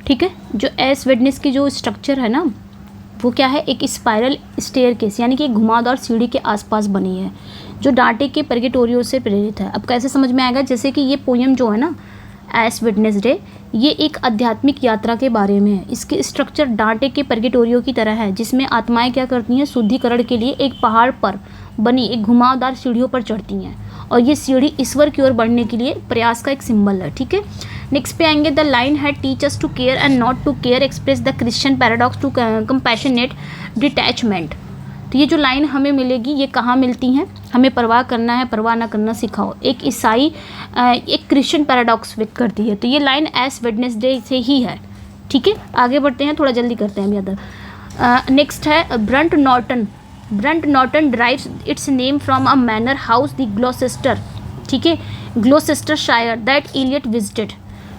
ठीक है। जो एस विटनेस की जो स्ट्रक्चर है ना, वो क्या है, एक स्पाइरल स्टेयरकेस यानी कि एक घुमावदार सीढ़ी के आसपास बनी है, जो डांटे के पर्गेटोरियो से प्रेरित है। अब कैसे समझ में आएगा, जैसे कि ये पोएम जो है ना एस वेडनेसडे, ये एक आध्यात्मिक यात्रा के बारे में है। इसकी स्ट्रक्चर डांटे के पर्गेटोरियो की तरह है, जिसमें आत्माएं क्या करती हैं, शुद्धिकरण के लिए एक पहाड़ पर बनी एक घुमावदार सीढ़ियों पर चढ़ती हैं, और ये सीढ़ी ईश्वर की ओर बढ़ने के लिए प्रयास का एक सिंबल है, ठीक है। नेक्स्ट पे आएंगे, द लाइन है teach us to care and not to care express the Christian paradox to compassionate detachment. तो ये जो लाइन हमें मिलेगी, ये कहाँ मिलती हैं, हमें परवाह करना है, परवाह ना करना सिखाओ, एक ईसाई एक क्रिश्चियन पैराडॉक्स व्यक्त करती है। तो ये लाइन एस वेडनेसडे से ही है, ठीक है। आगे बढ़ते हैं, थोड़ा जल्दी करते हैं अभी। नेक्स्ट है Burnt Norton. Burnt Norton derives its name from a manor house the Gloucester, ठीक है, Gloucestershire that Eliot visited.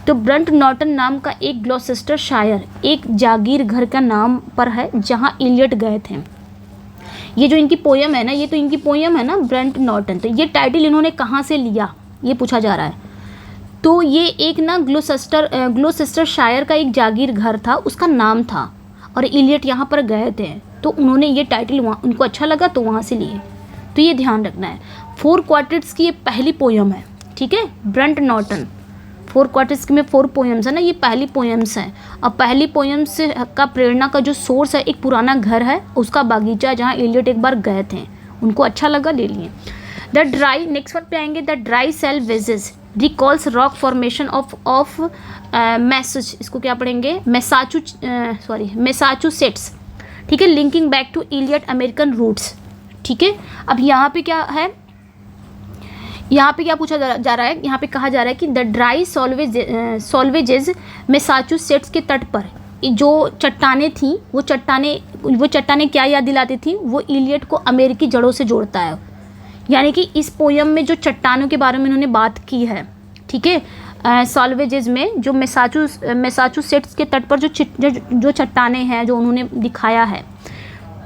तो ब्रंट नॉर्टन नाम का एक ग्लोसेस्टर शायर एक जागीर घर का नाम पर है जहाँ इलियट गए थे। ये जो इनकी पोयम है ना, ये तो इनकी पोयम है ना ब्रंट नॉर्टन, तो ये टाइटल इन्होंने कहाँ से लिया, ये पूछा जा रहा है। तो ये एक ना ग्लोसेस्टर शायर का एक जागीर घर था, उसका नाम था, और इलियट यहाँ पर गए थे, तो उन्होंने ये टाइटल वहाँ उनको अच्छा लगा तो वहाँ से लिए। तो ये ध्यान रखना है। 4 क्वार्टेट्स की ये पहली पोयम है, ठीक है, ब्रंट नॉर्टन। 4 क्वार्टेट्स में 4 पोएम्स है ना, ये पहली पोएम्स हैं। और पहली पोएम्स का प्रेरणा का जो सोर्स है एक पुराना घर है, उसका बागीचा, जहाँ एलियट एक बार गए थे, उनको अच्छा लगा, ले लिए। द ड्राई, नेक्स्ट वर्ड पे आएंगे, the Dry Salvages recalls rock formation of message, इसको क्या पढ़ेंगे, मैसाचुसेट्स, ठीक है, linking back to Eliot American roots, ठीक है। अब यहाँ पे क्या है, यहाँ पे क्या पूछा जा रहा है, यहाँ पे कहा जा रहा है कि द ड्राई सॉल्वेजेज मैसाचुसेट्स के तट पर जो चट्टानें थीं, वो चट्टानें क्या याद दिलाती थी, वो इलियट को अमेरिकी जड़ों से जोड़ता है। यानी कि इस पोयम में जो चट्टानों के बारे में इन्होंने बात की है, ठीक है, सॉल्वेजेज में जो मैसाचुसेट्स के तट पर जो चट्टानें हैं जो उन्होंने दिखाया है,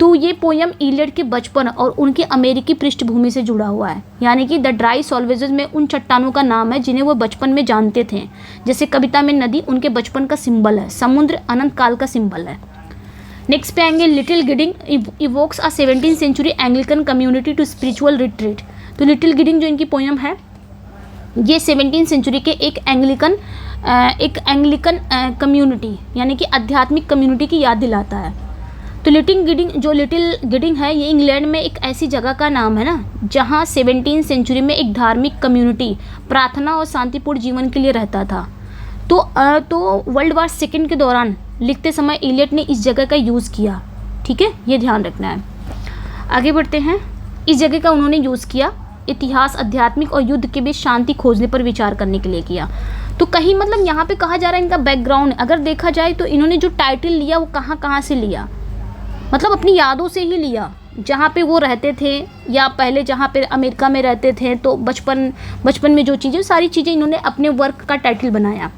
तो ये पोयम इलियट के बचपन और उनकी अमेरिकी पृष्ठभूमि से जुड़ा हुआ है। यानी कि द ड्राई सॉल्वेजेस में उन चट्टानों का नाम है जिन्हें वो बचपन में जानते थे, जैसे कविता में नदी उनके बचपन का सिंबल है, समुद्र अनंत काल का सिंबल है। नेक्स्ट पे आएंगे, Little Gidding evokes a 17th century Anglican community to spiritual retreat. तो लिटिल गिडिंग जो इनकी पोयम है, ये 17th सेंचुरी के एक एंग्लिकन कम्युनिटी यानी कि आध्यात्मिक कम्युनिटी की याद दिलाता है। तो लिटिल गिडिंग है, ये इंग्लैंड में एक ऐसी जगह का नाम है ना, जहाँ 17th सेंचुरी में एक धार्मिक कम्युनिटी प्रार्थना और शांतिपूर्ण जीवन के लिए रहता था। तो वर्ल्ड वार सेकेंड के दौरान लिखते समय इलियट ने इस जगह का यूज़ किया, ठीक है, ये ध्यान रखना है। आगे बढ़ते हैं, इस जगह का उन्होंने यूज़ किया इतिहास, आध्यात्मिक और युद्ध के बीच शांति खोजने पर विचार करने के लिए किया। तो कहीं मतलब यहाँ पे कहा जा रहा है इनका बैकग्राउंड, अगर देखा जाए तो इन्होंने जो टाइटल लिया वो कहाँ से लिया, मतलब अपनी यादों से ही लिया, जहाँ पे वो रहते थे या पहले जहाँ पे अमेरिका में रहते थे, तो बचपन में जो चीज़ें, सारी चीज़ें इन्होंने अपने वर्क का टाइटल बनाया,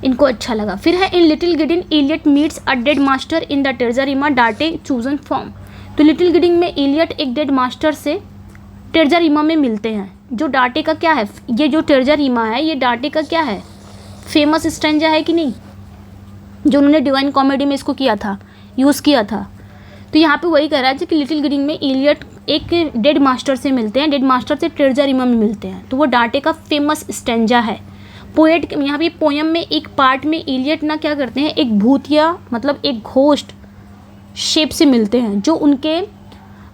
इनको अच्छा लगा। फिर है in Little Gidding Eliot meets a dead master in the terza rima डाटे चूजन फॉर्म। तो लिटिल गिडिंग में इलियट एक डेड मास्टर से टेरजारिमा में मिलते हैं, जो डाटे का क्या है, ये जो टेरजारिमा है ये डाटे का क्या है, फेमस स्टैंजा है कि नहीं, जो उन्होंने डिवाइन कॉमेडी में इसको किया था, यूज़ किया था। तो यहाँ पे वही कह रहा है कि लिटिल गिडिंग में इलियट एक डेड मास्टर से मिलते हैं, डेड मास्टर से टेरजारिमा में मिलते हैं, तो वो डाटे का फेमस स्टैंजा है। पोएट यहाँ पे पोयम में एक पार्ट में इलियट ना क्या करते हैं, एक भूतिया मतलब एक घोस्ट शेप से मिलते हैं, जो उनके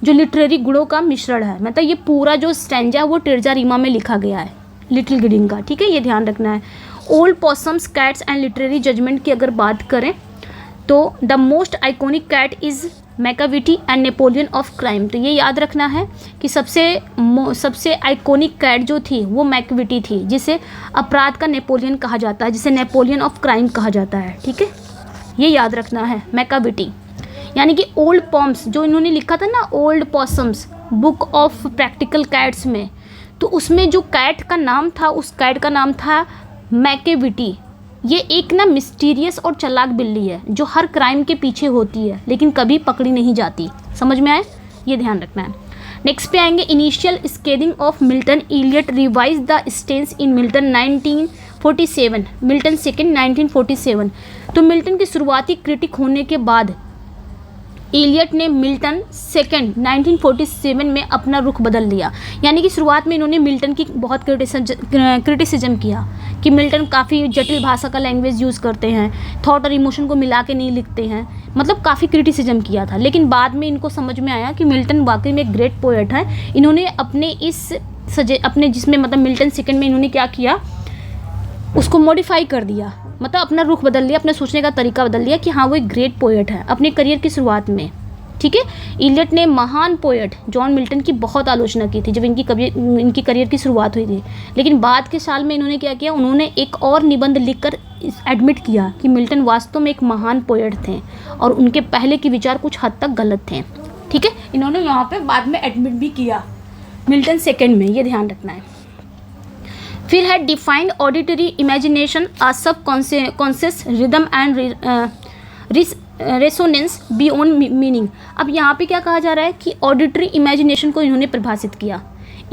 जो लिटरेरी गुणों का मिश्रण है। मतलब ये पूरा जो स्टैंजा वो टेरजारिमा में लिखा गया है लिटिल गिडिंग का, ठीक है, ये ध्यान रखना है। Old Possum's, cats and literary judgement की अगर बात करें तो the most iconic cat is Macavity and Napoleon of crime. तो ये याद रखना है कि सबसे आइकॉनिक कैट जो थी वो मैकाविटी थी, जिसे अपराध का नेपोलियन कहा जाता है, जिसे नेपोलियन ऑफ क्राइम कहा जाता है। ठीक है, ये याद रखना है मैकाविटी। यानी कि ओल्ड पॉम्स जो इन्होंने लिखा था ना, Old पॉसम्स book of practical Cats में, तो उसमें जो कैट का नाम था, उस कैट का नाम था मैकाविटी। ये एक ना मिस्टीरियस और चालाक बिल्ली है जो हर क्राइम के पीछे होती है लेकिन कभी पकड़ी नहीं जाती। समझ में आए, ये ध्यान रखना है। नेक्स्ट पे आएंगे initial scathing of Milton Eliot revised the stance in Milton 1947, Milton second 1947। तो मिल्टन के शुरुआती क्रिटिक होने के बाद इलियट ने मिल्टन सेकेंड 1947 में अपना रुख बदल लिया। यानी कि शुरुआत में इन्होंने मिल्टन की बहुत क्रिटिसिज्म किया कि मिल्टन काफ़ी जटिल भाषा का लैंग्वेज यूज़ करते हैं, थॉट और इमोशन को मिला के नहीं लिखते हैं, मतलब काफ़ी क्रिटिसिज्म किया था। लेकिन बाद में इनको समझ में आया कि मिल्टन वाकई में एक ग्रेट पोएट है। इन्होंने अपने जिसमें मतलब मिल्टन सेकेंड में इन्होंने क्या किया, उसको मॉडिफाई कर दिया, मतलब अपना रुख बदल लिया, अपने सोचने का तरीका बदल लिया कि हाँ वो एक ग्रेट पोएट है अपने करियर की शुरुआत में। ठीक है, इलियट ने महान पोएट जॉन मिल्टन की बहुत आलोचना की थी जब इनकी करियर की शुरुआत हुई थी। लेकिन बाद के साल में इन्होंने क्या किया, उन्होंने एक और निबंध लिखकर एडमिट किया कि मिल्टन वास्तव में एक महान पोएट थे और उनके पहले के विचार कुछ हद तक गलत थे। ठीक है, इन्होंने यहाँ पे बाद में एडमिट भी किया मिल्टन सेकेंड में, ये ध्यान रखना है। फिर है डिफाइंड ऑडिटरी इमेजिनेशन अ सब conscious rhythm and resonance beyond meaning. अब यहाँ पे क्या कहा जा रहा है कि ऑडिटरी इमेजिनेशन को इन्होंने परिभाषित किया।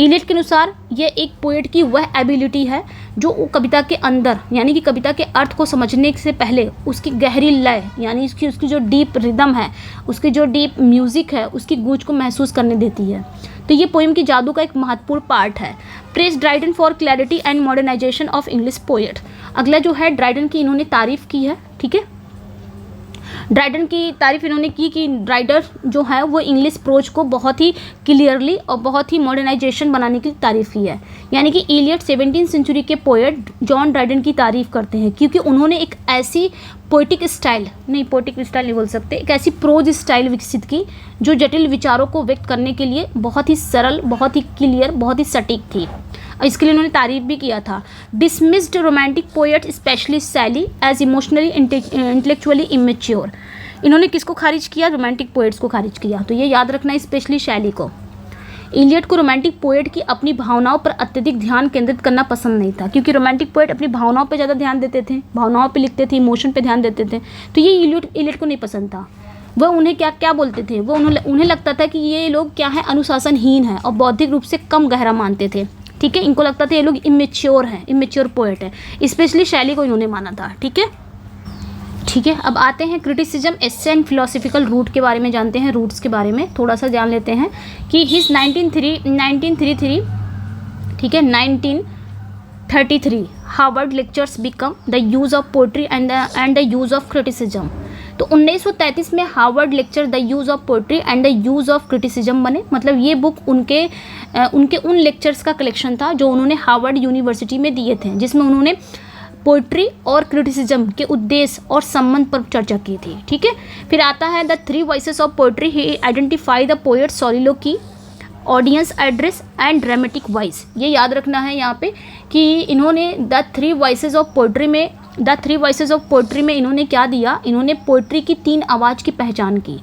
इलियट के अनुसार ये एक पोएट की वह एबिलिटी है जो कविता के अंदर, यानी कि कविता के अर्थ को समझने से पहले उसकी गहरी लय, यानी उसकी जो डीप रिदम है, उसकी जो डीप म्यूज़िक है, उसकी गूंज को महसूस करने देती है। तो ये पोएम की जादू का एक महत्वपूर्ण पार्ट है। Praise Dryden for clarity and modernisation of English poet. अगला जो है ड्राइडन की इन्होंने तारीफ़ की है। ठीक है, ड्राइडन की तारीफ इन्होंने की कि ड्राइडर जो है वो इंग्लिश प्रोज को बहुत ही क्लियरली और बहुत ही मॉडर्नाइजेशन बनाने की तारीफ़ की है। यानी कि इलियट 17वीं सेंचुरी के पोएट जॉन ड्राइडन की तारीफ़ करते हैं क्योंकि उन्होंने एक ऐसी पोइटिक स्टाइल नहीं बोल सकते, एक ऐसी प्रोज स्टाइल विकसित की जो जटिल विचारों को व्यक्त करने के लिए बहुत ही सरल, बहुत ही क्लियर, बहुत ही सटीक थी। इसके लिए उन्होंने तारीफ भी किया था। डिसमिस्ड रोमांटिक पोएट स्पेशली सैली एज इमोशनली इंटेलेक्चुअली इमेच्योर। इन्होंने किसको खारिज किया? रोमांटिक पोएट्स को खारिज किया। तो ये याद रखना है, स्पेशली शैली को। इलियट को रोमांटिक पोएट की अपनी भावनाओं पर अत्यधिक ध्यान केंद्रित करना पसंद नहीं था क्योंकि रोमांटिक पोएट अपनी भावनाओं पर ज़्यादा ध्यान देते थे, भावनाओं पर लिखते थे, इमोशन पर ध्यान देते थे। तो ये इलियट को नहीं पसंद था। वह उन्हें क्या बोलते थे, वो उन्हें लगता था कि ये लोग क्या है, अनुशासनहीन है और बौद्धिक रूप से कम गहरा मानते थे। ठीक है, इनको लगता था ये लोग इमेच्योर हैं, इमेच्योर पोएट है। स्पेशली शैली को इन्होंने माना था। ठीक है, अब आते हैं criticism, essay and philosophical root के बारे में जानते हैं, रूट्स के बारे में थोड़ा सा जान लेते हैं कि हिज 1933 ठीक है 1933 Harvard lectures become the use of poetry and the use of criticism. तो 1933 में Harvard lecture the use of poetry and the use of criticism बने। मतलब ये बुक उनके उन लेक्चर्स का कलेक्शन था जो उन्होंने हार्वर्ड यूनिवर्सिटी में दिए थे, जिसमें उन्होंने पोएट्री और क्रिटिसिज्म के उद्देश्य और संबंध पर चर्चा की थी। ठीक है, फिर आता है the 3 voices of poetry. He identify the poet soliloquy, audience address and dramatic voice. ये याद रखना है यहाँ पे कि इन्होंने द 3 वॉइसेस ऑफ पोएट्री में इन्होंने क्या दिया, इन्होंने पोएट्री की 3 आवाज़ की पहचान की।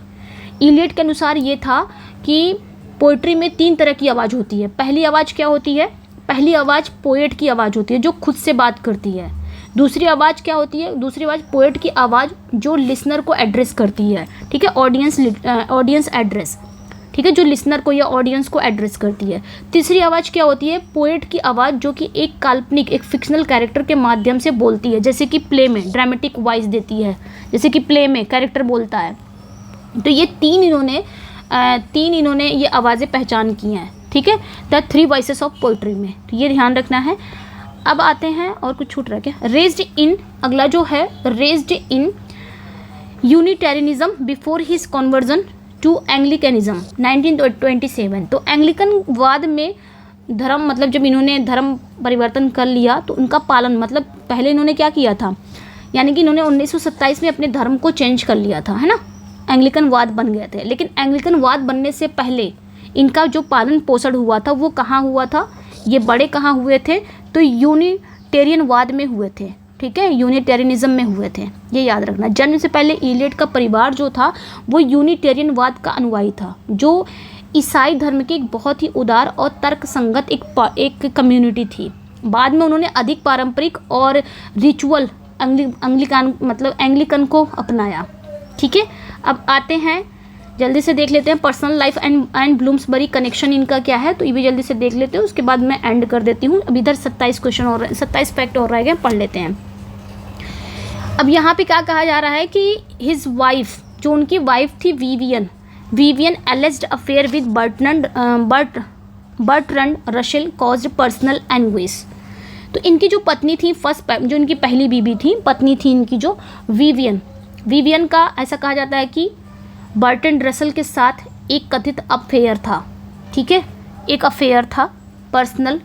इलियट के अनुसार ये था कि पोएट्री में 3 तरह की आवाज़ होती है। पहली आवाज़ क्या होती है? पहली आवाज़ पोएट की आवाज़ होती है जो खुद से बात करती है। दूसरी आवाज़ क्या होती है? दूसरी आवाज़ पोएट की आवाज़ जो लिसनर को एड्रेस करती है। ठीक है, ऑडियंस एड्रेस। ठीक है, जो लिसनर को या ऑडियंस को एड्रेस करती है। तीसरी आवाज़ क्या होती है? पोएट की आवाज़ जो कि एक काल्पनिक, एक फिक्शनल कैरेक्टर के माध्यम से बोलती है, जैसे कि प्ले में ड्रामेटिक वॉइस देती है, जैसे कि प्ले में कैरेक्टर बोलता है। तो ये तीन इन्होंने ये आवाज़ें पहचान की हैं। ठीक है, द 3 वॉइसेस ऑफ पोएट्री में, तो ये ध्यान रखना है। अब आते हैं, और कुछ छूट रहा क्या? रेज्ड इन, अगला जो है raised in Unitarianism before his conversion to Anglicanism 1927। तो एंग्लिकन वाद में धर्म, मतलब जब इन्होंने धर्म परिवर्तन कर लिया तो उनका पालन, मतलब पहले इन्होंने क्या किया था, यानी कि इन्होंने 1927 में अपने धर्म को चेंज कर लिया था, है ना। एंग्लिकनवाद बन गए थे। लेकिन एंग्लिकनवाद बनने से पहले इनका जो पालन पोषण हुआ था वो कहाँ हुआ था, ये बड़े कहाँ हुए थे, तो यूनिटेरियनवाद में हुए थे। ठीक है, यूनिटेरियनिज्म में हुए थे, ये याद रखना। जन्म से पहले इलियट का परिवार जो था वो यूनिटेरियनवाद का अनुयायी था, जो ईसाई धर्म की एक बहुत ही उदार और तर्कसंगत एक कम्युनिटी थी। बाद में उन्होंने अधिक पारंपरिक और रिचुअल एंग्लिकन को अपनाया। ठीक है, अब आते हैं, जल्दी से देख लेते हैं personal life and Bloomsbury connection इनका क्या है, तो ये भी जल्दी से देख लेते हैं, उसके बाद मैं एंड कर देती हूँ। अब इधर 27 क्वेश्चन और 27 फैक्ट और रह गए, पढ़ लेते हैं। अब यहाँ पे क्या कहा जा रहा है कि हिज वाइफ, जो उनकी वाइफ थी Vivienne alleged affair with Bertrand Russell caused personal anguish. तो इनकी जो पत्नी थी, जो इनकी पहली बीबी थी, पत्नी थी इनकी जो विवियन का ऐसा कहा जाता है कि बर्ट्रंड रसेल के साथ एक कथित अफेयर था। ठीक है, एक अफेयर था पर्सनल,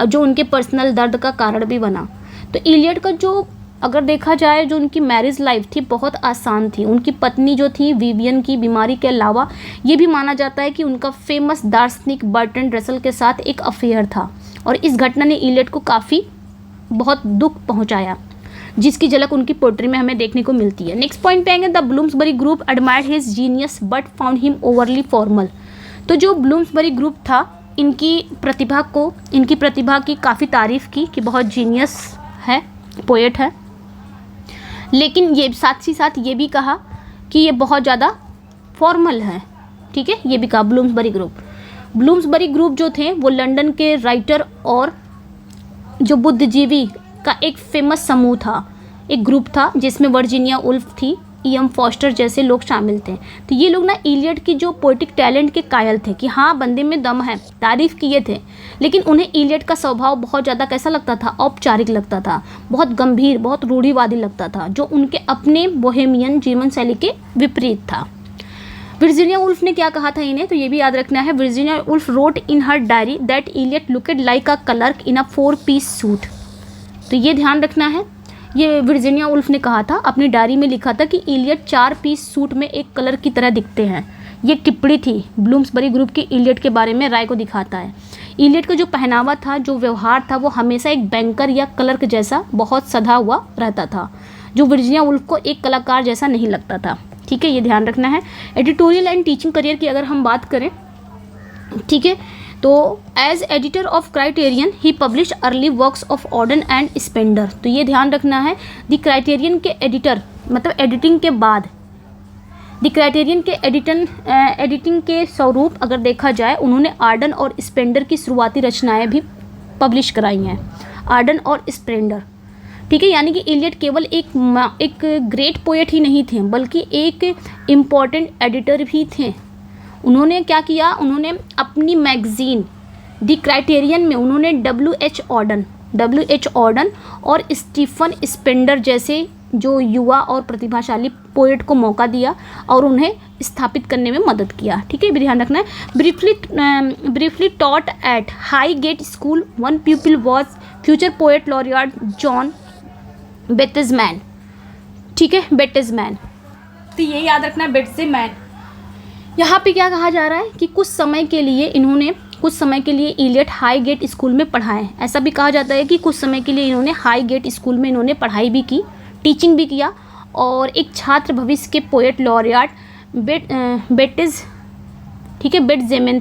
जो उनके पर्सनल दर्द का कारण भी बना। तो इलियट का जो अगर देखा जाए, जो उनकी मैरिज लाइफ थी बहुत आसान थी। उनकी पत्नी जो थी विवियन की बीमारी के अलावा ये भी माना जाता है कि उनका फेमस दार्शनिक बर्ट्रंड रसेल के साथ एक अफेयर था, और इस घटना ने इलियट को काफ़ी बहुत दुख पहुंचाया, जिसकी झलक उनकी पोएट्री में हमें देखने को मिलती है। नेक्स्ट पॉइंट पे आएंगे, the Bloomsbury group admired his genius but found him overly formal. तो जो ब्लूम्सबरी ग्रुप था, इनकी प्रतिभा की काफ़ी तारीफ़ की कि बहुत जीनियस है, पोएट है, लेकिन ये साथ ही साथ ये भी कहा कि ये बहुत ज़्यादा फॉर्मल है। ठीक है, ये भी कहा ब्लूम्सबरी ग्रुप जो थे वो लंदन के राइटर और जो बुद्धिजीवी का एक फेमस समूह था, एक ग्रुप था, जिसमें वर्जीनिया वुल्फ थी, E.M. फॉस्टर जैसे लोग शामिल थे। तो ये लोग ना इलियट की जो पोएटिक टैलेंट के कायल थे कि हाँ बंदे में दम है, तारीफ़ किए थे, लेकिन उन्हें इलियट का स्वभाव बहुत ज़्यादा कैसा लगता था, औपचारिक लगता था, बहुत गंभीर, बहुत रूढ़िवादी लगता था, जो उनके अपने बोहेमियन जीवन शैली के विपरीत था। वर्जीनिया वुल्फ ने क्या कहा था इन्हें, तो ये भी याद रखना है। Virginia Woolf wrote in her diary that Eliot looked like a clerk in a 4-piece suit. तो ये ध्यान रखना है, ये वर्जीनिया वुल्फ ने कहा था, अपनी डायरी में लिखा था कि इलियट 4-piece सूट में एक क्लर्क की तरह दिखते हैं। ये टिप्पणी थी ब्लूम्सबरी ग्रुप की इलियट के बारे में राय को दिखाता है। इलियट का जो पहनावा था, जो व्यवहार था, वो हमेशा एक बैंकर या क्लर्क जैसा बहुत सधा हुआ रहता था, जो वर्जीनिया वुल्फ को एक कलाकार जैसा नहीं लगता था। ठीक है, ये ध्यान रखना है। एडिटोरियल एंड टीचिंग करियर की अगर हम बात करें, ठीक है, तो as editor of Criterion he publish early works of Auden and Spender. तो ये ध्यान रखना है, द क्राइटेरियन के एडिटर मतलब एडिटिंग के बाद, द क्राइटेरियन के एडिटिंग के स्वरूप अगर देखा जाए, उन्होंने आर्डन और स्पेंडर की शुरुआती रचनाएं भी पब्लिश कराई हैं, आर्डन और स्पेंडर। ठीक है, यानी कि इलियट केवल एक ग्रेट पोएट ही नहीं थे, बल्कि एक इम्पॉर्टेंट एडिटर भी थे। उन्होंने क्या किया, उन्होंने अपनी मैगजीन द क्राइटेरियन में उन्होंने W.H. ऑर्डन और स्टीफन स्पेंडर जैसे जो युवा और प्रतिभाशाली पोएट को मौका दिया और उन्हें स्थापित करने में मदद किया। ठीक है, भी ध्यान रखना है। Briefly taught at Highgate school, one प्यूपिल was future poet laureate John Betjeman. ठीक है, बेट्समैन, तो ये याद रखना है, बेट्समैन। यहाँ पे क्या कहा जा रहा है कि कुछ समय के लिए इलियट हाईगेट स्कूल में पढ़ाएं। ऐसा भी कहा जाता है कि कुछ समय के लिए इन्होंने हाईगेट स्कूल में इन्होंने पढ़ाई भी की, टीचिंग भी किया, और एक छात्र भविष्य के पोएट लॉरियट बेट्समैन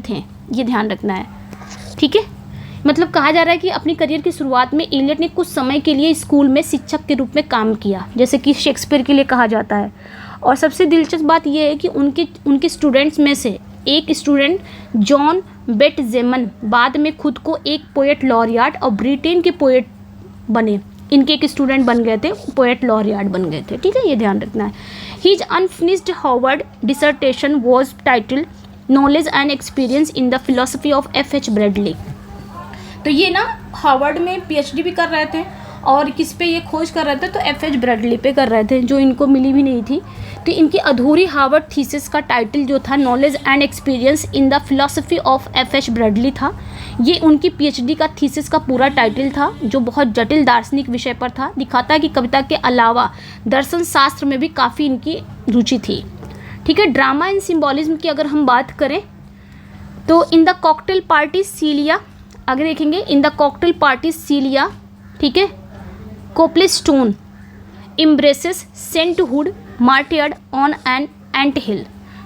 थे। ये ध्यान रखना है। ठीक है, मतलब कहा जा रहा है कि अपनी करियर की शुरुआत में इलियट ने कुछ समय के लिए स्कूल में शिक्षक के रूप में काम किया, जैसे कि शेक्सपियर के लिए कहा जाता है। और सबसे दिलचस्प बात यह है कि उनके स्टूडेंट्स में से एक स्टूडेंट जॉन बेट्समैन बाद में खुद को एक पोएट लॉरियट और ब्रिटेन के पोएट बने। इनके एक स्टूडेंट बन गए थे, पोएट लॉरियट बन गए थे। ठीक है, ये ध्यान रखना है। His unfinished Harvard dissertation was titled Knowledge and Experience in the Philosophy of F.H. Bradley. तो ये ना हार्वर्ड में PhD भी कर रहे थे, और किस पे ये खोज कर रहे थे, तो F.H. ब्रैडली पे कर रहे थे, जो इनको मिली भी नहीं थी। तो इनकी अधूरी हार्वर्ड थीसिस का टाइटल जो था knowledge and Experience in the Philosophy of F.H. Bradley था। ये उनकी PhD का थीसिस का पूरा टाइटल था, जो बहुत जटिल दार्शनिक विषय पर था। दिखाता है कि कविता के अलावा दर्शन शास्त्र में भी काफ़ी इनकी रुचि थी। ठीक है। ड्रामा एंड सिम्बॉलिज्म की अगर हम बात करें तो in the cocktail party Celia, आगे देखेंगे, in the cocktail party Celia, ठीक है, Coplestone embraces sainthood martyred on an ant hill,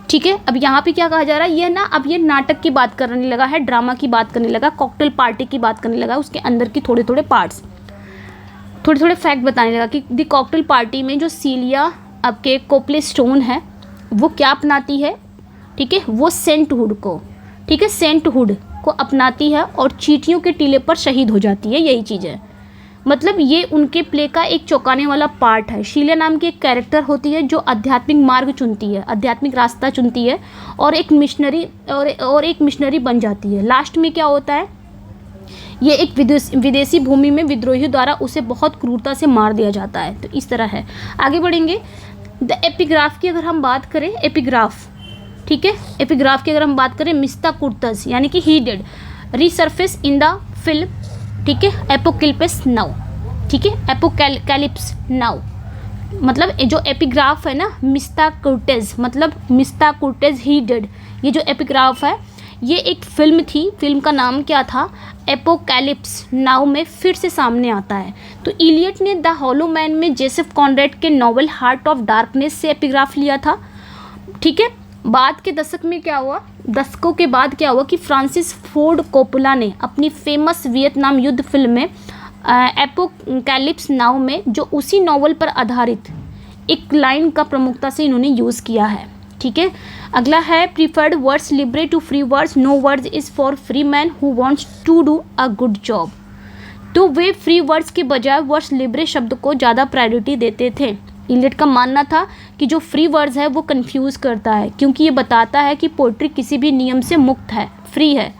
ठीक है। अब यहाँ पे क्या कहा जा रहा है, ये ना अब ये नाटक की बात करने लगा है, ड्रामा की बात करने लगा, कॉकटेल पार्टी की बात करने लगा, उसके अंदर की थोड़े थोड़े पार्ट्स, थोड़े थोड़े फैक्ट बताने लगा कि द कॉकटेल पार्टी में जो सीलिया आपके कोपलेस्टोन है वो क्या अपनाती है, ठीक है, वो सेंटहुड को, ठीक है, सेंटहुड को अपनाती है और चींटियों के टीले पर शहीद हो जाती है, यही चीज़ है। मतलब ये उनके प्ले का एक चौंकाने वाला पार्ट है। शीला नाम की एक कैरेक्टर होती है जो आध्यात्मिक मार्ग चुनती है, आध्यात्मिक रास्ता चुनती है और एक मिशनरी और एक मिशनरी बन जाती है। लास्ट में क्या होता है, ये एक विदेशी भूमि में विद्रोहियों द्वारा उसे बहुत क्रूरता से मार दिया जाता है। तो इस तरह है। आगे बढ़ेंगे। द एपिग्राफ की अगर हम बात करें, एपिग्राफ, ठीक है, एपिग्राफ की अगर हम बात करें, मिस्ता कुर्तस यानी कि he did resurface in the film, ठीक है, एपोकलिप्स नाउ, ठीक है, एपोकैलिप्स नाउ, मतलब जो एपिग्राफ है ना, मिस्ता कुर्टेज, मतलब मिस्ता कुर्टेज ही डिड, ये जो एपिग्राफ है ये एक फिल्म थी, फिल्म का नाम क्या था, एपोकैलिप्स नाउ में फिर से सामने आता है। तो इलियट ने द हॉलो मैन में जोसेफ कॉनरेड के नॉवल हार्ट ऑफ डार्कनेस से एपिग्राफ लिया था, ठीक है। बाद के दशकों के बाद क्या हुआ कि फ्रांसिस फोर्ड कोपोला ने अपनी फेमस वियतनाम युद्ध फिल्म में एपोकैलिप्स नाउ में जो उसी नॉवल पर आधारित एक लाइन का प्रमुखता से इन्होंने यूज़ किया है, ठीक है। अगला है preferred words libre to free words, no words is for free man who wants to do a good job. तो वे फ्री वर्ड्स के बजाय वर्ड्स लिबरे शब्द को ज़्यादा प्रायोरिटी देते थे। इलियट का मानना था कि जो फ्री वर्ड्स है वो कंफ्यूज करता है, क्योंकि ये बताता है कि पोइट्री किसी भी नियम से मुक्त है, फ्री है।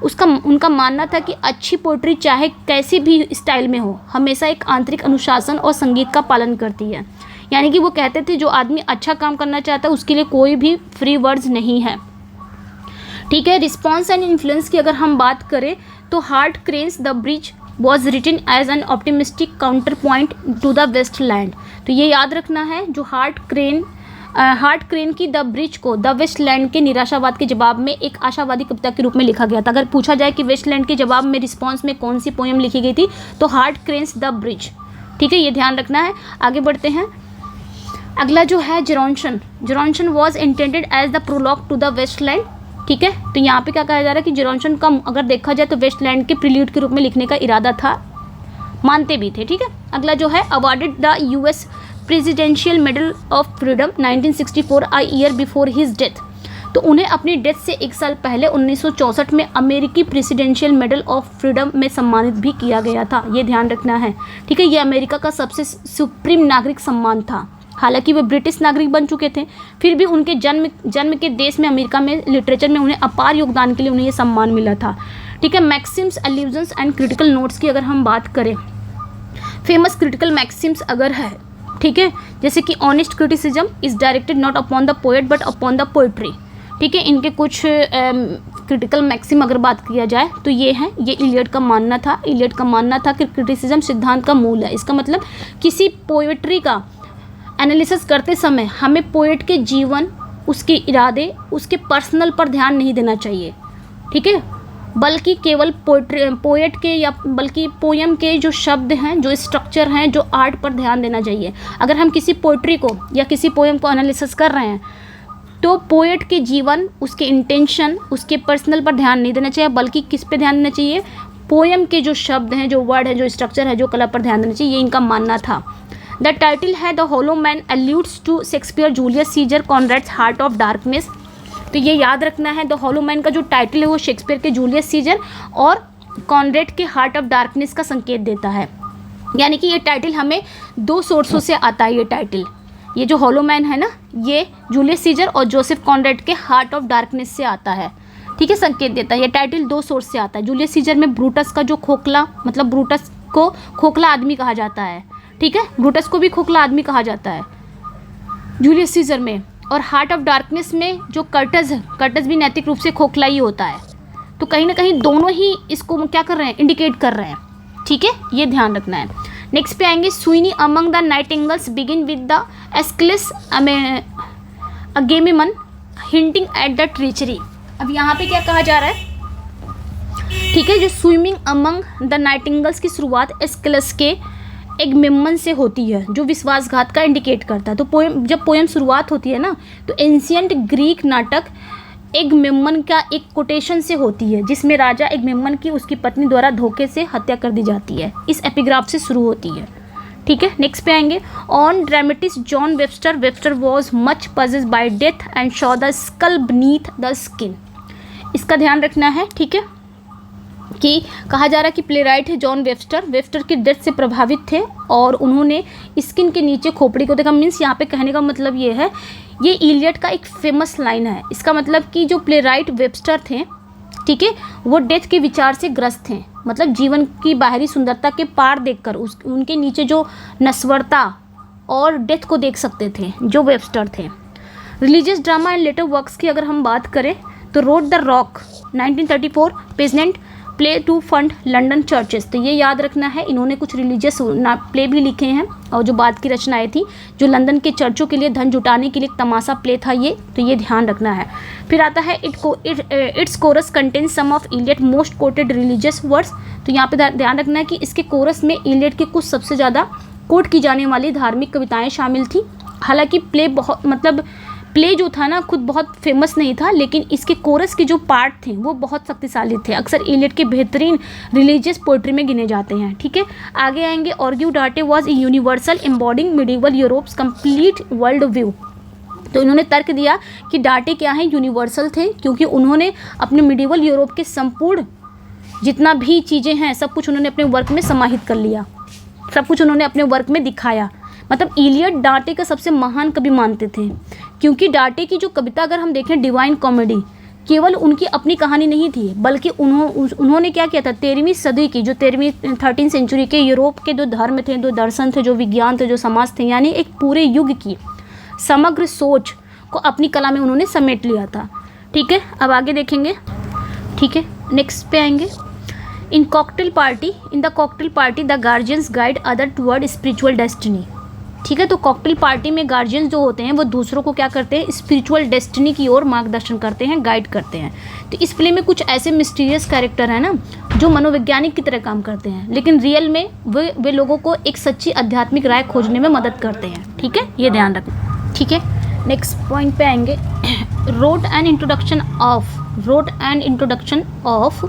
उनका मानना था कि अच्छी पोइट्री चाहे कैसी भी स्टाइल में हो, हमेशा एक आंतरिक अनुशासन और संगीत का पालन करती है। यानी कि वो कहते थे जो आदमी अच्छा काम करना चाहता है उसके लिए कोई भी फ्री वर्ड्स नहीं है, ठीक है। रिस्पॉन्स एंड इन्फ्लुएंस की अगर हम बात करें तो Hart Crane's the Bridge was written as an optimistic counter point to the Waste Land. तो ये याद रखना है, जो हार्ट क्रेन की द ब्रिज को द वेस्ट लैंड के निराशावाद के जवाब में एक आशावादी कविता के रूप में लिखा गया था। अगर पूछा जाए कि वेस्ट लैंड के जवाब में रिस्पॉन्स में कौन सी पोएम लिखी गई थी तो हार्ट क्रेन्स द ब्रिज, ठीक है, ये ध्यान रखना है। आगे बढ़ते हैं। अगला जो है Gerontion was intended as the prologue to the Waste Land, ठीक है। तो यहाँ पे क्या कहा जा रहा है कि जेरोंशन का अगर देखा जाए तो वेस्ट लैंड के प्रील्यूड के रूप में लिखने का इरादा था, मानते भी थे, ठीक है। अगला जो है awarded the US presidential medal of freedom 1964 a year before his death. तो उन्हें अपनी डेथ से एक साल पहले 1964 में अमेरिकी प्रेसिडेंशियल मेडल ऑफ फ्रीडम में सम्मानित भी किया गया था, ये ध्यान रखना है, ठीक है। ये अमेरिका का सबसे सुप्रीम नागरिक सम्मान था। हालांकि वे ब्रिटिश नागरिक बन चुके थे, फिर भी उनके जन्म के देश में अमेरिका में लिटरेचर में उन्हें अपार योगदान के लिए उन्हें ये सम्मान मिला था, ठीक है। Maxim's, illusions and critical notes की अगर हम बात करें, फेमस क्रिटिकल मैक्सिम्स अगर है, ठीक है, जैसे कि honest criticism is directed not upon the poet but upon the poetry, ठीक है। इनके कुछ क्रिटिकल मैक्सिम अगर बात किया जाए तो ये हैं, ये इलियट का मानना था। इलियट का मानना था कि क्रिटिसिज्म सिद्धांत का मूल है। इसका मतलब किसी पोएट्री का एनालिसिस करते समय हमें पोएट के जीवन, उसके इरादे, उसके पर्सनल पर ध्यान नहीं देना चाहिए, ठीक है, बल्कि केवल पोएट के या बल्कि पोयम के जो शब्द हैं, जो स्ट्रक्चर हैं, जो आर्ट पर ध्यान देना चाहिए। अगर हम किसी पोएट्री को या किसी पोयम को एनालिसिस कर रहे हैं तो पोएट के जीवन, उसके इंटेंशन, उसके पर्सनल पर ध्यान नहीं देना चाहिए, बल्कि किस पे ध्यान देना चाहिए, पोयम के जो शब्द हैं, जो वर्ड है, जो स्ट्रक्चर है, जो कला पर ध्यान देना चाहिए, ये इनका मानना था। द टाइटल है the hollow man alludes to Shakespeare Julius Caesar Conrad's Heart of Darkness. तो ये याद रखना है, द हॉलो मैन का जो टाइटल है वो शेक्सपियर के जूलियस सीजर और कॉनरेड के हार्ट ऑफ डार्कनेस का संकेत देता है। यानी कि ये टाइटल हमें दो सोर्सों से आता है। ये टाइटल, ये जो हॉलो मैन है ना, ये जूलियस सीजर और जोसेफ कॉनरेड के हार्ट ऑफ डार्कनेस से आता है, ठीक है, संकेत देता है। ये टाइटल दो सोर्स से आता है। जूलियस सीजर में ब्रूटस का जो खोखला, मतलब ब्रूटस को खोखला आदमी कहा जाता है, ठीक है, ब्रूटस को भी खोखला आदमी कहा जाता है जूलियस सीजर में। और हार्ट ऑफ डार्कनेस में जो कर्टस है, कर्टस भी नैतिक रूप से खोखला ही होता है। तो कहीं ना कहीं दोनों ही इसको क्या कर रहे हैं, इंडिकेट कर रहे हैं, ठीक है, ये ध्यान रखना है। नेक्स्ट पे आएंगे, Sweeney among the nightingales begin with the Aeschylus Agamemnon hinting at the treachery. अब यहाँ पे क्या कहा जा रहा है, ठीक है, जो स्विमिंग अमंग द नाइटिंगल्स की शुरुआत एस्किलस के एगमेम्मन से होती है, जो विश्वासघात का इंडिकेट करता है। तो जब पोएम शुरुआत होती है ना, तो एंशियंट ग्रीक नाटक एगमेम्मन का एक कोटेशन से होती है, जिसमें राजा एगमेम्मन की उसकी पत्नी द्वारा धोखे से हत्या कर दी जाती है। इस एपिग्राफ से शुरू होती है, ठीक है। नेक्स्ट पे आएंगे, on dramatist John Webster, Webster was much possessed bye death and Shaw the skull beneath the skin. इसका ध्यान रखना है, ठीक है, कि कहा जा रहा है कि प्ले राइट है जॉन वेबस्टर, वेबस्टर की डेथ से प्रभावित थे और उन्होंने स्किन के नीचे खोपड़ी को देखा। मीन्स यहाँ पे कहने का मतलब ये है, ये इलियड का एक फेमस लाइन है। इसका मतलब कि जो प्ले राइट वेबस्टर थे, ठीक है, वो डेथ के विचार से ग्रस्त थे। मतलब जीवन की बाहरी सुंदरता के पार देखकर उनके नीचे जो नश्वरता और डेथ को देख सकते थे जो वेबस्टर थे। Religious drama and later works की अगर हम बात करें तो wrote the Rock 1934, pageant play to fund London churches. तो ये याद रखना है, इन्होंने कुछ रिलीजियस प्ले भी लिखे हैं और जो बाद की रचनाएं थी, जो लंदन के चर्चों के लिए धन जुटाने के लिए एक तमाशा प्ले था ये, तो ये ध्यान रखना है। फिर आता है its chorus contain some of Eliot's most quoted religious words. तो यहाँ पे ध्यान रखना है कि इसके कोरस में इलियड के कुछ सबसे ज़्यादा कोट की जाने वाली धार्मिक कविताएँ शामिल थी। हालाँकि प्ले बहुत प्ले जो था ना खुद बहुत फेमस नहीं था, लेकिन इसके कोरस के जो पार्ट थे वो बहुत शक्तिशाली थे, अक्सर इलियड के बेहतरीन रिलीजियस पोइट्री में गिने जाते हैं, ठीक है। आगे आएंगे, ऑर्ग्यू डाटे was a universal embodying medieval Europe's complete world view. तो इन्होंने तर्क दिया कि डाटे क्या है, यूनिवर्सल थे, क्योंकि उन्होंने अपने मिडिवल यूरोप के संपूर्ण जितना भी चीज़ें हैं सब कुछ उन्होंने अपने वर्क में समाहित कर लिया, सब कुछ उन्होंने अपने वर्क में दिखाया। मतलब इलियड डाटे का सबसे महान कवि मानते थे, क्योंकि डाटे की जो कविता अगर हम देखें, डिवाइन कॉमेडी, केवल उनकी अपनी कहानी नहीं थी, बल्कि उन्होंने क्या किया था, 13वीं सदी की, जो 13वीं सेंचुरी के यूरोप के जो धर्म थे, जो दर्शन थे, जो विज्ञान थे, जो समाज थे, यानी एक पूरे युग की समग्र सोच को अपनी कला में उन्होंने समेट लिया था, ठीक है। अब आगे देखेंगे, ठीक है। नेक्स्ट पे आएंगे, इन the cocktail party the guardians guide other toward spiritual destiny, ठीक है। तो कॉकटेल पार्टी में गार्जियंस जो होते हैं वो दूसरों को क्या करते हैं, स्पिरिचुअल डेस्टिनी की ओर मार्गदर्शन करते हैं, गाइड करते हैं। तो इस प्ले में कुछ ऐसे मिस्टीरियस कैरेक्टर हैं ना जो मनोवैज्ञानिक की तरह काम करते हैं, लेकिन रियल में वे लोगों को एक सच्ची आध्यात्मिक राय खोजने में मदद करते हैं, ठीक है, ये ध्यान रखना, ठीक है। नेक्स्ट पॉइंट पे आएंगे, wrote an introduction of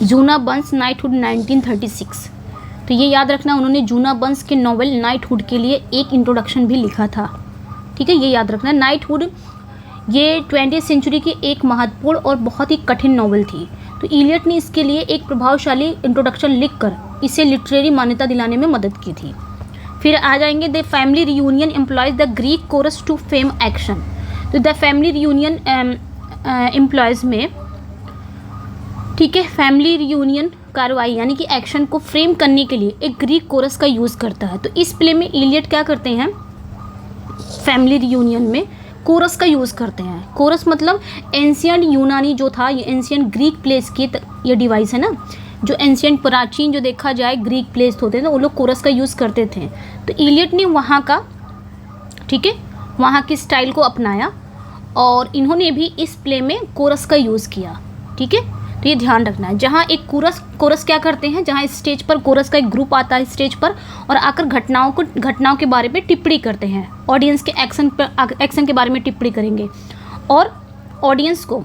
Djuna Barnes Nightwood 1936। तो ये याद रखना, उन्होंने जूना बंस के नॉवेल नाइटहुड के लिए एक इंट्रोडक्शन भी लिखा था, ठीक है, ये याद रखना। नाइटहुड ये 20वीं सेंचुरी की एक महत्वपूर्ण और बहुत ही कठिन नॉवेल थी, तो इलियड ने इसके लिए एक प्रभावशाली इंट्रोडक्शन लिखकर इसे लिटरेरी मान्यता दिलाने में मदद की थी। फिर आ जाएंगे, the Family Reunion employs the Greek chorus to frame action. तो द फैमिली रियूनियन एम्प्लॉयज में, ठीक है, फैमिली रियूनियन कार्रवाई यानी कि एक्शन को फ्रेम करने के लिए एक ग्रीक कोरस का यूज़ करता है। तो इस प्ले में इलियड क्या करते हैं, फैमिली रियूनियन में कोरस का यूज़ करते हैं। कोरस मतलब एंशियंट यूनानी जो था, ये एंशियंट ग्रीक प्लेस की ये डिवाइस है ना, जो एंशियंट प्राचीन जो देखा जाए ग्रीक प्लेस होते थे वो लोग कोरस का यूज़ करते थे। तो इलियड ने वहाँ का, ठीक है, वहाँ की स्टाइल को अपनाया और इन्होंने भी इस प्ले में कोरस का यूज़ किया, ठीक है। तो ये ध्यान रखना है, जहाँ एक कोरस क्या करते हैं, जहाँ स्टेज पर कोरस का एक ग्रुप आता है स्टेज पर और आकर घटनाओं के बारे में टिप्पणी करते हैं, ऑडियंस के एक्शन के बारे में टिप्पणी करेंगे और ऑडियंस को,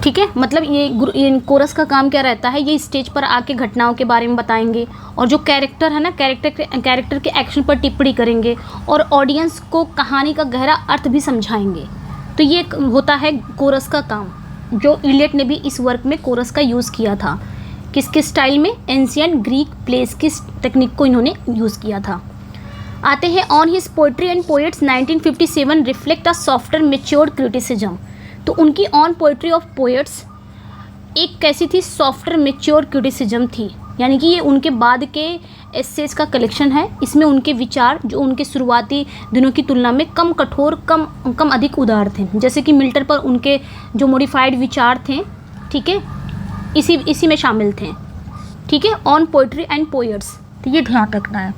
ठीक है, मतलब ये कोरस का काम क्या रहता है, ये स्टेज पर आके घटनाओं के बारे में बताएंगे और जो कैरेक्टर है ना, कैरेक्टर के एक्शन पर टिप्पणी करेंगे और ऑडियंस को कहानी का गहरा अर्थ भी समझाएंगे। तो ये होता है कोरस का काम, जो इलियड ने भी इस वर्क में कोरस का यूज़ किया था। किसके स्टाइल में, एंशियंट ग्रीक प्लेस की टेक्निक को इन्होंने यूज़ किया था। आते हैं, on his poetry and poets 1957 reflect a softer matured criticism. तो उनकी ऑन पोइट्री ऑफ पोएट्स एक कैसी थी, सॉफ्टर मेच्योर क्रिटिसिज्म थी, यानी कि ये उनके बाद के एसेज का कलेक्शन है। इसमें उनके विचार जो उनके शुरुआती दिनों की तुलना में कम कठोर, कम अधिक उदार थे, जैसे कि मिल्टन पर उनके जो मॉडिफाइड विचार थे, ठीक है, इसी में शामिल थे, ठीक है, ऑन पोइट्री एंड पोएट्स। तो ये ध्यान रखना है,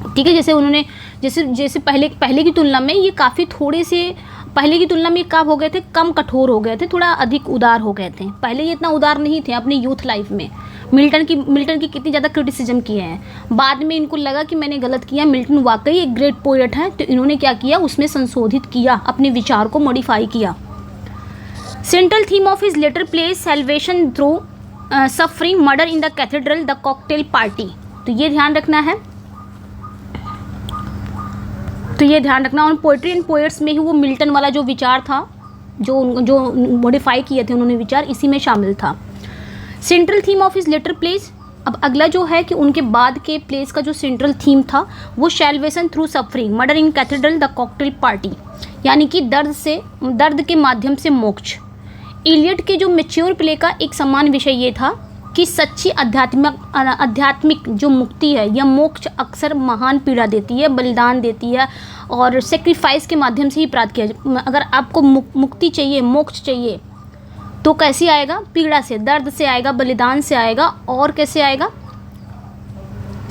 ठीक है। जैसे उन्होंने जैसे जैसे पहले की तुलना में ये काफ़ी थोड़े से, पहले की तुलना में क्या हो गए थे, कम कठोर हो गए थे, थोड़ा अधिक उदार हो गए थे। पहले ये इतना उदार नहीं थे अपने यूथ लाइफ में। मिल्टन की कितनी ज़्यादा क्रिटिसिज्म किए हैं। बाद में इनको लगा कि मैंने गलत किया, मिल्टन वाकई एक ग्रेट पोएट है, तो इन्होंने क्या किया, उसमें संशोधित किया, अपने विचार को मॉडिफाई किया। Central theme of his later plays salvation through suffering, Murder in the Cathedral, the cocktail Party. तो ये ध्यान रखना है, और पोइट्री एंड पोएट्स में ही वो मिल्टन वाला जो विचार था, जो मॉडिफाई किए थे उन्होंने विचार, इसी में शामिल था। Central theme of his later plays, अब अगला जो है कि उनके बाद के प्लेस का जो सेंट्रल थीम था वो salvation through suffering, Murder in cathedral, the cocktail party, यानी कि दर्द के माध्यम से मोक्ष। इलियट के जो मैच्योर प्ले का एक समान विषय ये था कि सच्ची आध्यात्मिक जो मुक्ति है या मोक्ष अक्सर महान पीड़ा देती है, बलिदान देती है और सेक्रीफाइस के माध्यम से ही प्राप्त किया। अगर आपको मुक्ति चाहिए, मोक्ष चाहिए, तो कैसे आएगा, पीड़ा से, दर्द से आएगा, बलिदान से आएगा, और कैसे आएगा,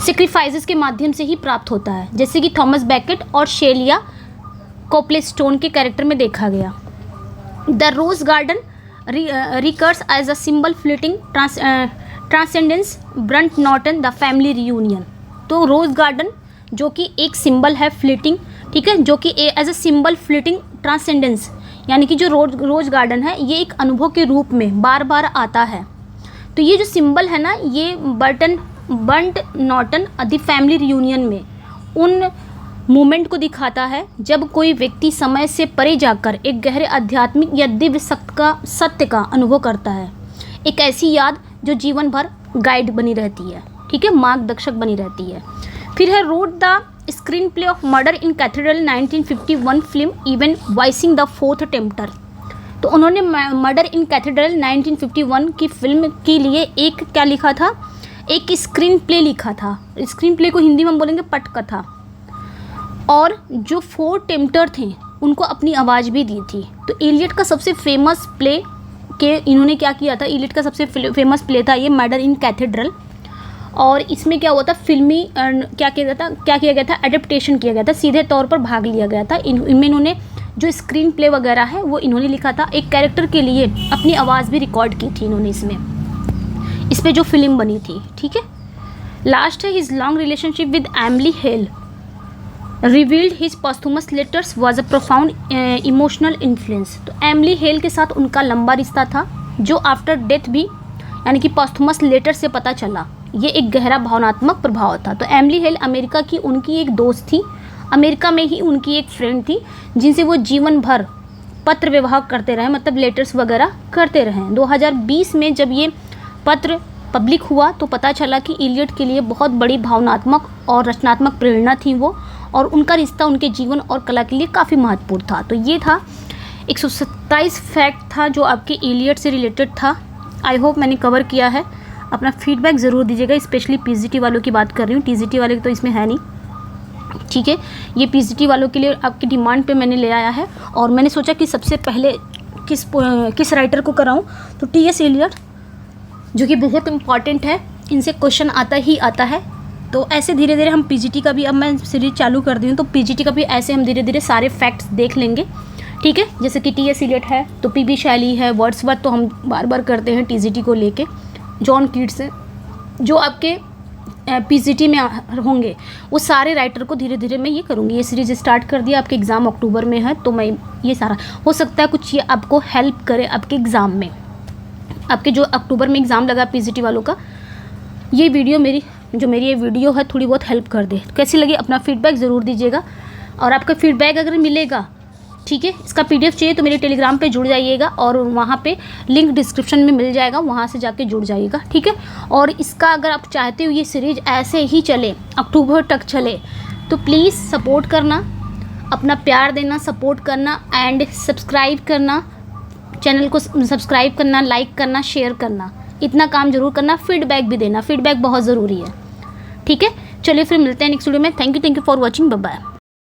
सेक्रीफाइसेस के माध्यम से ही प्राप्त होता है, जैसे कि थॉमस बैकेट और शेलिया कोपलेस्टोन के कैरेक्टर में देखा गया। The rose garden recurs as a symbol fleeting transcendence, Burnt Norton the Family Reunion. तो रोज गार्डन जो कि एक सिंबल है फ्लीटिंग, ठीक है, जो कि as a symbol fleeting transcendence, यानी कि जो रोज गार्डन है ये एक अनुभव के रूप में बार बार आता है। तो ये जो सिंबल है ना, ये Burnt Norton the Family Reunion में उन मूवमेंट को दिखाता है जब कोई व्यक्ति समय से परे जाकर एक गहरे आध्यात्मिक या दिव्य सत्य का अनुभव करता है। एक ऐसी याद जो जीवन भर गाइड बनी रहती है, ठीक है, मार्गदर्शक बनी रहती है। फिर है road the screen play of murder in cathedral 1951 film even voicing the fourth tempter. तो उन्होंने मर्डर इन कैथेड्रल 1951 की फिल्म के लिए एक क्या लिखा था, एक स्क्रीन प्ले लिखा था। स्क्रीन प्ले को हिंदी में हम बोलेंगे पटकथा। और जो 4 टेम्पटर थे उनको अपनी आवाज़ भी दी थी। तो इलियट का सबसे फेमस प्ले के इन्होंने क्या किया था, इलियट का सबसे फेमस प्ले था ये मर्डर इन कैथेड्रल। और इसमें क्या हुआ था, फिल्मी क्या किया गया था, एडेप्टेशन किया गया था, सीधे तौर पर भाग लिया गया था। इनमें इन्होंने जो स्क्रीन प्ले वगैरह है वो इन्होंने लिखा था। एक कैरेक्टर के लिए अपनी आवाज़ भी रिकॉर्ड की थी इन्होंने इसमें, इस पर जो फिल्म बनी थी, ठीक है। लास्ट है his long relationship with Emily Hale revealed his posthumous letters was a profound emotional influence. तो एमिली हेल के साथ उनका लंबा रिश्ता था जो आफ्टर डेथ भी, यानी कि पॉस्थुमस लेटर से पता चला, ये एक गहरा भावनात्मक प्रभाव था। तो एमिली हेल अमेरिका की उनकी एक दोस्त थी, अमेरिका में ही उनकी एक फ्रेंड थी जिनसे वो जीवन भर पत्र व्यवहार करते रहे, मतलब लेटर्स वगैरह करते रहे। 2020 में जब ये पत्र पब्लिक हुआ तो पता चला कि इलियट के लिए बहुत बड़ी भावनात्मक और रचनात्मक प्रेरणा थी वो, और उनका रिश्ता उनके जीवन और कला के लिए काफ़ी महत्वपूर्ण था। तो ये था 127 फैक्ट था जो आपके इलियट से रिलेटेड था। आई होप मैंने कवर किया है। अपना फीडबैक ज़रूर दीजिएगा, स्पेशली पीजीटी वालों की बात कर रही हूँ, टीजीटी वाले तो इसमें है नहीं, ठीक है। ये पीजीटी वालों के लिए आपकी डिमांड पे मैंने ले आया है, और मैंने सोचा कि सबसे पहले किस राइटर को कराऊँ, तो टी.एस. इलियट जो कि बहुत इम्पॉर्टेंट है, इनसे क्वेश्चन आता ही आता है। तो ऐसे धीरे धीरे हम पीजीटी का भी, अब मैं सीरीज चालू कर दी हूँ तो पीजीटी का भी ऐसे हम धीरे धीरे सारे फैक्ट्स देख लेंगे, ठीक है। जैसे कि टी.एस. इलियट है तो पी.बी. शैली है, वर्ड्सवर्थ तो हम बार बार करते हैं टीजीटी को लेके, जॉन कीट्स है, जो आपके पीजीटी में होंगे वो सारे राइटर को धीरे धीरे मैं ये करूँगी। ये सीरीज स्टार्ट कर दिया, आपके एग्ज़ाम अक्टूबर में है, तो मैं ये सारा हो सकता है कुछ ये आपको हेल्प करे आपके एग्ज़ाम में, आपके जो अक्टूबर में एग्ज़ाम लगा पीजीटी वालों का। ये वीडियो मेरी ये वीडियो है थोड़ी बहुत हेल्प कर दे। कैसी लगी अपना फीडबैक ज़रूर दीजिएगा, और आपका फीडबैक अगर मिलेगा, ठीक है, इसका पीडीएफ चाहिए तो मेरे टेलीग्राम पे जुड़ जाइएगा, और वहाँ पे लिंक डिस्क्रिप्शन में मिल जाएगा, वहाँ से जाके जुड़ जाइएगा, ठीक है। और इसका अगर आप चाहते हो ये सीरीज ऐसे ही चले, अक्टूबर तक चले, तो प्लीज़ सपोर्ट करना, अपना प्यार देना, सपोर्ट करना, एंड सब्सक्राइब करना, चैनल को सब्सक्राइब करना, लाइक करना, शेयर करना, इतना काम जरूर करना। फीडबैक भी देना, फीडबैक बहुत ज़रूरी है, ठीक है। चलिए फिर मिलते हैं नेक्स्ट वीडियो में। Thank you for watching, bye bye.